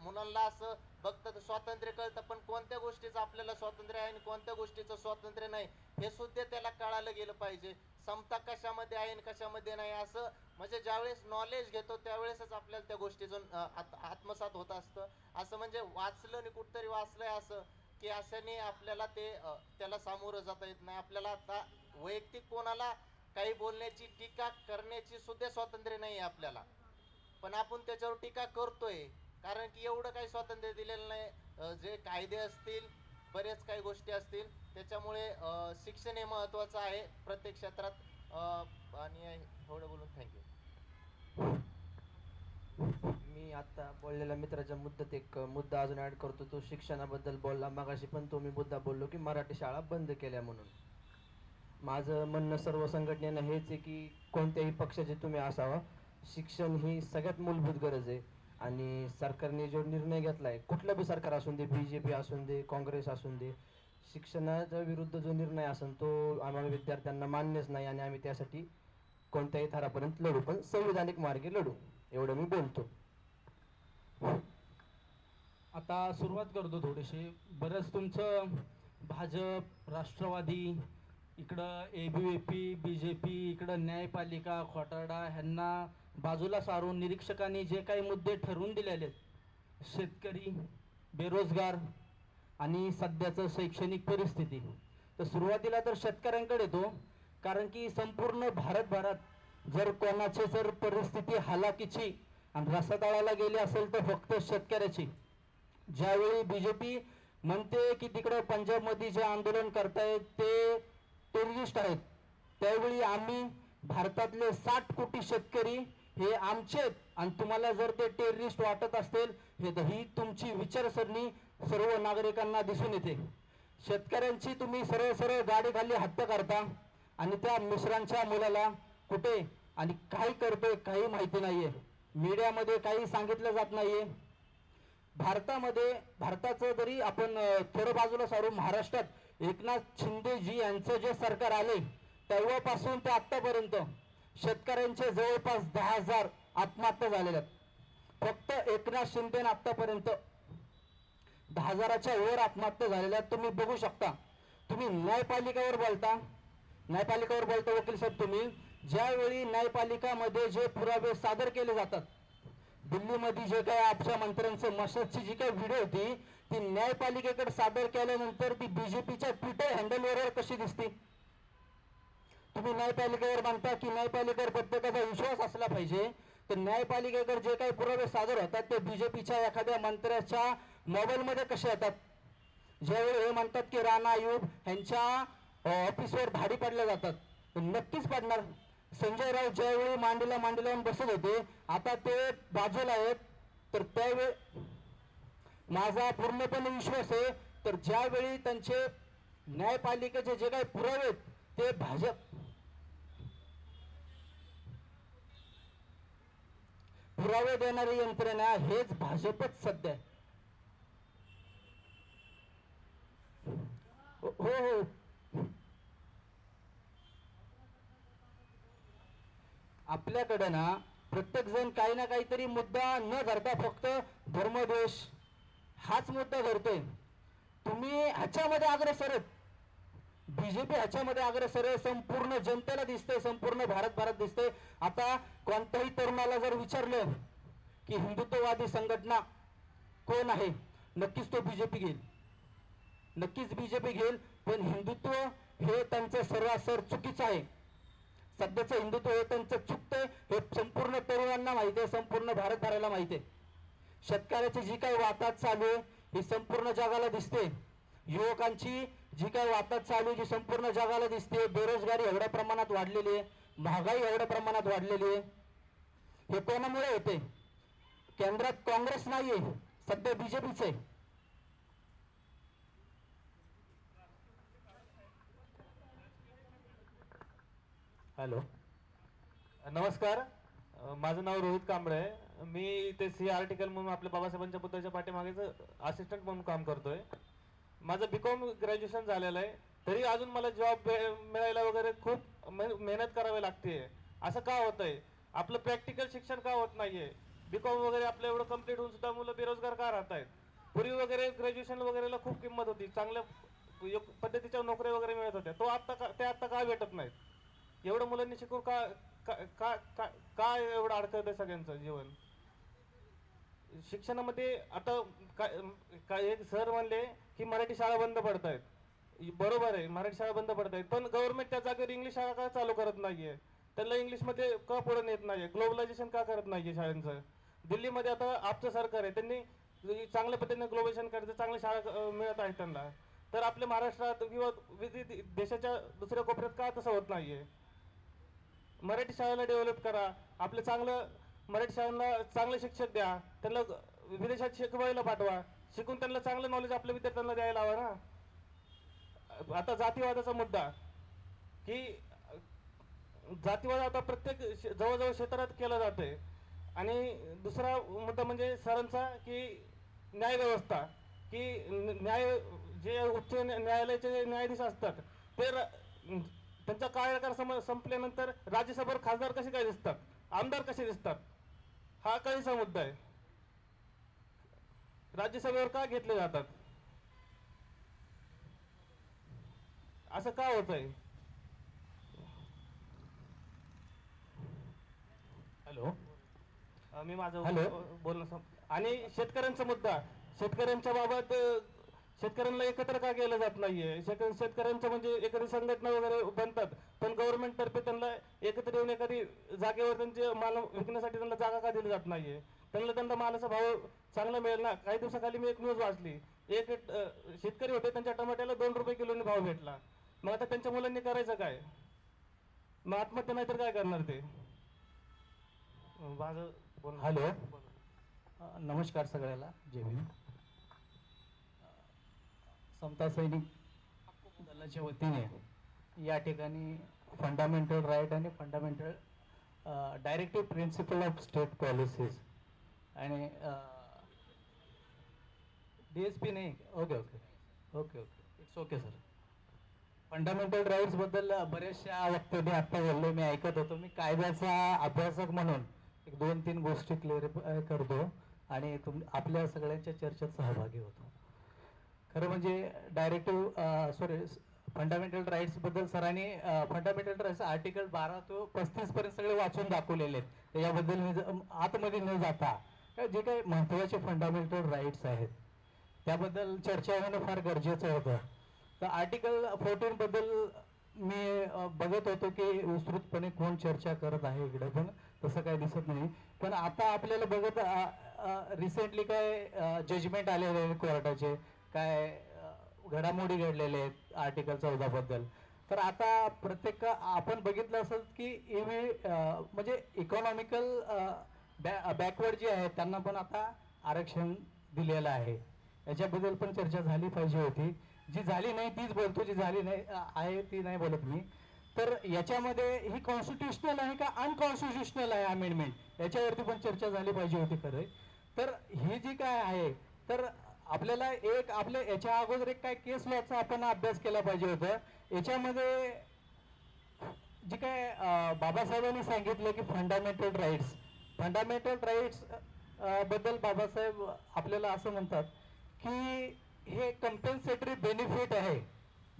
मुलांना असं बघतात स्वातंत्र्य कळतं पण कोणत्या गोष्टीचं आपल्याला स्वातंत्र्य आहे आणि कोणत्या गोष्टीचं स्वातंत्र्य नाही हे सुद्धा त्याला कळायला गेलं पाहिजे. समता कशामध्ये आहे आणि कशामध्ये नाही असं म्हणजे ज्यावेळेस नॉलेज घेतो त्यावेळेसच आपल्याला त्या गोष्टीचं आत्मसात होत असतं. असं म्हणजे वाचलं आणि कुठतरी वाचलंय असं की अशाने आपल्याला ते त्याला सामोरं जाता येत नाही. आपल्याला आता वैयक्तिक कोणाला काही बोलण्याची टीका करण्याची सुद्धा स्वातंत्र्य नाही आहे आपल्याला, पण आपण त्याच्यावर टीका करतोय कारण की एवढं काही स्वातंत्र्य दिलेलं नाही. जे कायदे असतील, बरेच काही गोष्टी असतील, त्याच्यामुळे शिक्षण हे महत्त्वाचं आहे प्रत्येक क्षेत्रात. आणि थोडं बोलून थँक्यू. मी आता बोललेल्या मित्राच्या मुद्द्यात एक मुद्दा अजून ऍड करतो. तो शिक्षणाबद्दल बोलला मगाशी, पण तो मी मुद्दा बोललो की मराठी शाळा बंद केल्या म्हणून. माझं म्हणणं सर्व संघटनेनं हेच आहे की कोणत्याही पक्षाचे तुम्ही असावा, शिक्षण ही सगळ्यात मूलभूत गरज आहे. आणि सरकारने जो निर्णय घेतलाय, कुठलं बी सरकार असून दे, BJP असून दे, काँग्रेस असून दे, शिक्षणाच्या विरुद्ध जो निर्णय असेल तो आम्हाला विद्यार्थ्यांना मान्यच नाही आणि आम्ही त्यासाठी कोणत्याही थरापर्यंत लढू, पण संविधानिक मार्गे लढू, एवढं मी बोलतो. आता सुरुवात करतो थोडीशी. बरंच तुमचं भाजप, राष्ट्रवादी, इकडं ABVP, BJP, इकडं न्यायपालिका, खोटारडा, ह्यांना बाजूला सारून निरीक्षकांनी जे काही मुद्दे ठरवून दिलेले आहेत, शेतकरी, बेरोजगार आणि सध्याचं शैक्षणिक परिस्थिती, तर सुरुवातीला तर शेतकऱ्यांकडे येतो. कारण की संपूर्ण भारतभरात जर कोणाची जर परिस्थिती हालाकीची आणि रसातळाला गेली असेल तर फक्त शेतकऱ्याची. ज्यावेळी BJP म्हणते की तिकडं पंजाबमध्ये जे आंदोलन करतायत ते टेररिस्ट आहेत, त्यावेळी आम्ही भारतातले 60 कोटी शेतकरी हे आमचे आणि तुम्हाला जर ते टेररिस्ट वाटत असतील, ही तुमची विचारसरणी सर्व नागरिकांना दिसून येते. शेतकऱ्यांची तुम्ही सरळ सरळ गाडीखाली हत्या करता आणि त्या मिश्रांच्या मुलाला कुठे आणि काय करतोय काही माहिती नाहीये, मीडियामध्ये काही सांगितलं जात नाहीये. भारताचं जरी आपण थोडं बाजूला सारून महाराष्ट्रात एकनाथ शिंदेजी यांचं जे सरकार आले तेव्हापासून ते आतापर्यंत शेतकऱ्यांचे जवळपास 10,000 आत्महत्या झालेल्या आहेत. फक्त एकनाथ शिंदे आतापर्यंत 10,000च्या वर आत्महत्या झालेल्या आहेत. तुम्ही बघू शकता. तुम्ही न्यायपालिकेवर बोलता वकील साहेब, तुम्ही ज्यावेळी न्यायपालिकामध्ये जे पुरावे सादर केले जातात, दिल्लीमध्ये जे काही आपल्या मंत्र्यांचं मशदची जी काही व्हिडिओ होती ती न्यायपालिकेकडे सादर केल्यानंतर ती BJPच्या ट्विटर हँडलवर कशी दिसते. तुम्ही न्यायपालिकेवर मानता की न्यायपालिकेवर प्रत्येकाचा विश्वास असला पाहिजे, तर न्यायपालिकेकडे जे काही पुरावे सादर होतात ते BJPच्या एखाद्या मंत्र्याच्या मोबाईलमध्ये कसे येतात. ज्यावेळी हे म्हणतात की राणा आयुब यांच्या ऑफिसवर धाडी पडल्या जातात, तर नक्कीच पडणार. संजय राऊत ज्यावेळी मांडीला लावून बसत होते, आता ते बाजूला आहेत, तर त्यावेळी माझा पूर्णपणे विश्वास आहे तर ज्यावेळी त्यांचे न्यायपालिकेचे जे काही पुरावे आहेत ते पुरावे देणारी यंत्रणा हेच भाजपच सध्या. हो, आपल्याकडे ना प्रत्येक जण काही ना काहीतरी मुद्दा न धरता फक्त धर्मद्वेष हाच मुद्दा धरतोय. तुम्ही ह्याच्यामध्ये अग्रेसर आहेत, BJP ह्याच्यामध्ये अग्रेसर आहे. संपूर्ण जनतेला दिसतंय, संपूर्ण भारत दिसतंय. आता कोणत्याही तरुणाला जर विचारलं की हिंदुत्ववादी संघटना कोण आहे, नक्कीच तो BJP घेईल, नक्कीच BJP घेईल. पण हिंदुत्व हे त्यांचं सरासर चुकीचं आहे. सध्याचं हिंदुत्व हे त्यांचं चुकतंय हे संपूर्ण तरुणांना माहिती आहे, संपूर्ण भारतभराला माहिती आहे. शेतकऱ्याची जी काही वाताहत चालू आहे ही संपूर्ण जगाला दिसते. युवकांची जी काही वाताहत चालू आहे जी संपूर्ण जगाला दिसते. बेरोजगारी एवढ्या प्रमाणात वाढलेली आहे, महागाई एवढ्या प्रमाणात वाढलेली आहे. हे कोणामुळे होते? केंद्रात काँग्रेस नाहीये, सध्या BJPच आहे. हॅलो, नमस्कार. माझं नाव रोहित कांबळे. मी ते सी आर्टिकल म्हणून आपल्या बाबासाहेबांच्या पुतळ्याच्या पाठीमागेच असिस्टंट म्हणून काम करतोय. माझं BCom ग्रॅज्युएशन झालेलं आहे, तरी अजून मला जॉब मिळायला वगैरे खूप मेहनत करावी लागते. असं का होतंय? आपलं प्रॅक्टिकल शिक्षण का होत नाहीये? BCom वगैरे आपलं एवढं कम्प्लीट होऊन सुद्धा मुलं बेरोजगार का राहत आहेत? पूर्वी वगैरे ग्रॅज्युएशन वगैरेला खूप किंमत होती, चांगल्या पद्धतीच्या नोकऱ्या वगैरे मिळत होत्या. ते आता का भेटत नाहीत? एवढं मुलांनी शिकून का एवढं अडकळतंय सगळ्यांचं जीवन? शिक्षणामध्ये आता काय एक सर म्हणले की मराठी शाळा बंद पडत आहेत. बरोबर आहे, मराठी शाळा बंद पडत आहेत, पण गव्हर्नमेंट त्या जागेवर इंग्लिश शाळा का चालू करत नाहीये? त्यांना इंग्लिशमध्ये का पुढे नेत नाहीये? ग्लोबलायझेशन का करत नाहीये शाळांचं? दिल्लीमध्ये आता आपचं सरकार आहे, त्यांनी चांगल्या पद्धतीने ग्लोबलायझेशन करायचं, चांगल्या शाळा मिळत आहेत त्यांना. तर आपल्या महाराष्ट्रात किंवा विविध देशाच्या दुसऱ्या कोपऱ्यात का तसं होत नाहीये? मराठी शाळेला डेव्हलप करा, आपलं चांगलं मराठी शाळांना चांगले शिक्षक द्या, त्यांना विदेशात शिकवायला पाठवा, शिकून त्यांना चांगलं नॉलेज आपल्या विद्यार्थ्यांना द्यायला हवं ना. आता जातीवादाचा मुद्दा, की जातीवाद आता प्रत्येक जवळजवळ क्षेत्रात केला जातोय. आणि दुसरा मुद्दा म्हणजे सरांचा, की न्याय व्यवस्था, की न्याय जे उच्च न्यायालयाचे न्यायाधीश असतात ते त्यांचा कार्यकाळ संपल्यानंतर राज्यसभेवर खासदार कसे काय दिसतात, आमदार कसे दिसतात, हा कळीचा मुद्दा आहे. राज्यसभेवर का घेतले जातात, असं का होत आहे? हॅलो, मी माझं बोलणं आणि शेतकऱ्यांचा मुद्दा, शेतकऱ्यांच्या बाबत शेतकऱ्यांना एकत्र का केलं जात नाहीये? शेतकऱ्यांचं म्हणजे एखादी संघटना वगैरे बनतात, पण गव्हर्नमेंट तर्फे त्यांना एकत्र येऊन एखादी जागेवर त्यांचे माल विकण्यासाठी त्यांना जागा का दिली जात नाहीये? त्यांना मालाचा भाव चांगला मिळेल ना. काही दिवसाखाली मी एक न्यूज वाचली, एक शेतकरी होते, त्यांच्या टमाट्याला 2 रुपये किलोने भाव भेटला. मग आता त्यांच्या मुलांनी करायचं काय? मग आत्महत्या नाही तर काय करणार ते? हॅलो, नमस्कार सगळ्याला, जय भीम. समता सैनिक दलाच्या वतीने या ठिकाणी फंडामेंटल राईट आणि fundamental directive principle of state policies आणि DSP नाही, okay okay okay okay it's okay sir. Fundamental राईट्सबद्दल बऱ्याचशा वक्तव्य आत्ता बोललो, मी ऐकत होतो. मी कायद्याचा अभ्यासक म्हणून एक 2-3 गोष्टी क्लिअरिफाय करतो आणि आपल्या सगळ्यांच्या चर्चेत सहभागी होतो. खरं म्हणजे फंडामेंटल राईट्सबद्दल सरांनी फंडामेंटल राईट्स आर्टिकल 12 ते 35 पर्यंत सगळे वाचून दाखवलेले आहेत. त्याच्याबद्दल मी आतमध्ये न जाता जे काही महत्त्वाचे फंडामेंटल राईट्स आहेत त्याबद्दल चर्चा होणं फार गरजेचं होतं. तर आर्टिकल 14 बद्दल मी बघत होतो की विस्तृतपणे कोण चर्चा करत आहे इकडे, पण तसं काही दिसत नाही. पण आता आपल्याला बघत रिसेंटली काय जजमेंट आलेले आहेत कोर्टाचे, काय घडामोडी घडलेल्या आहेत आर्टिकल 14 बद्दल. तर आता प्रत्येक आपण बघितलं असेल की म्हणजे इकॉनॉमिकल बॅकवर्ड जे आहेत त्यांना पण आता आरक्षण दिलेलं आहे. याच्याबद्दल पण चर्चा झाली पाहिजे होती. जी झाली नाही तीच बोलतो, जी झाली नाही आहे ती नाही बोलत मी. तर याच्यामध्ये ही कॉन्स्टिट्युशनल आहे का अनकॉन्स्टिट्युशनल आहे अमेंडमेंट, याच्यावरती पण चर्चा झाली पाहिजे होती खरं. तर ही जी काय आहे, तर आपल्याला आपल्या याच्या अगोदर एक काय केस लॉचा आपण अभ्यास केला पाहिजे होता. याच्यामध्ये जे काय बाबासाहेबांनी सांगितलं की फंडामेंटल राईट्स बद्दल बाबासाहेब आपल्याला असं म्हणतात की हे कंपेन्सेटरी बेनिफिट आहे.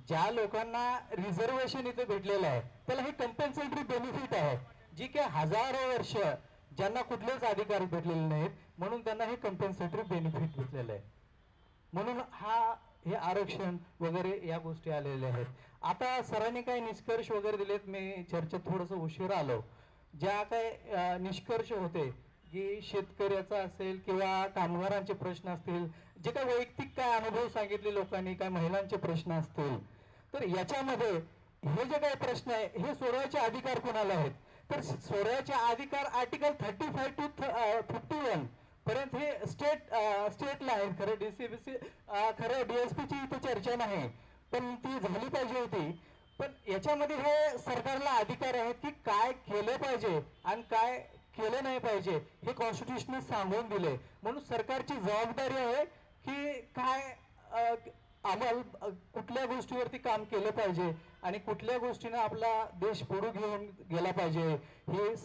ज्या लोकांना रिझर्वेशन इथे भेटलेलं आहे त्याला हे कंपेन्सेटरी बेनिफिट आहे. जी काय हजारो वर्ष ज्यांना कुठलेच अधिकार भेटलेले नाहीत म्हणून त्यांना हे कंपेन्सेटरी बेनिफिट भेटलेलं आहे. म्हणून हे आरक्षण वगैरे या गोष्टी आलेल्या आहेत. आता सरांनी काही निष्कर्ष वगैरे दिलेत, मी चर्चेत थोडंसं उशीर आलो. ज्या काय निष्कर्ष होते की शेतकऱ्याचा असेल किंवा कामगारांचे प्रश्न असतील, जे काही वैयक्तिक काय अनुभव सांगितले लोकांनी, काय महिलांचे प्रश्न असतील, तर याच्यामध्ये हे जे काही प्रश्न आहे हे सोडवायचे अधिकार कोणाला आहेत? तर सोडवायचे अधिकार आर्टिकल 35 to 51 पर्यंत हे स्टेटला आहे. खरं DSPची इथे चर्चा नाही, पण ती झाली पाहिजे होती. पण याच्यामध्ये हे सरकारला अधिकार आहेत की काय केलं पाहिजे आणि काय केलं नाही पाहिजे हे कॉन्स्टिट्यूशन सांगून दिले. म्हणून सरकारची जबाबदारी आहे की काय आम्हाला कुठल्या गोष्टीवरती काम केलं पाहिजे आणि कुठल्या गोष्टीने आपला देश पुढे घेऊन गेला पाहिजे, ही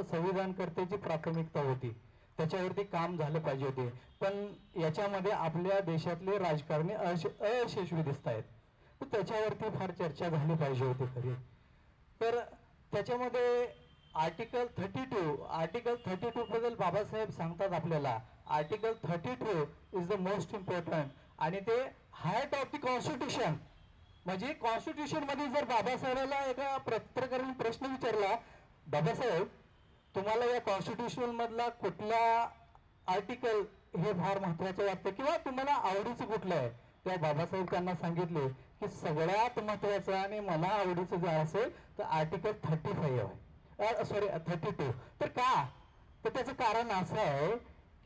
संविधानकर्त्याची प्राथमिकता होती. त्याच्यावरती काम झालं पाहिजे होते. पण याच्यामध्ये आपल्या देशातले राजकारणी अयशस्वी दिसत आहेत. तर त्याच्यावरती फार चर्चा झाली पाहिजे होती खरी. तर त्याच्यामध्ये आर्टिकल 32 बद्दल बाबासाहेब सांगतात आपल्याला, article 32 is the most important आणि ते हार्ट ऑफ द कॉन्स्टिट्यूशन. म्हणजे कॉन्स्टिट्यूशन मध्ये जर बाबासाहेबाला एका पत्रकाराने प्रश्न विचारला, बाबासाहेब तुम्हाला या कॉन्स्टिट्यूशन मधला कुठला आर्टिकल हे फार महत्वाचं वाटतं किंवा तुम्हाला आवडीचं कुठलं आहे, त्या बाबासाहेब त्यांना सांगितले की सगळ्यात महत्वाचं आणि मला आवडीचं जर असेल तर आर्टिकल 35 आहे, सॉरी 32. तर का, तर त्याचं कारण असं आहे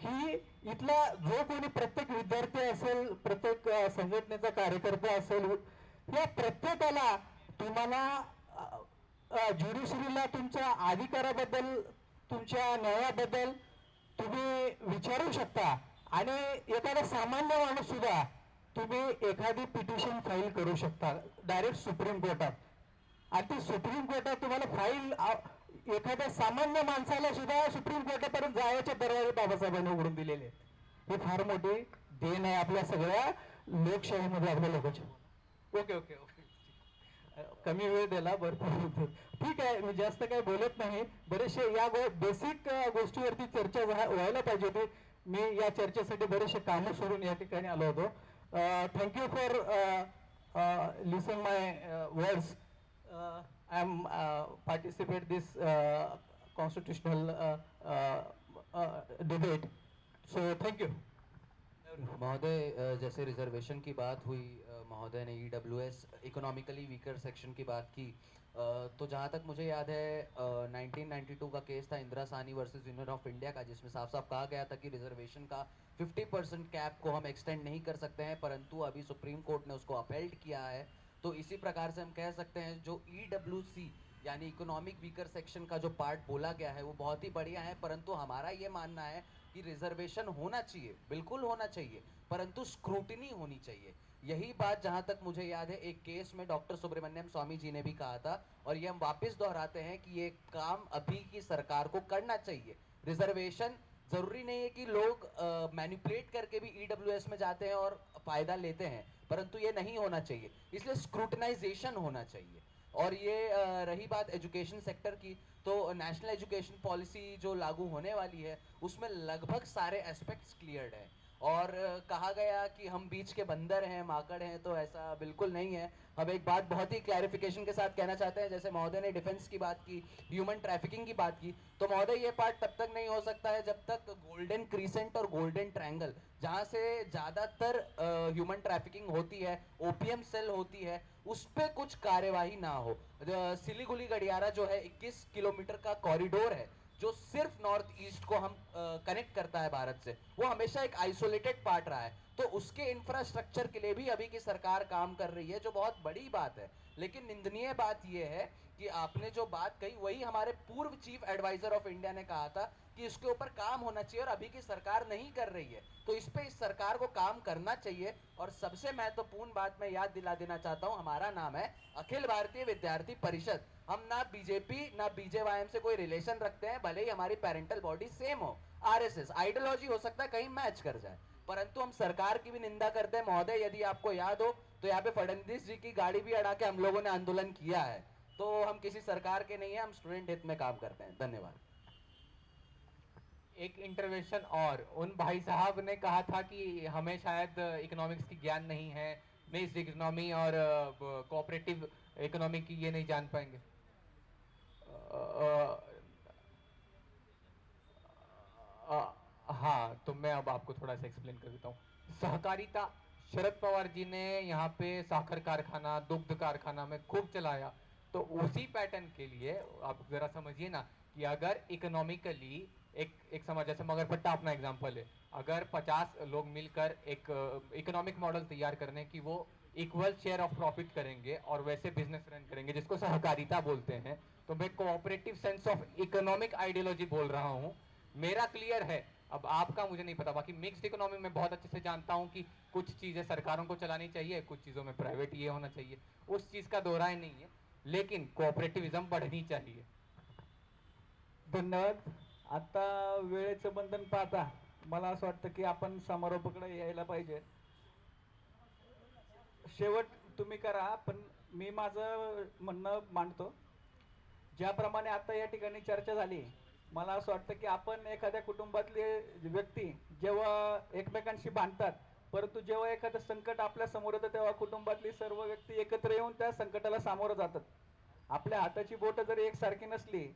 की इथला जो कोणी प्रत्येक विद्यार्थी असेल, प्रत्येक संघटनेचा कार्यकर्ता असेल, या प्रत्येकाला तुम्हाला ज्युडिशरीला तुमच्या अधिकाराबद्दल, तुमच्या न्यायाबद्दल तुम्ही विचारू शकता. आणि एखादा सामान्य माणूस सुद्धा तुम्ही एखादी पिटिशन फाईल करू शकता डायरेक्ट सुप्रीम कोर्टात. आणि ती सुप्रीम कोर्टात तुम्हाला फाईल, एखाद्या सामान्य माणसाला सुद्धा सुप्रीम कोर्टापर्यंत जायचे दरवाजे बाबासाहेबांनी उघडून दिलेले. ही फार मोठी देण आहे आपल्या सगळ्या लोकशाहीमध्ये आपल्या लोकांची. ओके ओके ओके, कमी वेळ दिला, भरपूर. ठीक आहे, मी जास्त काही बोलत नाही. बरेचसे या बेसिक गोष्टीवरती चर्चा व्हायला पाहिजे होती. मी या चर्चेसाठी बरेचसे कामं सोडून या ठिकाणी आलो होतो. Thank you for listen my words. I am participate this constitutional debate. So thank you. महोदय, जैसे रिजर्वेशन की बात हुई, महोदय ने ईडब्ल्यूएस इकोनॉमिकली वीकर सेक्शन की बात की, तो जहाँ तक मुझे याद है 1992 का केस था Indira Sahni versus union of India का, जिसमें साफ साफ कहा गया था कि रिजर्वेशन का 50% कैप को हम एक्सटेंड नहीं कर सकते हैं, परंतु अभी सुप्रीम कोर्ट ने उसको अपहेल्ड किया है. तो इसी प्रकार से हम कह सकते हैं जो ईडब्ल्यूसी यानी इकोनॉमिक वीकर सेक्शन का जो पार्ट बोला गया है वो बहुत ही बढ़िया है, परंतु हमारा ये मानना है कि रिजर्वेशन होना चाहिए, बिल्कुल होना चाहिए, परंतु स्क्रूटिनी होनी चाहिए. यही बात जहां तक मुझे याद है एक केस में डॉक्टर सुब्रमण्यम स्वामी जी ने भी कहा था, और ये हम वापस दोहराते हैं कि ये काम अभी की सरकार को करना चाहिए. रिजर्वेशन जरूरी नहीं है कि लोग मैनिपुलेट करके भी ईडब्ल्यूएस में जाते हैं और फायदा लेते हैं, परंतु ये नहीं होना चाहिए, इसलिए स्क्रूटनाइजेशन होना चाहिए. और ये रही बात एजुकेशन सेक्टर की, तो नेशनल एजुकेशन पॉलिसी जो लागू होने वाली है उसमें लगभग सारे एस्पेक्ट्स क्लियर्ड हैं. और कहा गया कि हम बीच के बंदर हैं, माकड़ हैं, तो ऐसा बिल्कुल नहीं है. हम एक बात बहुत ही क्लैरिफिकेशन के साथ कहना चाहते हैं, जैसे महोदय ने डिफेंस की बात की, ह्यूमन ट्रैफिकिंग की बात की, तो महोदय ये पार्ट तब तक नहीं हो सकता है जब तक गोल्डन क्रीसेंट और गोल्डन ट्रायंगल, जहाँ से ज़्यादातर ह्यूमन ट्रैफिकिंग होती है, ओपीएम सेल होती है, उस पर कुछ कार्यवाही ना हो. सिलीगुड़ी गडियारा जो है 21 किलोमीटर का कॉरिडोर है जो सिर्फ नॉर्थ ईस्ट को हम कनेक्ट करता है भारत से, वो हमेशा एक आइसोलेटेड पार्ट रहा है. तो उसके इंफ्रास्ट्रक्चर के लिए भी अभी की सरकार काम कर रही है, जो बहुत बड़ी बात है. लेकिन निंदनीय बात यह है कि आपने जो बात कही वही हमारे पूर्व चीफ एडवाइजर ऑफ इंडिया ने कहा था कि इसके ऊपर काम होना चाहिए, और अभी की सरकार नहीं कर रही है. तो इस पे इस सरकार को काम करना चाहिए. और सबसे महत्वपूर्ण बात मैं याद दिला देना चाहता हूँ, हमारा नाम है अखिल भारतीय विद्यार्थी परिषद. हम ना बीजेपी ना बीजेवाईएम से कोई रिलेशन रखते हैं, भले ही हमारी पेरेंटल बॉडी सेम हो. आरएसएस आइडियोलॉजी हो सकता है कहीं मैच कर जाए, परंतु हम सरकार की भी निंदा करते हैं. महोदय, यदि आपको याद हो तो यहाँ पे फडणवीस जी की गाड़ी भी अड़ा के हम लोगों ने आंदोलन किया है. तो हम किसी सरकार के नहीं है, हम स्टूडेंट हित में काम करते हैं. धन्यवाद. एक इंटरवेंशन और, उन भाई साहब ने कहा था कि हमें शायद इकोनॉमिक्स की ज्ञान नहीं है, मिक्स्ड इकोनॉमी और कोऑपरेटिव इकोनॉमी की ये नहीं जान पाएंगे. हाँ, तो मैं अब आपको थोड़ा सा एक्सप्लेन कर देता हूँ. सहकारिता, शरद पवार जी ने यहाँ पे साखर कारखाना, दुग्ध कारखाना में खूब चलाया. तो उसी पैटर्न के लिए आप जरा समझिए ना कि अगर इकोनॉमिकली एक समाज, जैसे मगरपट्टा अपना एग्जांपल है, अगर 50 लोग मिलकर एक इकोनॉमिक मॉडल तैयार करने की वो इक्वल शेयर ऑफ प्रॉफिट करेंगे और वैसे बिजनेस रन करेंगे, जिसको सहकारिता बोलते हैं. तो मैं cooperative sense of economic ideology बोल रहा हूँ. मेरा क्लियर है, अब आपका मुझे नहीं पता. बाकी मिक्स्ड इकोनॉमी में बहुत अच्छे से जानता हूँ कि कुछ चीज़ें सरकारों को चलानी चाहिए, कुछ चीज़ों में प्राइवेट ये होना चाहिए, उस चीज़ का दोहराए नहीं है, लेकिन कोऑपरेटिविज्म बढ़नी चाहिए. धन्यवाद. आता वेळेचं बंधन पाहता मला असं वाटतं की आपण समारोपाकडे यायला पाहिजे. शेवट तुम्ही करा, पण मी माझं म्हणणं मांडतो. ज्याप्रमाणे आता या ठिकाणी चर्चा झाली, मला असं वाटतं की आपण एखाद्या कुटुंबातले व्यक्ती जेव्हा एकमेकांशी भांडतात परंतु जेव्हा एखादं संकट आपल्या समोर येतं तेव्हा कुटुंबातली सर्व व्यक्ती एकत्र येऊन त्या संकटाला सामोरं जातात. आपल्या हाताची बोटं जरी एकसारखी नसली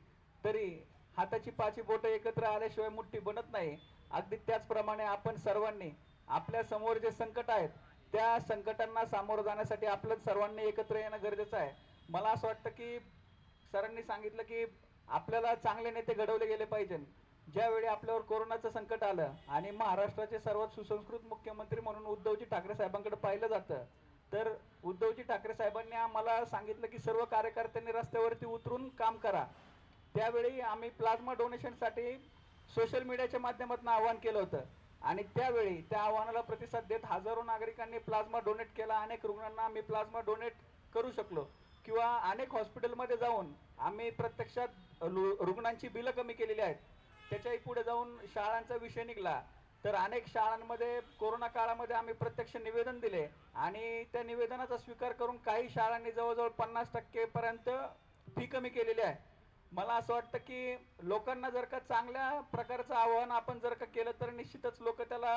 तरी हाताची पाची बोटं एकत्र आल्याशिवाय मुठ्ठी बनत नाही. अगदी त्याचप्रमाणे आपण सर्वांनी आपल्या समोर जे संकट आहेत त्या संकटांना सामोरं जाण्यासाठी आपलं सर्वांनी एकत्र येणं गरजेचं आहे. मला असं वाटतं की सरांनी सांगितलं की आपल्याला चांगले नेते घडवले गेले पाहिजे. ज्यावेळी आपल्यावर कोरोनाचं संकट आलं आणि महाराष्ट्राचे सर्वात सुसंस्कृत मुख्यमंत्री म्हणून उद्धवजी ठाकरे साहेबांकडे पाहिलं जातं, तर उद्धवजी ठाकरे साहेबांनी आम्हाला सांगितलं की सर्व कार्यकर्त्यांनी रस्त्यावरती उतरून काम करा. त्यावेळी आम्ही प्लाझ्मा डोनेशनसाठी सोशल मीडियाच्या माध्यमातून आवाहन केलं होतं आणि त्यावेळी त्या आव्हानाला प्रतिसाद देत हजारो नागरिकांनी प्लाझ्मा डोनेट केला. अनेक रुग्णांना आम्ही प्लाझ्मा डोनेट करू शकलो किंवा अनेक हॉस्पिटलमध्ये जाऊन आम्ही प्रत्यक्षात रुग्णांची बिलं कमी केलेली आहेत. त्याच्याही पुढे जाऊन शाळांचा विषय निघाला तर अनेक शाळांमध्ये कोरोना काळामध्ये आम्ही प्रत्यक्ष निवेदन दिले आणि त्या निवेदनाचा स्वीकार करून काही शाळांनी जवळजवळ 50% पर्यंत फी कमी केलेली आहे. मला असं वाटतं की लोकांना जर का चांगल्या प्रकारचं आवाहन आपण जर का केलं तर निश्चितच लोक त्याला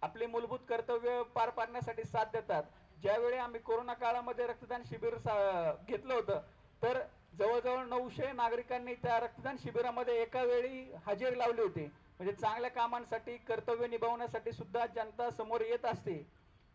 आपली मूलभूत कर्तव्य पार पाडण्यासाठी साथ देतात. ज्यावेळी आम्ही कोरोना काळामध्ये रक्तदान शिबिर घेतलं होतं तर जवळजवळ 900 नागरिकांनी त्या रक्तदान शिबिरामध्ये एका वेळी हजेरी लावली होती. म्हणजे चांगल्या कामांसाठी कर्तव्य निभावण्यासाठी सुद्धा जनता समोर येत असते.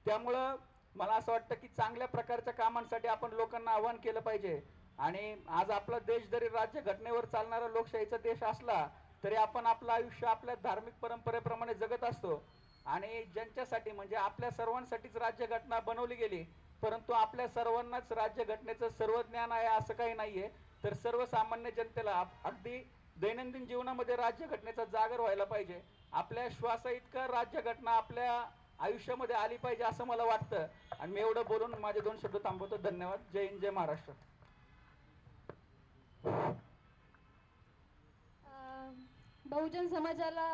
त्यामुळं मला असं वाटतं की चांगल्या प्रकारच्या कामांसाठी आपण लोकांना आवाहन केलं पाहिजे. आणि आज आपला देश जरी राज्य घटनेवर चालणारा लोकशाहीचा देश असला तरी आपण आपलं आयुष्य आपल्या धार्मिक परंपरेप्रमाणे जगत असतो आणि ज्यांच्यासाठी म्हणजे आपल्या सर्वांसाठीच राज्यघटना बनवली गेली, परंतु आपल्या सर्वांनाच राज्यघटनेचं सर्व ज्ञान आहे असं काही नाहीये. तर सर्वसामान्य जनतेला अगदी दैनंदिन जीवनामध्ये राज्यघटनेचा जागर व्हायला पाहिजे. आपल्या श्वासा इतका राज्यघटना आपल्या आयुष्यामध्ये आली पाहिजे असं मला वाटतं. आणि मी एवढं बोलून माझे 2 शब्द थांबवतो. धन्यवाद. जय हिंद, जय महाराष्ट्र. बहुजन समाजाला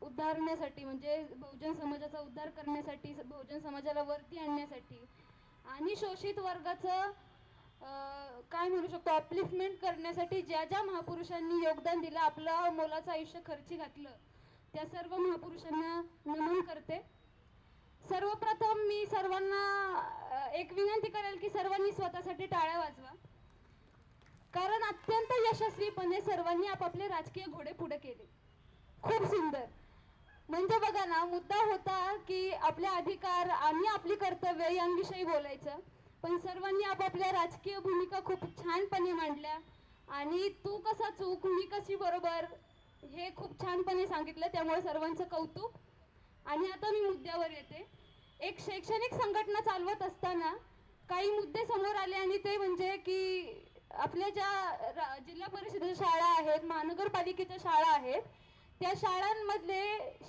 उद्धारण्यासाठी म्हणजे बहुजन समाजाचा उद्धार करण्यासाठी, बहुजन समाजाला वरती आणण्यासाठी आणि शोषित वर्गाचं काय म्हणू शकतो अपलिफ्टमेंट करण्यासाठी ज्या ज्या महापुरुषांनी योगदान दिलं, आपलं मोलाचं आयुष्य खर्ची घातलं, त्या सर्व महापुरुषांना नमन करते. सर्वप्रथम मी सर्वांना एक विनंती करेल की सर्वांनी स्वतःसाठी टाळ्या वाजवा, कारण अत्यंत यशस्वीपणे सर्वांनी आपापले राजकीय घोडे पुढे केले. खूप सुंदर. म्हणजे बघा ना, मुद्दा होता की आपले अधिकार आणि आपली कर्तव्य यांविषयी बोलायचं, पण सर्वांनी आपापल्या राजकीय भूमिका खूप छानपणे मांडल्या आणि तू कसा चूक मी कशी बरोबर हे खूप छानपणे सांगितलं. त्यामुळे सर्वांचं कौतुक. आणि आता मी मुद्द्यावर येते. एक शैक्षणिक संघटना चालवत असताना काही मुद्दे समोर आले आणि ते म्हणजे की आपल्या ज्या जिल्हा परिषदेच्या शाळा आहेत, महानगरपालिकेच्या शाळा आहेत, त्या शाळांमधले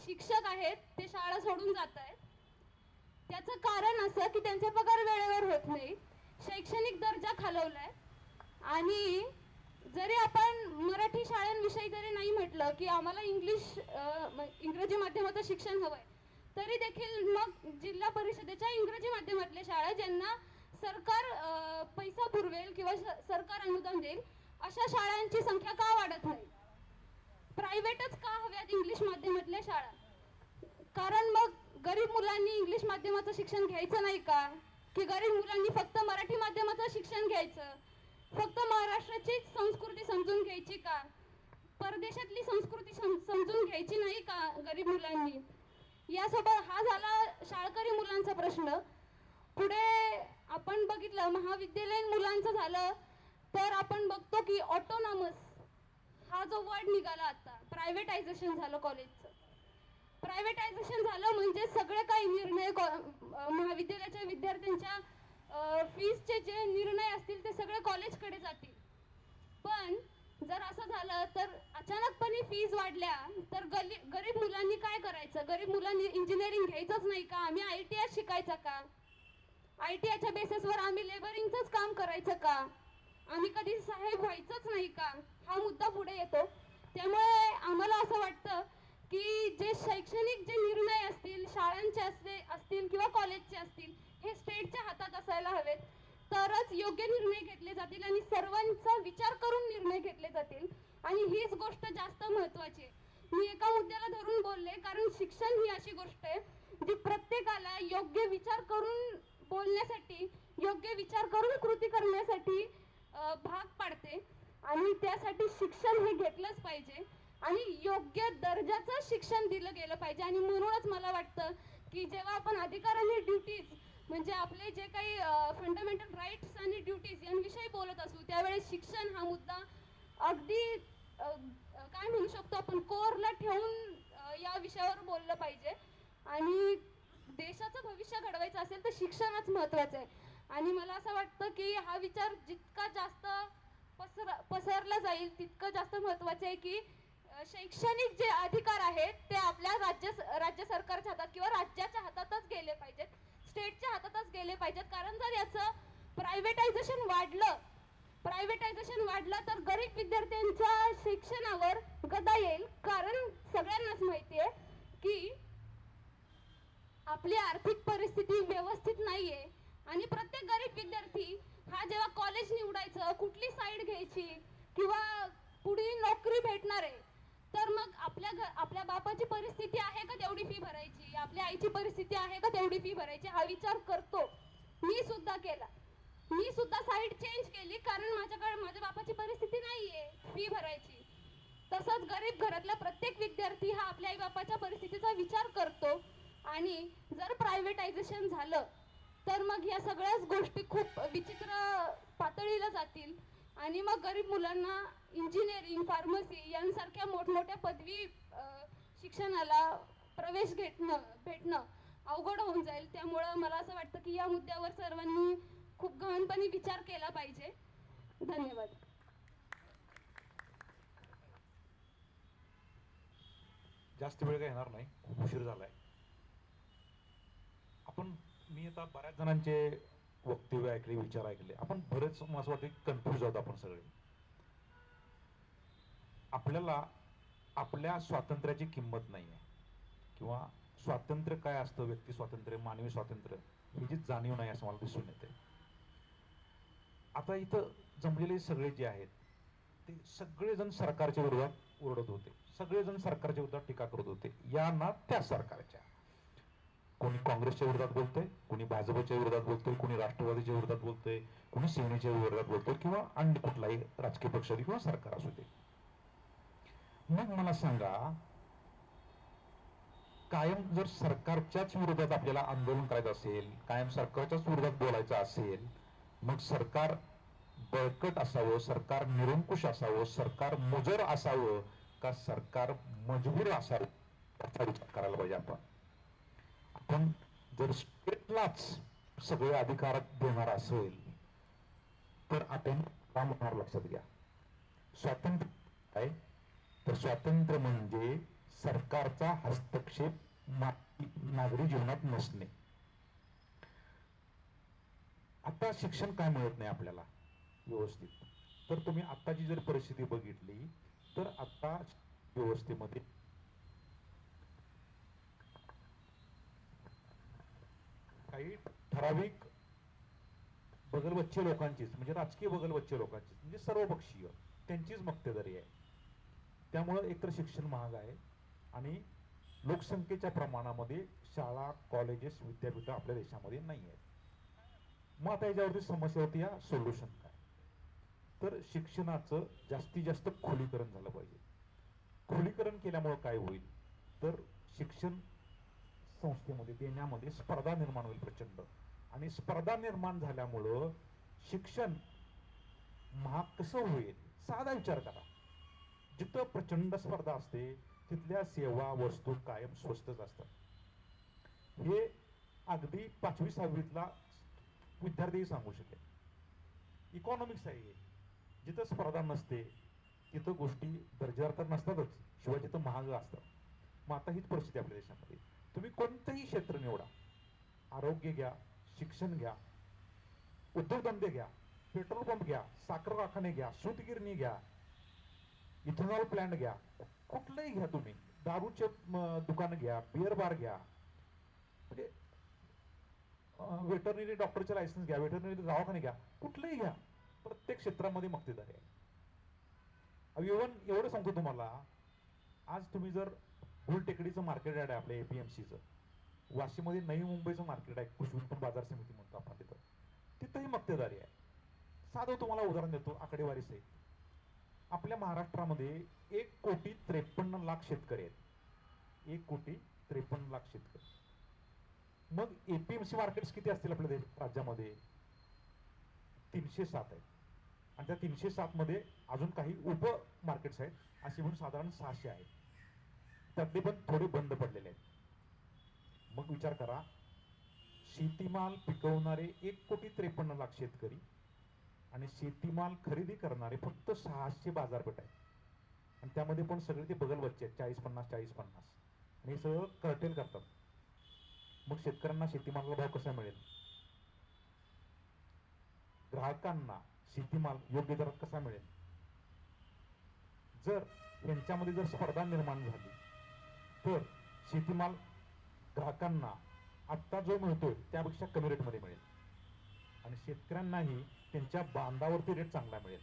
शिक्षक आहेत ते शाळा सोडून जात आहेत. त्याचं कारण असं की त्यांचे पगार वेळेवर होत नाही, शैक्षणिक दर्जा खालवलाय. आणि जरी आपण मराठी शाळांविषयी जरी नाही म्हटलं की आम्हाला इंग्रजी माध्यमाचं शिक्षण हवंय, तरी देखील मग जिल्हा परिषदेच्या इंग्रजी माध्यमातल्या शाळा ज्यांना सरकार पैसा पुरवेल किंवा सरकार अनुदान देईल अशा शाळांची संख्या का वाढत नाही? प्रायव्हेटच का हव्यात इंग्लिश माध्यमातल्या शाळा? कारण मग गरीब मुलांनी इंग्लिश माध्यमाचं शिक्षण घ्यायचं नाही का? की गरीब मुलांनी फक्त मराठी माध्यमाचं शिक्षण घ्यायचं? फक्त महाराष्ट्राची संस्कृती समजून घ्यायची का? परदेशातली संस्कृती समजून घ्यायची नाही का गरीब मुलांनी? यासोबत हा झाला शाळकरी मुलांचा प्रश्न. पुढे आपण बघितलं महाविद्यालयीन मुलांचं झालं तर आपण बघतो की ऑटोनॉमस हा जो वर्ड निघाला आता, प्रायव्हेटायझेशन झालं कॉलेजचं. प्रायव्हेटायझेशन झालं म्हणजे सगळे काही निर्णय महाविद्यालयाच्या विद्यार्थ्यांच्या फीसचे जे निर्णय असतील ते सगळे कॉलेजकडे जातील. पण जर असं झालं तर अचानकपणे फीज वाढल्या तर गरीब मुलांनी काय करायचं? गरीब मुलांनी इंजिनिअरिंग घ्यायचंच नाही का? आम्ही ITI शिकायचं का? ITIच्या बेसिसवर आम्ही लेबरिंगचंच काम करायचं का? आम्ही कधी साहेब व्हायचंच नाही का? हा मुद्दा पुढे येतो. त्यामुळे आम्हाला असं वाटतं की जे शैक्षणिक जे निर्णय असतील, शाळांचे असतील किंवा कॉलेजचे असतील, हे स्टेटच्या हातात असायला हवेत, तरच योग्य निर्णय घेतले जातील आणि सर्वांचा विचार करून निर्णय घेतले जातील. आणि हीच गोष्ट जास्त महत्त्वाची आहे. मी एका मुद्द्याला धरून बोलले कारण शिक्षण ही अशी गोष्ट आहे. जी प्रत्येकाला योग्य विचार करून बोलण्यासाठी, योग्य विचार करून कृती करण्यासाठी भाग पाडते. आणि त्यासाठी शिक्षण हे घेतलंच पाहिजे आणि योग्य दर्जाचं शिक्षण दिलं गेलं पाहिजे. आणि म्हणूनच मला वाटतं की जेव्हा आपण अधिकार आणि ड्युटीज म्हणजे आपले जे काही फंडामेंटल राईट्स आणि ड्युटीज यांविषयी बोलत असू त्यावेळेस शिक्षण हा मुद्दा अगदी काय म्हणू शकतो आपण कोरला ठेवून या विषयावर बोललं पाहिजे. आणि देशाचं भविष्य घडवायचं असेल तर शिक्षणच महत्त्वाचं आहे. आणि मला असं वाटतं की हा विचार जितका जास्त पसरला जाईल तितकं जास्त महत्त्वाचं आहे की शैक्षणिक जे अधिकार आहेत ते आपल्या राज्य सरकारच्या हातात किंवा राज्याच्या हातातच गेले पाहिजेत, स्टेटच्या हातातच गेले पाहिजेत. कारण जर याचं प्रायव्हेटायझेशन वाढलं तर गरीब विद्यार्थ्यांच्या शिक्षणावर गदा येईल. कारण सगळ्यांनाच माहिती आहे की आपली आर्थिक परिस्थिती व्यवस्थित नाहीये आणि प्रत्येक गरीब विद्यार्थी हा जेव्हा कॉलेज निवडायचं, कुठली साईड घ्यायची किंवा पुढे नोकरी भेटणार आहे तर मग आपल्या बापाची परिस्थिती आहे का तेवढी फी भरायची, आपल्या आईची परिस्थिती आहे का तेवढी फी भरायची हा विचार करतो. मी सुद्धा केला, मी सुद्धा साईड चेंज केली कारण माझ्याकडे माझ्या बापाची परिस्थिती नाहीये फी भरायची. तसंच गरीब घरातला प्रत्येक विद्यार्थी हा आपल्या आई बापाच्या परिस्थितीचा विचार करतो. आणि जर प्रायव्हेटायझेशन झालं तर मग या सगळ्याच गोष्टी खूप विचित्र पातळीला जातील आणि मग गरीब मुलांना इंजिनिअरिंग, फार्मसी यांसारख्या मोठमोठ्या पदवी शिक्षणाला प्रवेश भेटणं अवघड होऊन जाईल. त्यामुळं मला असं वाटतं की या मुद्द्यावर सर्वांनी खूप गहनपणे विचार केला पाहिजे. धन्यवाद. जास्त वेळ काय येणार नाही, खूप उशीर झालाय. मी आता बऱ्याच जणांचे वक्तव्य ऐकले, विचार ऐकले. आपण बरेच असं वाटतं कन्फ्यूज आहोत आपण सगळे. आपल्याला आपल्या स्वातंत्र्याची किंमत नाही आहे किंवा स्वातंत्र्य काय असतं, व्यक्ती स्वातंत्र्य, मानवी स्वातंत्र्य ह्याची जाणीव नाही असं मला दिसून येते. आता इथं जमलेले सगळे जे आहेत ते सगळेजण सरकारच्या विरोधात ओरडत होते, सगळेजण सरकारच्या विरोधात टीका करत होते, या ना त्या सरकारच्या. कोणी काँग्रेसच्या विरोधात बोलतोय, कोणी भाजपच्या विरोधात बोलतोय, कोणी राष्ट्रवादीच्या विरोधात बोलतोय, कोणी सेनेच्या विरोधात बोलतोय किंवा अन्य कुठलाही राजकीय पक्ष किंवा सरकार असू दे. मग मला सांगा, कायम जर सरकारच्याच विरोधात आपल्याला आंदोलन करायचं असेल, कायम सरकारच्याच विरोधात बोलायचं असेल, मग सरकार बळकट असावं, सरकार निरंकुश असावं, सरकार मुजर असावं का सरकार मजबूर असावं याचा विचार करायला पाहिजे आपण. आपण जर स्टेटलाच सगळे अधिकार देणार असेल तर आपण काम होणार. लक्षात घ्या, स्वातंत्र्य काय तर स्वातंत्र्य म्हणजे सरकारचा हस्तक्षेप नागरी जीवनात नसणे. आता शिक्षण काय मिळत नाही आपल्याला व्यवस्थित, तर तुम्ही आत्ताची जर परिस्थिती बघितली तर आता व्यवस्थेमध्ये काही ठराविक बगलबच्चे लोकांचीच, म्हणजे राजकीय बगलबच्चे लोकांचीच, म्हणजे सर्वपक्षीय त्यांचीच मक्तेदारी आहे. त्यामुळं एकतर शिक्षण महाग आहे आणि लोकसंख्येच्या प्रमाणामध्ये शाळा, कॉलेजेस, विद्यापीठ आपल्या देशामध्ये नाही आहेत. मग आता याच्यावरती समस्या होती, या सोल्युशन काय? तर शिक्षणाचं जास्तीत जास्त खुलीकरण झालं पाहिजे. खुलीकरण केल्यामुळं काय होईल तर शिक्षण संस्थेमध्ये देण्यामध्ये स्पर्धा निर्माण होईल प्रचंड, आणि स्पर्धा निर्माण झाल्यामुळं शिक्षण महाग कसं होईल? साधा विचार करा, जिथं प्रचंड स्पर्धा असते तिथल्या सेवा वस्तू कायम स्वस्तच असतात. हे अगदी 5वी 6वीतला विद्यार्थी सांगू शकेल. इकॉनॉमिक्स आहे, जिथं स्पर्धा नसते तिथं गोष्टी दर्जेदार तर नसतातच, शिवाय तिथं महाग असतात. मग आता हीच परिस्थिती आपल्या देशामध्ये. तुम्ही कोणतंही क्षेत्र निवडा, आरोग्य घ्या, शिक्षण घ्या, उद्योगधंदे घ्या, पेट्रोल पंप घ्या, साखर कारखाने घ्या, सूतगिरणी घ्या, इथेनॉल प्लांट घ्या, कुठलंही घ्या तुम्ही, दारूचे दुकान घ्या, बिअर बार घ्या, म्हणजे वेटरनरी डॉक्टरचे लायसन्स घ्या, वेटरनरी दवाखाने घ्या, कुठलंही घ्या, प्रत्येक क्षेत्रामध्ये मक्तेदारी आहे. इव्हन एवढं सांगतो तुम्हाला, आज तुम्ही जर गुलटेकडीचं मार्केट यार्ड आहे आपल्या APMCचं, वाशीमध्ये नवी मुंबईचं मार्केट आहे, कृषी उत्पन्न बाजार समिती म्हणतो आपण तिथं, तिथंही मक्तेदारी आहे. साधं तुम्हाला उदाहरण देतो आकडेवारी सहित. आपल्या महाराष्ट्रामध्ये 1,53,00,000 शेतकरी आहेत. 1,53,00,000 शेतकरी. मग एपीएमसी मार्केट्स किती असतील आपल्या राज्यामध्ये? 307 आहेत. आणि त्या 307 मध्ये अजून काही उप मार्केट्स आहेत, असे म्हणून साधारण 600 आहेत. त्यातले पण थोडे बंद पडलेले आहेत. मग विचार करा, शेतीमाल पिकवणारे 1,53,00,000 शेतकरी आणि शेतीमाल खरेदी करणारे फक्त 600 बाजारपेठ आहेत. आणि त्यामध्ये पण सगळे ते बगल बच्चे आहेत, 40-50 40-50, आणि हे सगळं कर्टेल करतात. मग शेतकऱ्यांना शेतीमालाला भाव कसा मिळेल? ग्राहकांना शेतीमाल योग्य दरात कसा मिळेल? जर यांच्यामध्ये जर स्पर्धा निर्माण झाली तर शेतीमाल ग्राहकांना आत्ता जो मिळतोय त्यापेक्षा कमी रेटमध्ये मिळेल आणि शेतकऱ्यांनाही त्यांच्या बांधावरती रेट चांगला मिळेल.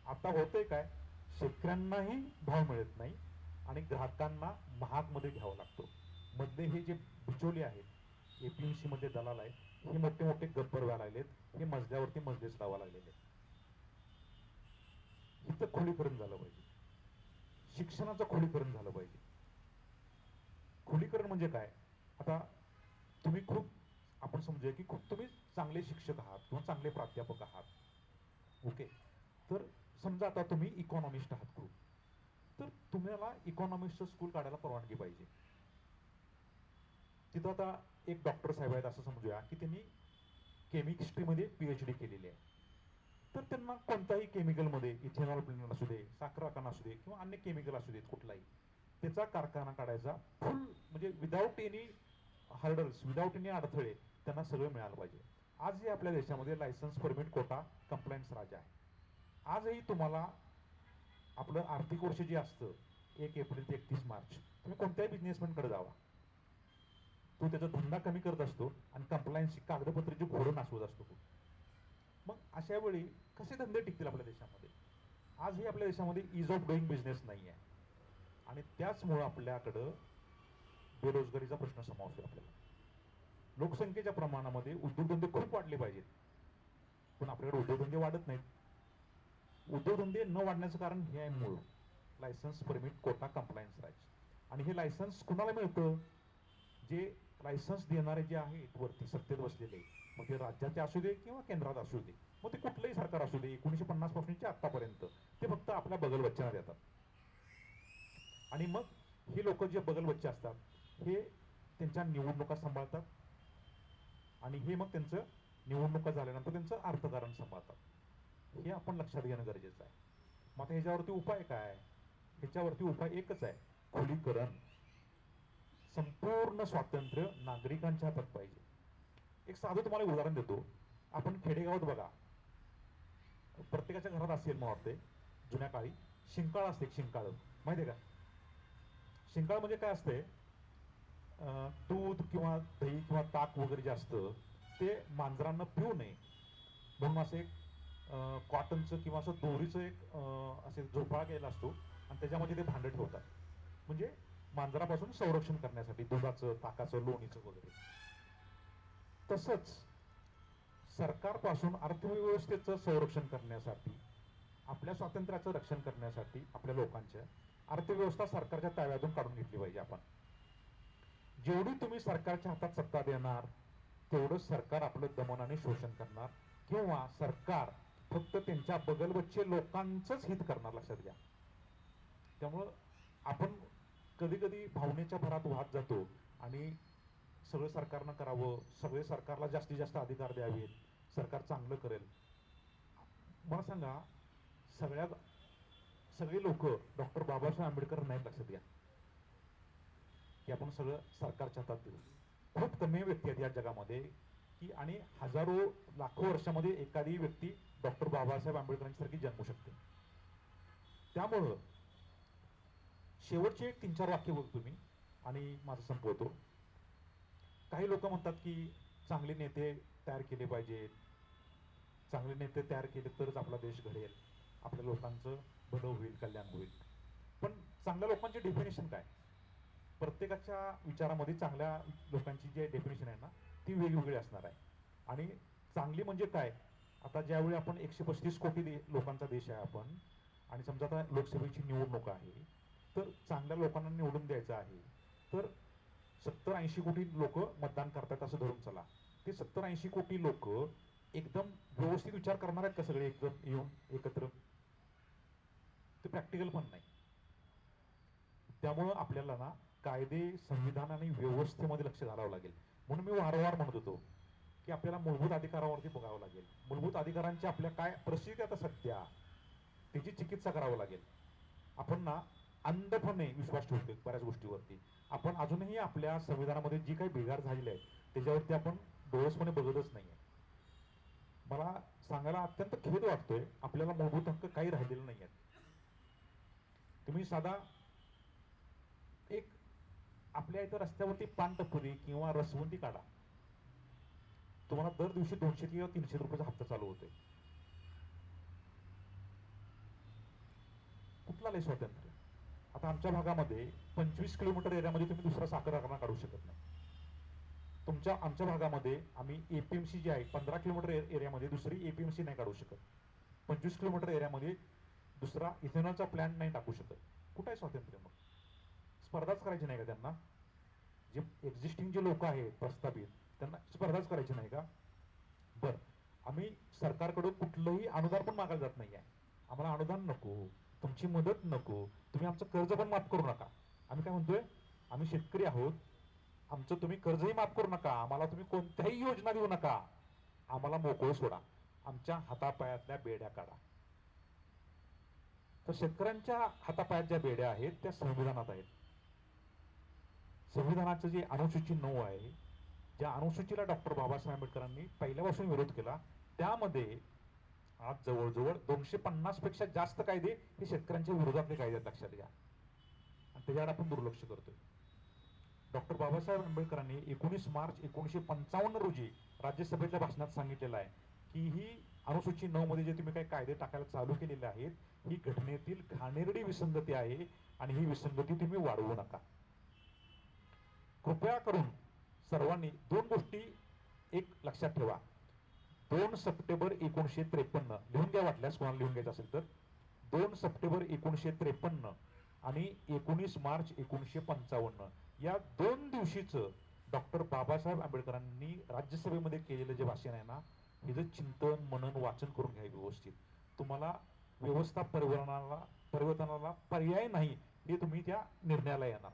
आता होतंय काय, शेतकऱ्यांनाही भाव मिळत नाही आणि ग्राहकांना महागमध्ये घ्यावा लागतो. मधले हे जे बिचोले आहेत, एपीएमसी मध्ये दलाल आहेत, हे मोठे मोठे गब्बर व्हायला लागलेत, हे मजल्यावरती मजलेच लावा लागलेले. इथं खोलीकरण झालं पाहिजे, शिक्षणाचं खोलीकरण झालं पाहिजे. खोलीकरण म्हणजे काय? आता तुम्ही खूप, आपण समजूया की खूप तुम्ही चांगले शिक्षक आहात किंवा चांगले प्राध्यापक आहात, ओके. तर समजा आता तुम्ही इकॉनॉमिस्ट आहात खूप, तर तुम्हाला इकॉनॉमिक्सचं स्कूल काढायला परवानगी पाहिजे. तिथं आता एक डॉक्टर साहेब आहेत असं समजूया की त्यांनी केमिस्ट्रीमध्ये PhD केलेली आहे. तर त्यांना कोणताही केमिकलमध्ये, इथेनॉल प्लांट असू दे, साखर कारखाना असू दे किंवा अन्य केमिकल असू देत कुठलाही, त्याचा कारखाना काढायचा फुल म्हणजे without any hurdles, without any अडथळे त्यांना सगळं मिळालं पाहिजे. आजही आपल्या देशामध्ये लायसन्स, परमिट, कोटा, कंप्लायन्स राजा आहे. आजही तुम्हाला आपलं आर्थिक वर्ष जे असतं 1 एप्रिल ते 31 मार्च, तुम्ही कोणत्याही बिझनेसमॅनकडे जावा, तो त्याचा धंदा कमी करत असतो आणि कंप्लायन्सची कागदपत्राची घोडं नाचवत असतो. मग अशा वेळी कसे धंदे टिकतील आपल्या देशामध्ये? आजही आपल्या देशामध्ये इज ऑफ डुईंग बिझनेस नाही आहे आणि त्याचमुळं आपल्याकडं बेरोजगारीचा प्रश्न समावेश आपल्याला. लोकसंख्येच्या प्रमाणामध्ये उद्योगधंदे खूप वाढले पाहिजेत, पण आपल्याकडे उद्योगधंदे वाढत नाहीत. उद्योगधंदे न वाढण्याचं कारण हे आहे मूळ licence, permit, quota, compliance rights. आणि हे लायसन्स कुणाला मिळतं? जे लायसन्स देणारे जे आहेत वरती सत्तेत बसलेले, मग ते राज्याचे असू दे किंवा केंद्रात असू दे, मग ते कुठलंही सरकार असू दे, 1950 पासूनचे आतापर्यंत ते फक्त आपल्या बगलबच्च्यांना देतात. आणि मग हे लोक जे बगलबच्चे असतात हे त्यांच्या निवडणुका सांभाळतात आणि हे मग त्यांचं निवडणुका झाल्यानंतर त्यांचं अर्थकारण सांभाळतात. हे आपण लक्षात घेणं गरजेचं आहे. मग ह्याच्यावरती उपाय काय? ह्याच्यावरती उपाय एकच आहे, खुलीकरण. संपूर्ण स्वातंत्र्य नागरिकांच्या हातात पाहिजे. एक साधं तुम्हाला उदाहरण देतो. आपण खेडेगावात बघा, प्रत्येकाच्या घरात असेल मला वाटते, जुन्या काळी शिंकाळ असते. शिंकाळ माहिती आहे का? शिंकाळ म्हणजे काय असते? दूध किंवा दही किंवा ताक वगैरे जे असतं ते मांजरांना पिऊ नये म्हणून असं एक कॉटनचं किंवा असं दोरीचं एक असे झोपाळा केला असतो आणि त्याच्यामध्ये ते भांडं ठेवतात, म्हणजे मांजरापासून संरक्षण करण्यासाठी, दुधाचं, ताकाचं, लोणीचं वगैरे. तसंच सरकारपासून अर्थव्यवस्थेचं संरक्षण करण्यासाठी, आपल्या स्वातंत्र्याचं रक्षण करण्यासाठी आपल्या लोकांच्या अर्थव्यवस्था सरकारच्या ताब्यातून काढून घेतली पाहिजे आपण. जेवढी तुम्ही सरकारच्या हातात सत्ता देणार तेवढं सरकार आपलं दमनाने शोषण करणार किंवा सरकार फक्त त्यांच्या बगलबच्चे लोकांचंच हित करणार, लक्षात घ्या. त्यामुळं आपण कधी कधी भावनेच्या भरात वाहत जातो आणि सगळं सरकारनं करावं, सगळे सरकारला जास्तीत जास्त अधिकार द्यावेत, सरकार चांगलं करेल. मला सांगा, सगळे लोक डॉक्टर बाबासाहेब आंबेडकर नाहीत, लक्षात घ्या, की आपण सगळं सरकारच्या हातात देऊ. खूप कमी व्यक्ती आहेत या जगामध्ये की, आणि हजारो लाखो वर्षामध्ये एखादी व्यक्ती डॉक्टर बाबासाहेब आंबेडकरांसारखी जन्मू शकते. त्यामुळं शेवटचे 3-4 वाक्य बघतो मी आणि माझं संपवतो. काही लोक म्हणतात की चांगले नेते तयार केले पाहिजेत, चांगले नेते तयार केले तरच आपला देश घडेल, आपल्या लोकांचं भलं होईल, कल्याण होईल. पण चांगल्या लोकांचे डेफिनेशन काय? प्रत्येकाच्या विचारामध्ये चांगल्या लोकांची जी डेफिनेशन आहे ना ती वेगवेगळी असणार आहे. आणि चांगली म्हणजे काय, आता ज्यावेळी आपण 135 कोटी लोकांचा देश आहे आपण, आणि समजा आता लोकसभेची निवडणूक आहे, तर चांगल्या लोकांना निवडून द्यायचं आहे, तर 70-80 कोटी लोक मतदान करतात असं धरून चला. ते 70-80 कोटी लोक एकदम व्यवस्थित विचार करणार आहेत का सगळे एकदम येऊन एकत्र? ते प्रॅक्टिकल पण नाही. त्यामुळं आपल्याला ना कायदे, संविधान आणि व्यवस्थेमध्ये लक्ष घालावं लागेल. म्हणून मी वारंवार म्हणत होतो की आपल्याला मूलभूत अधिकारावरती बघावं लागेल. मूलभूत अधिकारांची आपल्या काय परिस्थिती आता सध्या, त्याची चिकित्सा करावं लागेल. आपण ना अंधपणे विश्वास ठेवतोय बऱ्याच गोष्टीवरती. आपण अजूनही आपल्या संविधानामध्ये जी काही बिघाड झालेली आहे त्याच्यावरती आपण डोळसपणे बघतच नाहीये. मला सांगायला अत्यंत खेद वाटतोय, आपल्याला मूलभूत हक्क काही राहिलेले नाही आहेत. तुम्ही साधा एक आपल्या इथं रस्त्यावरती पानटपरी किंवा रसवंती काढा, तुम्हाला दर दिवशी 200 किंवा 300 रुपयाचा हप्ता चालू होतोय. कुठला लय स्वातंत्र्य? आता आमच्या भागामध्ये 25 किलोमीटर एरियामध्ये तुम्ही दुसरा साखर कारखाना काढू शकत नाही. आमच्या भागामध्ये आम्ही एपीएमसी जी आहे 15 किलोमीटर एरियामध्ये दुसरी एपीएमसी नाही काढू शकत. 25 किलोमीटर एरियामध्ये दुसरा इथेनॉलचा प्लॅन्ट नाही टाकू शकत. कुठं आहे स्वातंत्र्य? मग स्पर्धाच करायची नाही का त्यांना? जे एक्झिस्टिंग जे लोक आहेत प्रस्थापित, त्यांना स्पर्धाच करायची नाही का? बरं, आम्ही सरकारकडून कुठलंही अनुदान पण मागायला जात नाही आहे. आम्हाला अनुदान नको, तुमची मदत नको, तुम्ही आमचं कर्ज पण माफ करू नका. आम्ही काय म्हणतोय, आम्ही शेतकरी आहोत, आमचं तुम्ही कर्जही माफ करू नका, आम्हाला तुम्ही कोणत्याही योजना देऊ नका, आम्हाला मोकळं सोडा, आमच्या हातापायातल्या बेड्या काढा. तर शेतकऱ्यांच्या हातापायात ज्या बेड्या आहेत त्या संविधानात आहेत. संविधानाचं जे अनुसूची 9 आहे, ज्या अनुसूचीला डॉक्टर बाबासाहेब आंबेडकरांनी पहिल्यापासून विरोध केला, त्यामध्ये आज जवळजवळ 250 पेक्षा जास्त कायदे हे शेतकऱ्यांच्या विरोधातले कायदे आहेत, लक्षात घ्या. आणि त्याच्याकडे आपण दुर्लक्ष करतोय. डॉक्टर बाबासाहेब आंबेडकरांनी 19 मार्च 1955 रोजी राज्यसभेतल्या भाषणात सांगितलेलं आहे की ही अनुसूची 9 मध्ये जे तुम्ही काही कायदे टाकायला चालू केलेले आहेत, ही घटनेतील घाणेरडी विसंगती आहे आणि ही विसंगती तुम्ही वाढवू नका. कृपया करून सर्वांनी 2 गोष्टी एक लक्षात ठेवा. 2 सप्टेंबर 1953 लिहून घ्या, वाटल्यास कोणाला लिहून घ्यायचं असेल तर. 2 सप्टेंबर 1953 आणि 19 मार्च 1955 या 2 दिवशीचं डॉक्टर बाबासाहेब आंबेडकरांनी राज्यसभेमध्ये केलेलं जे भाषण आहे ना, हे जे चिंतन मनन वाचन करून घ्या व्यवस्थित. तुम्हाला व्यवस्था परिवर्तनाला पर्याय नाही, हे तुम्ही त्या निर्णयाला येणार.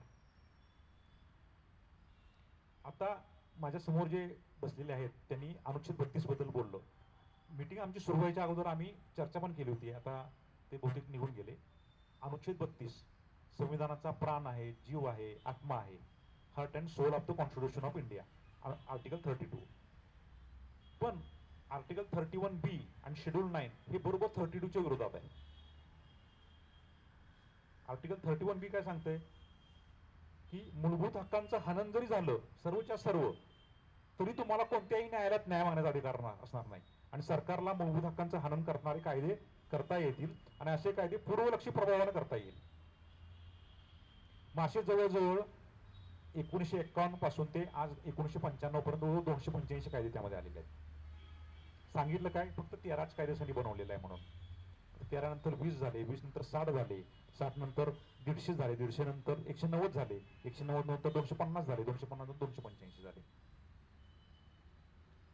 आता माझ्या समोर जे बसलेले आहेत त्यांनी अनुच्छेद 32 बद्दल बोललो. मीटिंग आमची सुरू व्हायच्या अगोदर आम्ही चर्चा पण केली होती, आता ते बहुतेक निघून गेले. अनुच्छेद 32 संविधानाचा प्राण आहे, जीव आहे, आत्मा आहे, heart and soul of the constitution of India, article 32. पण आर्टिकल 31B आणि शेड्यूल 9 हे बरोबर 32च्या विरोधात आहे. आर्टिकल 31B काय सांगतंय की मूलभूत हक्कांचं हनन जरी झालं सर्वच्या सर्व, तरी तुम्हाला कोणत्याही न्यायालयात न्याय मागण्याचा अधिकार असणार नाही आणि सरकारला मूलभूत हक्कांचं हनन करणारे कायदे करता येतील आणि असे कायदे पूर्वलक्षी प्रभावाने करता येईल. मासे जवळजवळ 1951 पासून ते आज 1995 पर्यंत 285 कायदे त्यामध्ये आलेले आहेत. सांगितलं काय, फक्त 13च कायद्यासाठी बनवलेलं आहे म्हणून. 13 नंतर 20 झाले, 20 नंतर 60 झाले, 60 नंतर 150 झाले, 150 नंतर 190 झाले, 190 नंतर 250 झाले, 250 नंतर 285 झाले.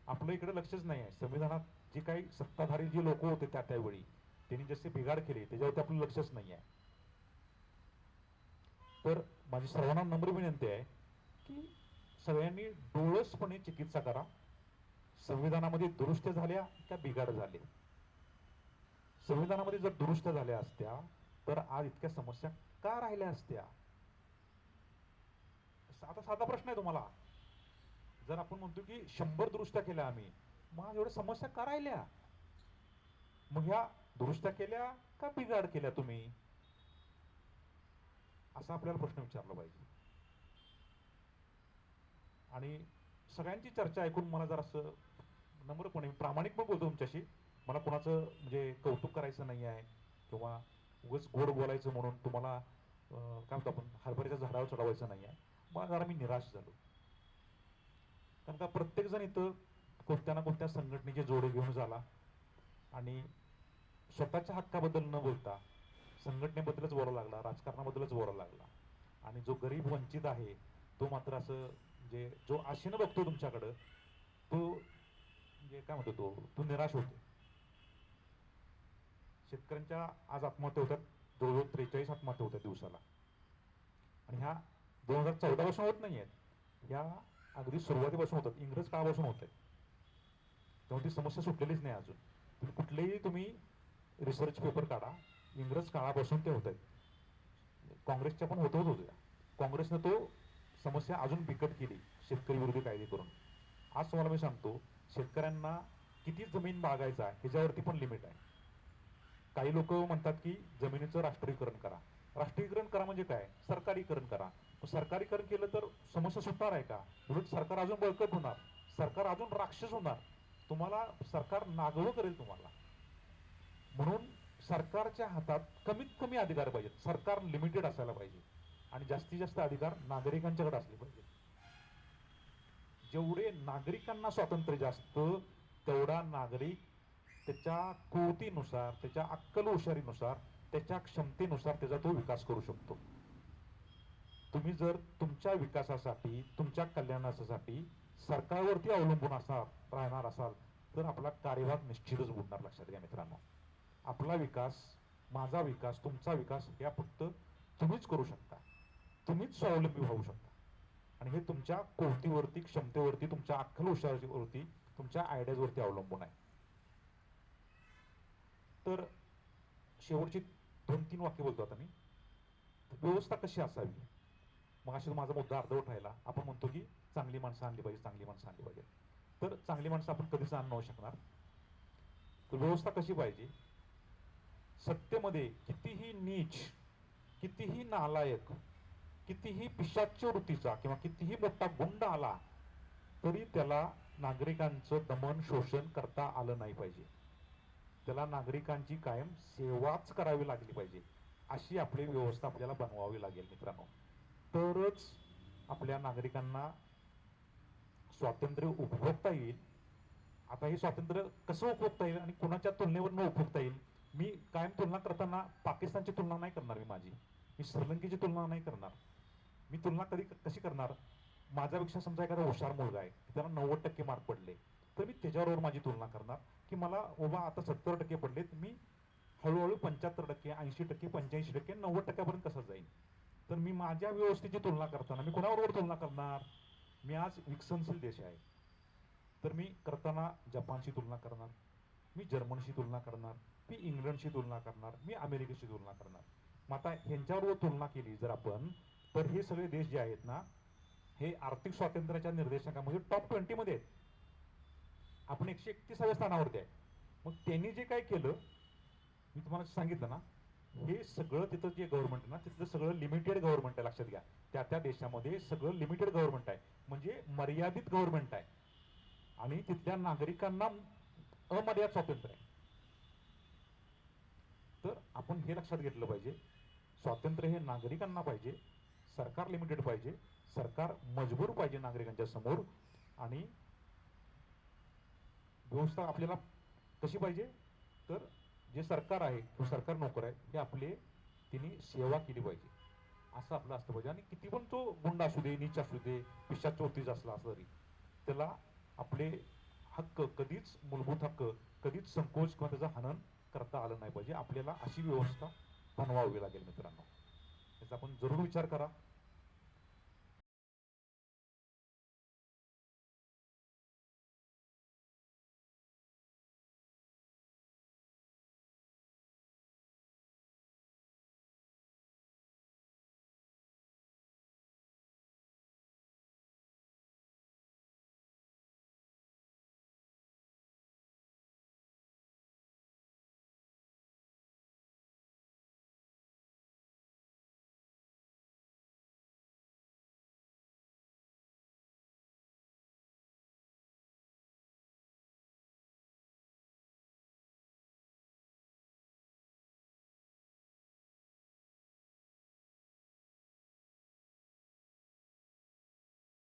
आपलं इकडे लक्षच नाही आहे. संविधानात जे काही सत्ताधारी जे लोक होते त्यावेळी त्यांनी जसे बिघाड केले त्याच्यावरती आपलं लक्षच नाही आहे. तर माझी सर्वांना नम्र विनंती आहे की सगळ्यांनी डोळसपणे चिकित्सा करा. संविधानामध्ये दुरुस्त्या झाल्या त्या बिघाड झाले. संविधानामध्ये जर दुरुस्त्या झाल्या असत्या तर आज इतक्या समस्या का राहिल्या असत्या? साधा प्रश्न आहे तुम्हाला. जर आपण म्हणतो की 100 दुरुस्त्या केल्या आम्ही, मग एवढ्या समस्या का राहिल्या? मग ह्या दुरुस्त्या केल्या का बिघाड केल्या तुम्ही, असा आपल्याला प्रश्न विचारला पाहिजे. आणि सगळ्यांची चर्चा ऐकून मला जर असं नम्रपणे प्रामाणिक पण बोलतो तुमच्याशी, मला कोणाचं म्हणजे कौतुक करायचं नाही आहे किंवा उगाच गोड बोलायचं म्हणून तुम्हाला काय म्हणतो आपण हरभऱ्याच्या झाडावर चढवायचं नाही आहे. मग जरा मी निराश झालो. कारण का प्रत्येकजण इथं कोणत्या ना कोणत्या संघटनेचे जोडे घेऊन झाला आणि स्वतःच्या हक्काबद्दल न बोलता संघटनेबद्दलच बोलायला लागला, राजकारणाबद्दलच बोलायला लागला. आणि जो गरीब वंचित आहे तो मात्र असं म्हणजे जो आशेनं बघतो तुमच्याकडं तो म्हणजे काय म्हणतो तो निराश होतो. शेतकऱ्यांच्या आज आत्महत्या होतात, जवळजवळ 43 आत्महत्या होत्या दिवसाला. आणि ह्या 2014 पासून होत नाही आहेत, ह्या अगदी सुरुवातीपासून होतात, इंग्रज काळापासून होत आहेत. तेव्हा ती समस्या सुटलेलीच नाही अजून. तुम्ही कुठलेही तुम्ही रिसर्च पेपर काढा, इंग्रज काळापासून ते होत आहेत. काँग्रेसच्या पण होतच होत्या. काँग्रेसनं तो समस्या अजून बिकट केली शेतकरी विरोधी कायदे करून. आज तुम्हाला मी सांगतो शेतकऱ्यांना किती जमीन बागायचा ह्याच्यावरती पण लिमिट आहे. काही लोक म्हणतात की जमिनीचं राष्ट्रीयकरण करा. राष्ट्रीयकरण करा म्हणजे काय? सरकारीकरण करा. सरकारीकरण केलं तर समस्या सुटणार आहे का? उलट सरकार अजून बळकट होणार, सरकार अजून राक्षस होणार, तुम्हाला सरकार नागवं करेल तुम्हाला. म्हणून सरकारच्या हातात कमीत कमी अधिकार पाहिजेत. सरकार लिमिटेड असायला पाहिजे आणि जास्तीत जास्त अधिकार नागरिकांच्याकडे असले पाहिजे. जेवढे नागरिकांना स्वातंत्र्य जास्त तेवढा नागरिक त्याच्या कुवतीनुसार, त्याच्या अक्कल हुशारीनुसार, त्याच्या क्षमतेनुसार त्याचा तो विकास करू शकतो. तुम्ही जर तुमच्या विकासासाठी, तुमच्या कल्याणासाठी सरकारवरती अवलंबून राहणार असाल तर आपला कार्यभाग निश्चितच बुडणार. लक्षात घ्या मित्रांनो, आपला विकास, माझा विकास, तुमचा विकास या फक्त तुम्हीच करू शकता. तुम्हीच स्वावलंबी होऊ शकता आणि हे तुमच्या कुवतीवरती, क्षमतेवरती, तुमच्या अक्कल हुशारीवरती, तुमच्या आयडियाजवरती अवलंबून आहे. तर शेवटची 2-3 वाक्य बोलतो आता मी. व्यवस्था कशी असावी? मग अशी माझा मुद्दा अर्धवट राहिला. आपण म्हणतो की चांगली माणसं आणली पाहिजे, चांगली माणसं आणली पाहिजे. तर चांगली माणसं आपण कधीच आणू शकणार. तर व्यवस्था कशी पाहिजे? सत्तेमध्ये कितीही नीच, कितीही नालायक, कितीही पिशाच्य वृत्तीचा किंवा कितीही मोठा गुंड आला तरी त्याला नागरिकांचं दमन शोषण करता आलं नाही पाहिजे. त्याला नागरिकांची कायम सेवाच करावी लागली पाहिजे. अशी आपली व्यवस्था आपल्याला बनवावी लागेल मित्रांनो. तरच आपल्या नागरिकांना स्वातंत्र्य उपभोगता येईल. आता हे स्वातंत्र्य कसं उपभोगता येईल आणि कुणाच्या तुलनेवर न उपभोगता येईल? मी कायम तुलना करताना पाकिस्तानची तुलना नाही करणार मी श्रीलंकेची तुलना नाही करणार. मी तुलना कशी करणार? माझ्यापेक्षा समजा एखादा हुशार मुलगा आहे, त्याला 90% मार्क पडले, तर मी त्याच्याबरोबर माझी तुलना करणार की मला बाबा आता 70% पडलेत, मी हळूहळू 75%, 80%, 85%, 90%पर्यंत कसं जाईल. तर मी माझ्या व्यवस्थेची तुलना करताना मी कोणाबरोबर तुलना करणार? मी आज विकसनशील देश आहे तर मी करताना जपानशी तुलना करणार, मी जर्मनीशी तुलना करणार, मी इंग्लंडशी तुलना करणार, मी अमेरिकेशी तुलना करणार. मग आता ह्यांच्याबरोबर तुलना केली जर आपण तर हे सगळे देश जे आहेत ना हे आर्थिक स्वातंत्र्याच्या निर्देशांकामध्ये टॉप 20 मध्ये आहेत. आपण 131व्या स्थानावरती आहे. मग त्यांनी जे काय केलं मी तुम्हाला सांगितलं ना, हे सगळं तिथं जे गव्हर्नमेंट आहे ना तिथलं सगळं लिमिटेड गव्हर्नमेंट आहे. लक्षात घ्या, त्या देशामध्ये सगळं लिमिटेड गव्हर्नमेंट आहे, म्हणजे मर्यादित गव्हर्नमेंट आहे आणि तिथल्या नागरिकांना अमर्यादित स्वातंत्र्य आहे. तर आपण हे लक्षात घेतलं पाहिजे, स्वातंत्र्य हे नागरिकांना पाहिजे, सरकार लिमिटेड पाहिजे, सरकार मजबूर पाहिजे नागरिकांच्या समोर. आणि व्यवस्था आपल्याला कशी पाहिजे? तर जे सरकार आहे किंवा सरकार नोकर आहे हे आपले तिने सेवा केली पाहिजे असं आपलं असतं पाहिजे. आणि किती पण तो गुंड असू दे, नीच असू दे, पिशाच चौतीचा असला असला तरी त्याला आपले हक्क कधीच, मूलभूत हक्क कधीच संकोच किंवा त्याचं हनन करता आलं नाही पाहिजे. आपल्याला अशी व्यवस्था बनवावी लागेल मित्रांनो. याचा आपण जरूर विचार करा.